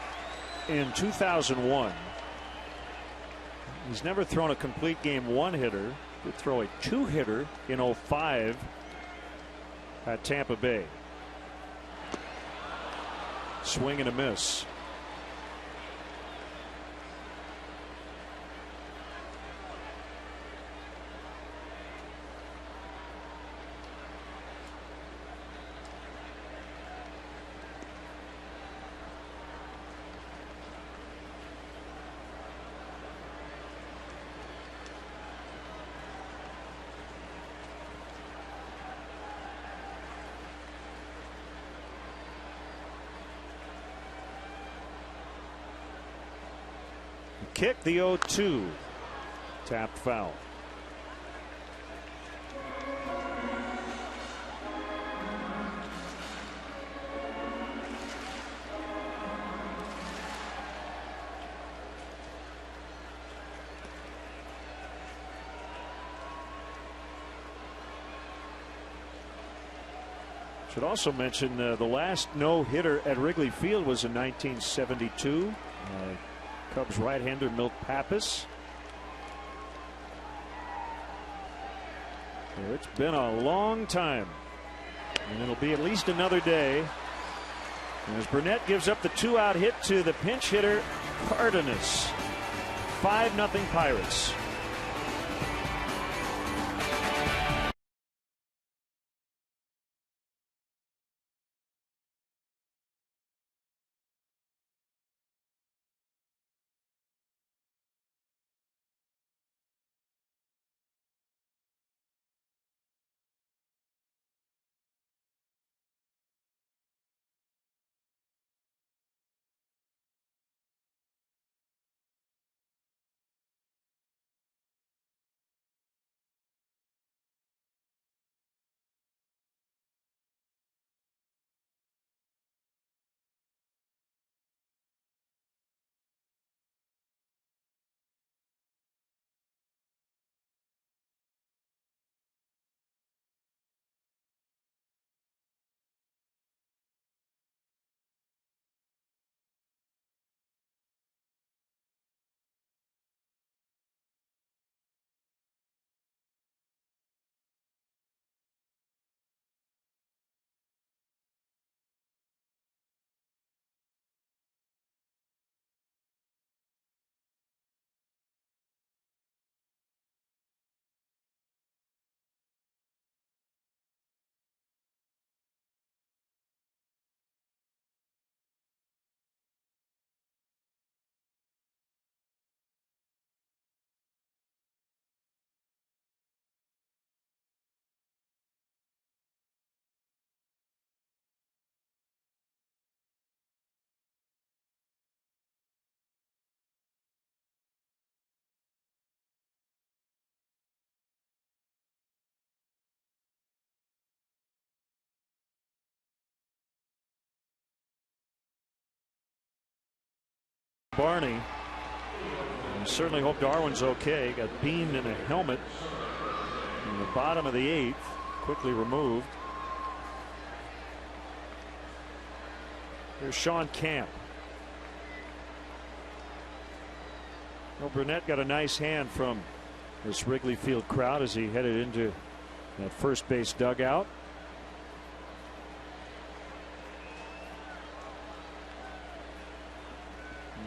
Speaker 1: in 2001. He's never thrown a complete game one-hitter. Did throw a 2-hitter in 05 at Tampa Bay. Swing and a miss. Kick, the 0-2. Tapped foul. Should also mention the last no-hitter at Wrigley Field was in 1972. Cubs right-hander Milt Pappas. So it's been a long time, and it'll be at least another day as Burnett gives up the 2-out hit to the pinch hitter Cardenas. 5-0 Pirates. Barney. I certainly hope Darwin's okay. Got beamed in a helmet in the bottom of the 8th. Quickly removed. Here's Sean Camp. Well, Burnett got a nice hand from this Wrigley Field crowd as he headed into that first base dugout.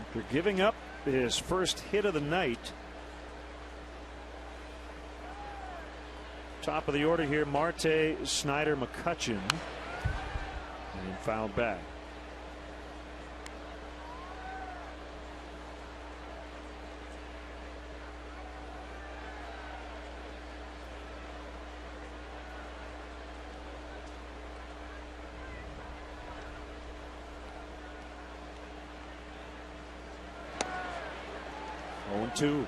Speaker 1: After giving up his first hit of the night. Top of the order here, Marte, Snyder, McCutchen. And fouled back. Two.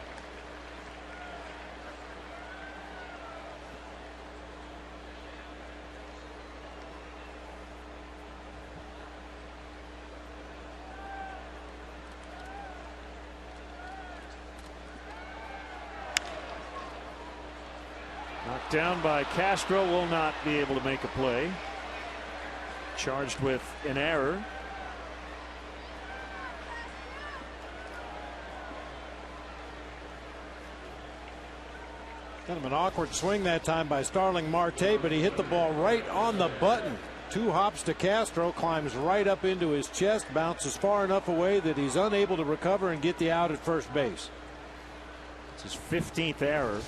Speaker 1: Knocked down by Castro, will not be able to make a play. Charged with an error.
Speaker 3: Kind of an awkward swing that time by Starling Marte, but he hit the ball right on the button. 2 hops to Castro, climbs right up into his chest, bounces far enough away that he's unable to recover and get the out at first base.
Speaker 1: It's his 15th error.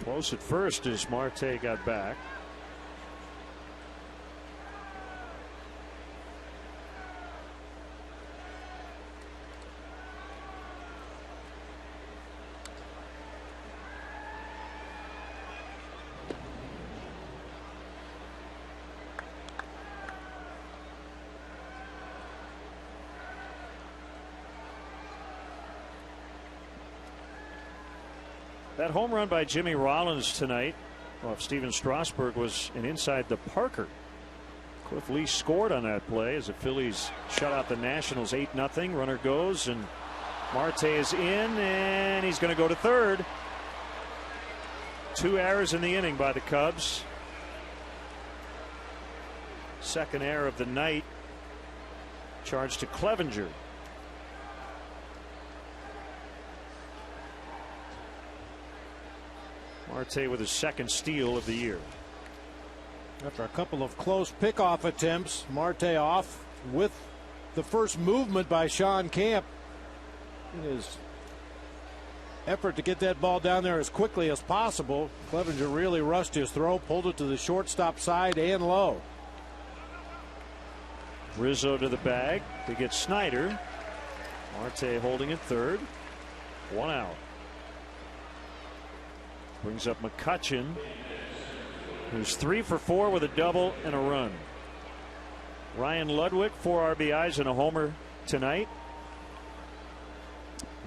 Speaker 1: Close at first as Marte got back. That home run by Jimmy Rollins tonight off Steven Strasburg was an inside the Parker. Cliff Lee scored on that play as the Phillies shut out the Nationals 8-0. Runner goes and Marte is in and he's going to go to third. 2 errors in the inning by the Cubs. Second error of the night charged to Clevenger. Marte with his second steal of the year.
Speaker 3: After a couple of close pickoff attempts, Marte off with the first movement by Sean Camp. In his effort to get that ball down there as quickly as possible, Clevenger really rushed his throw, pulled it to the shortstop side and low.
Speaker 1: Rizzo to the bag to get Snyder. Marte holding at third. 1 out. Brings up McCutchen, who's 3 for 4 with a double and a run. Ryan Ludwig, 4 RBIs and a homer tonight,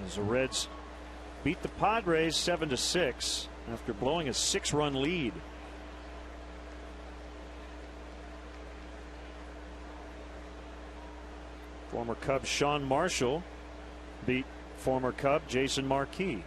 Speaker 1: as the Reds beat the Padres 7-6 after blowing a 6-run lead. Former Cub Sean Marshall beat former Cub Jason Marquis.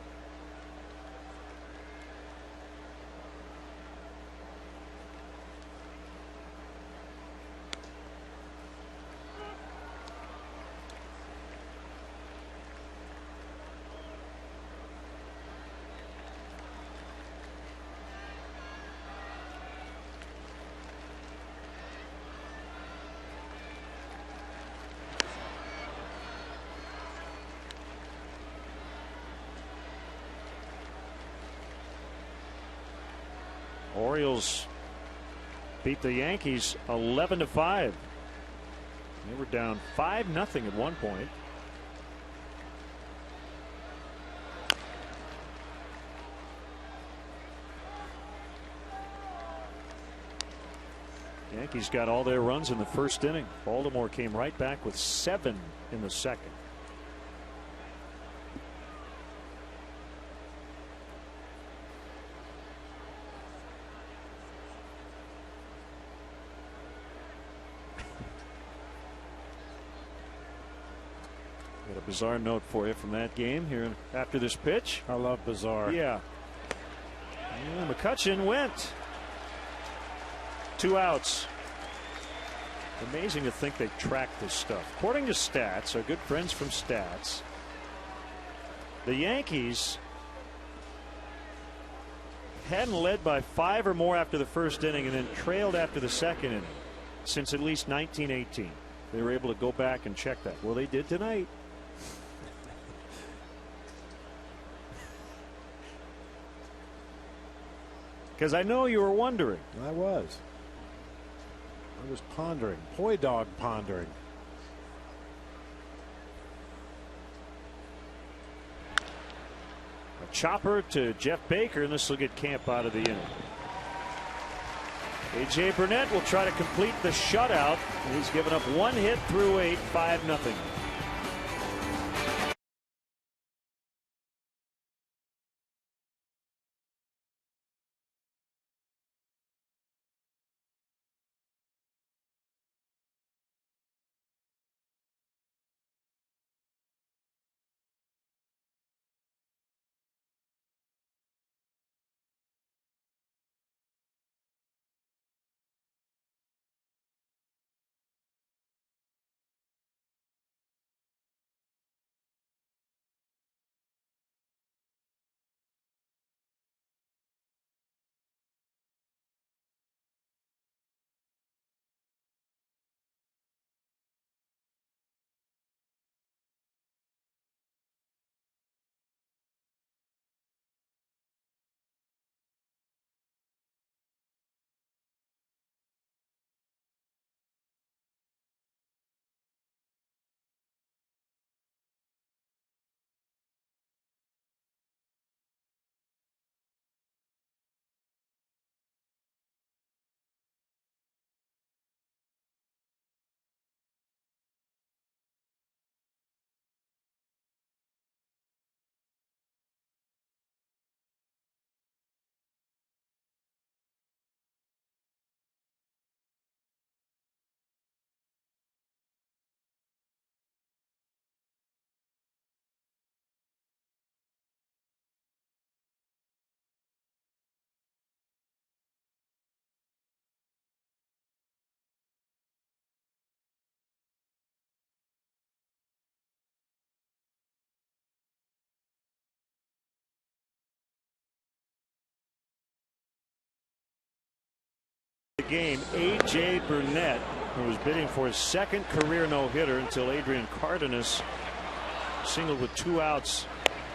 Speaker 1: Orioles beat the Yankees 11-5. They were down 5-0 at one point. Yankees got all their runs in the first inning. Baltimore came right back with 7 in the second. bizarre note for you from that game here after this pitch.
Speaker 3: I love bizarre.
Speaker 1: Yeah. McCutchen went. 2 outs. Amazing to think they track this stuff. According to Stats, our good friends from Stats, the Yankees hadn't led by 5 or more after the first inning and then trailed after the second inning since at least 1918. They were able to go back and check that. Well, they did tonight. Because I know you were wondering.
Speaker 3: I was pondering. Poi dog pondering.
Speaker 1: A chopper to Jeff Baker, and this will get Camp out of the inning. A.J. Burnett will try to complete the shutout. He's given up 1 hit through 8, 5-0. Game, A.J. Burnett, who was bidding for his 2nd career no-hitter until Adrian Cardenas singled with 2 outs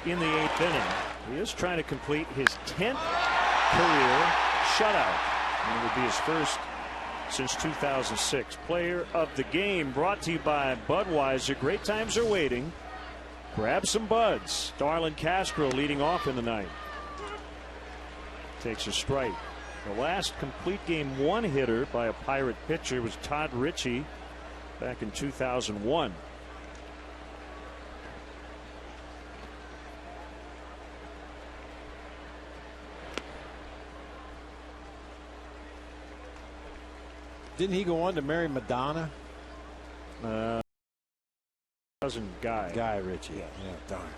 Speaker 1: in the 8th inning. He is trying to complete his 10th career shutout, and it would be his first since 2006. Player of the game brought to you by Budweiser. Great times are waiting. Grab some buds. Darlin Castro leading off in the ninth. Takes a strike. The last complete game 1 hitter by a Pirate pitcher was Todd Ritchie back in 2001.
Speaker 3: Didn't he go on to marry Madonna?
Speaker 1: Cousin Guy.
Speaker 3: Guy Ritchie. Yeah, darn.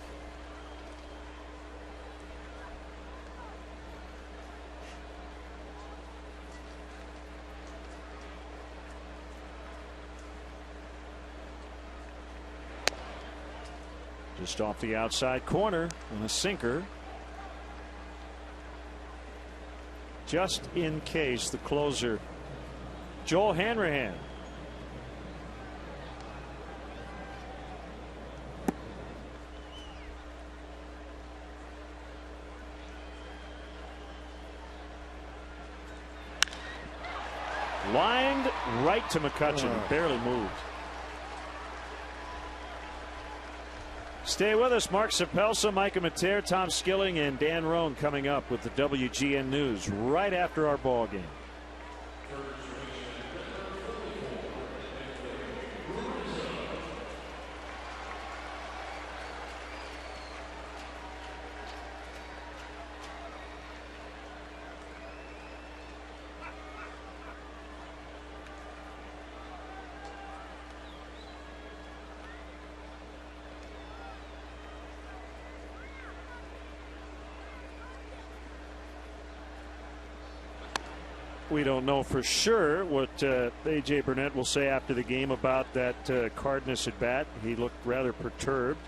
Speaker 1: Just off the outside corner and a sinker. Just in case the closer, Joel Hanrahan. Lined right to McCutchen, barely moved. Stay with us. Mark Sapelsa, Micah Mater, Tom Skilling, and Dan Roan coming up with the WGN News right after our ball game. We don't know for sure what A.J. Burnett will say after the game about that Cardinals at bat. He looked rather perturbed,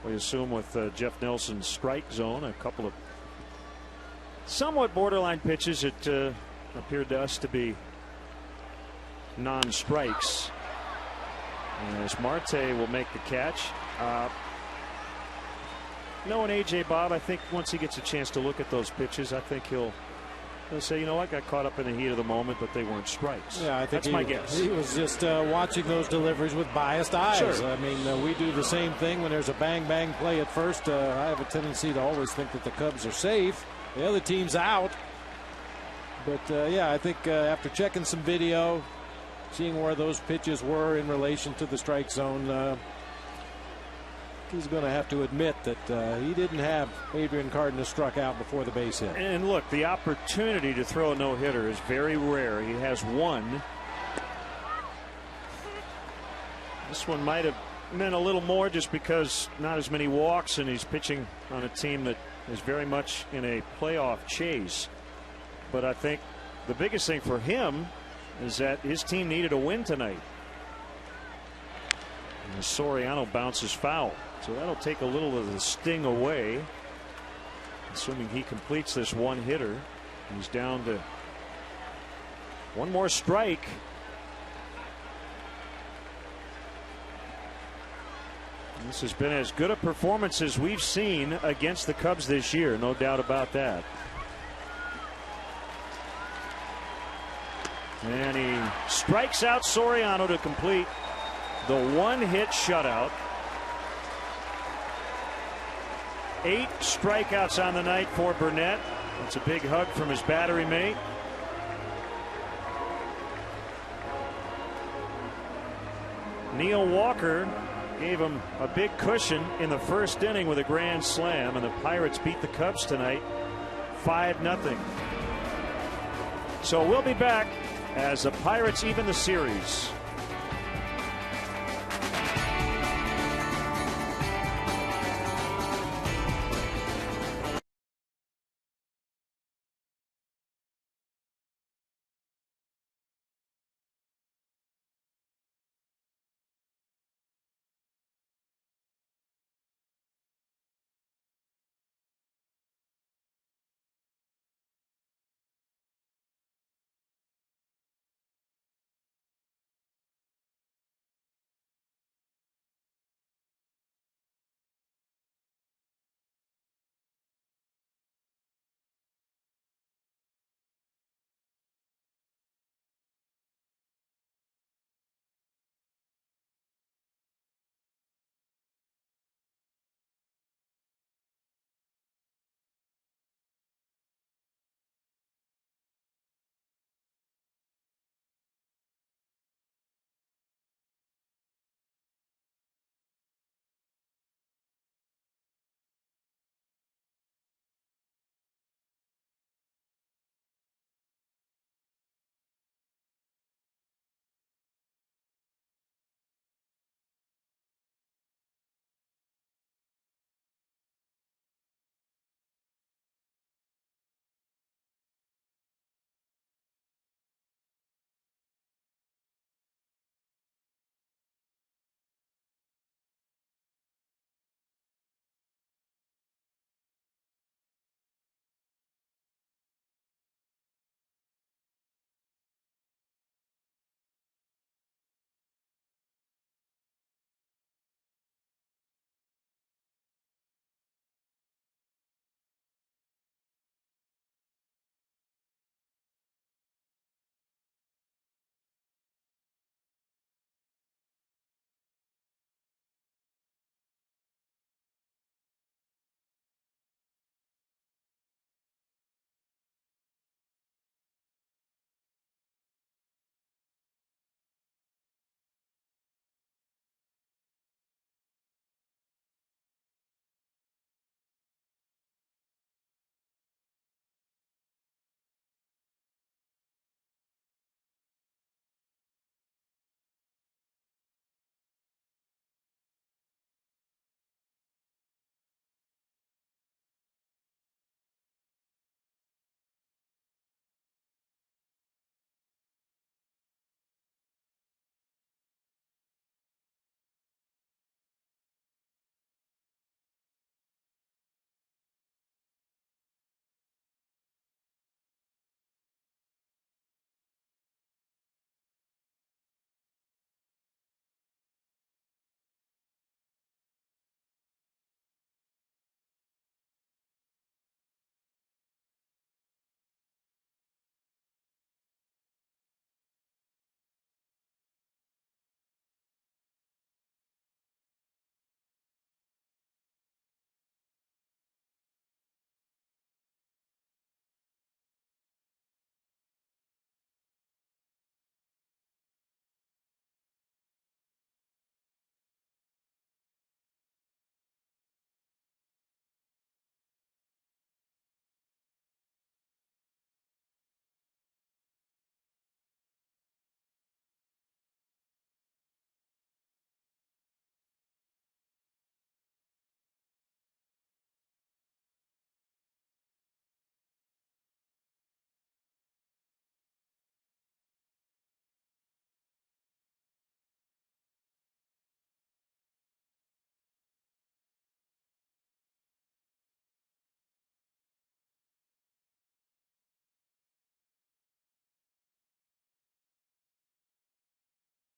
Speaker 1: we assume, with Jeff Nelson's strike zone. A couple of somewhat borderline pitches that appeared to us to be non-strikes. As Marte will make the catch. Knowing A.J. Bob, I think once he gets a chance to look at those pitches, I think he'll say, you know, I got caught up in the heat of the moment, but they weren't strikes.
Speaker 3: Yeah, I think
Speaker 1: that's my guess.
Speaker 3: He was just watching those deliveries with biased eyes.
Speaker 1: Sure.
Speaker 3: I mean, we do the same thing when there's a bang play at first. I have a tendency to always think that the Cubs are safe. The other team's out. But, yeah, I think after checking some video, seeing where those pitches were in relation to the strike zone, he's going to have to admit that he didn't have Adrian Cardenas struck out before the base hit.
Speaker 1: And look, the opportunity to throw a no-hitter is very rare. He has one. This one might have meant a little more just because not as many walks, and he's pitching on a team that is very much in a playoff chase. But I think the biggest thing for him is that his team needed a win tonight. And Soriano bounces foul. So that'll take a little of the sting away. Assuming he completes this one hitter. He's down to one more strike. This has been as good a performance as we've seen against the Cubs this year. No doubt about that. And he strikes out Soriano to complete the one-hit shutout. 8 strikeouts on the night for Burnett. That's a big hug from his battery mate. Neil Walker gave him a big cushion in the first inning with a grand slam, and the Pirates beat the Cubs tonight 5-0. So we'll be back as the Pirates even the series.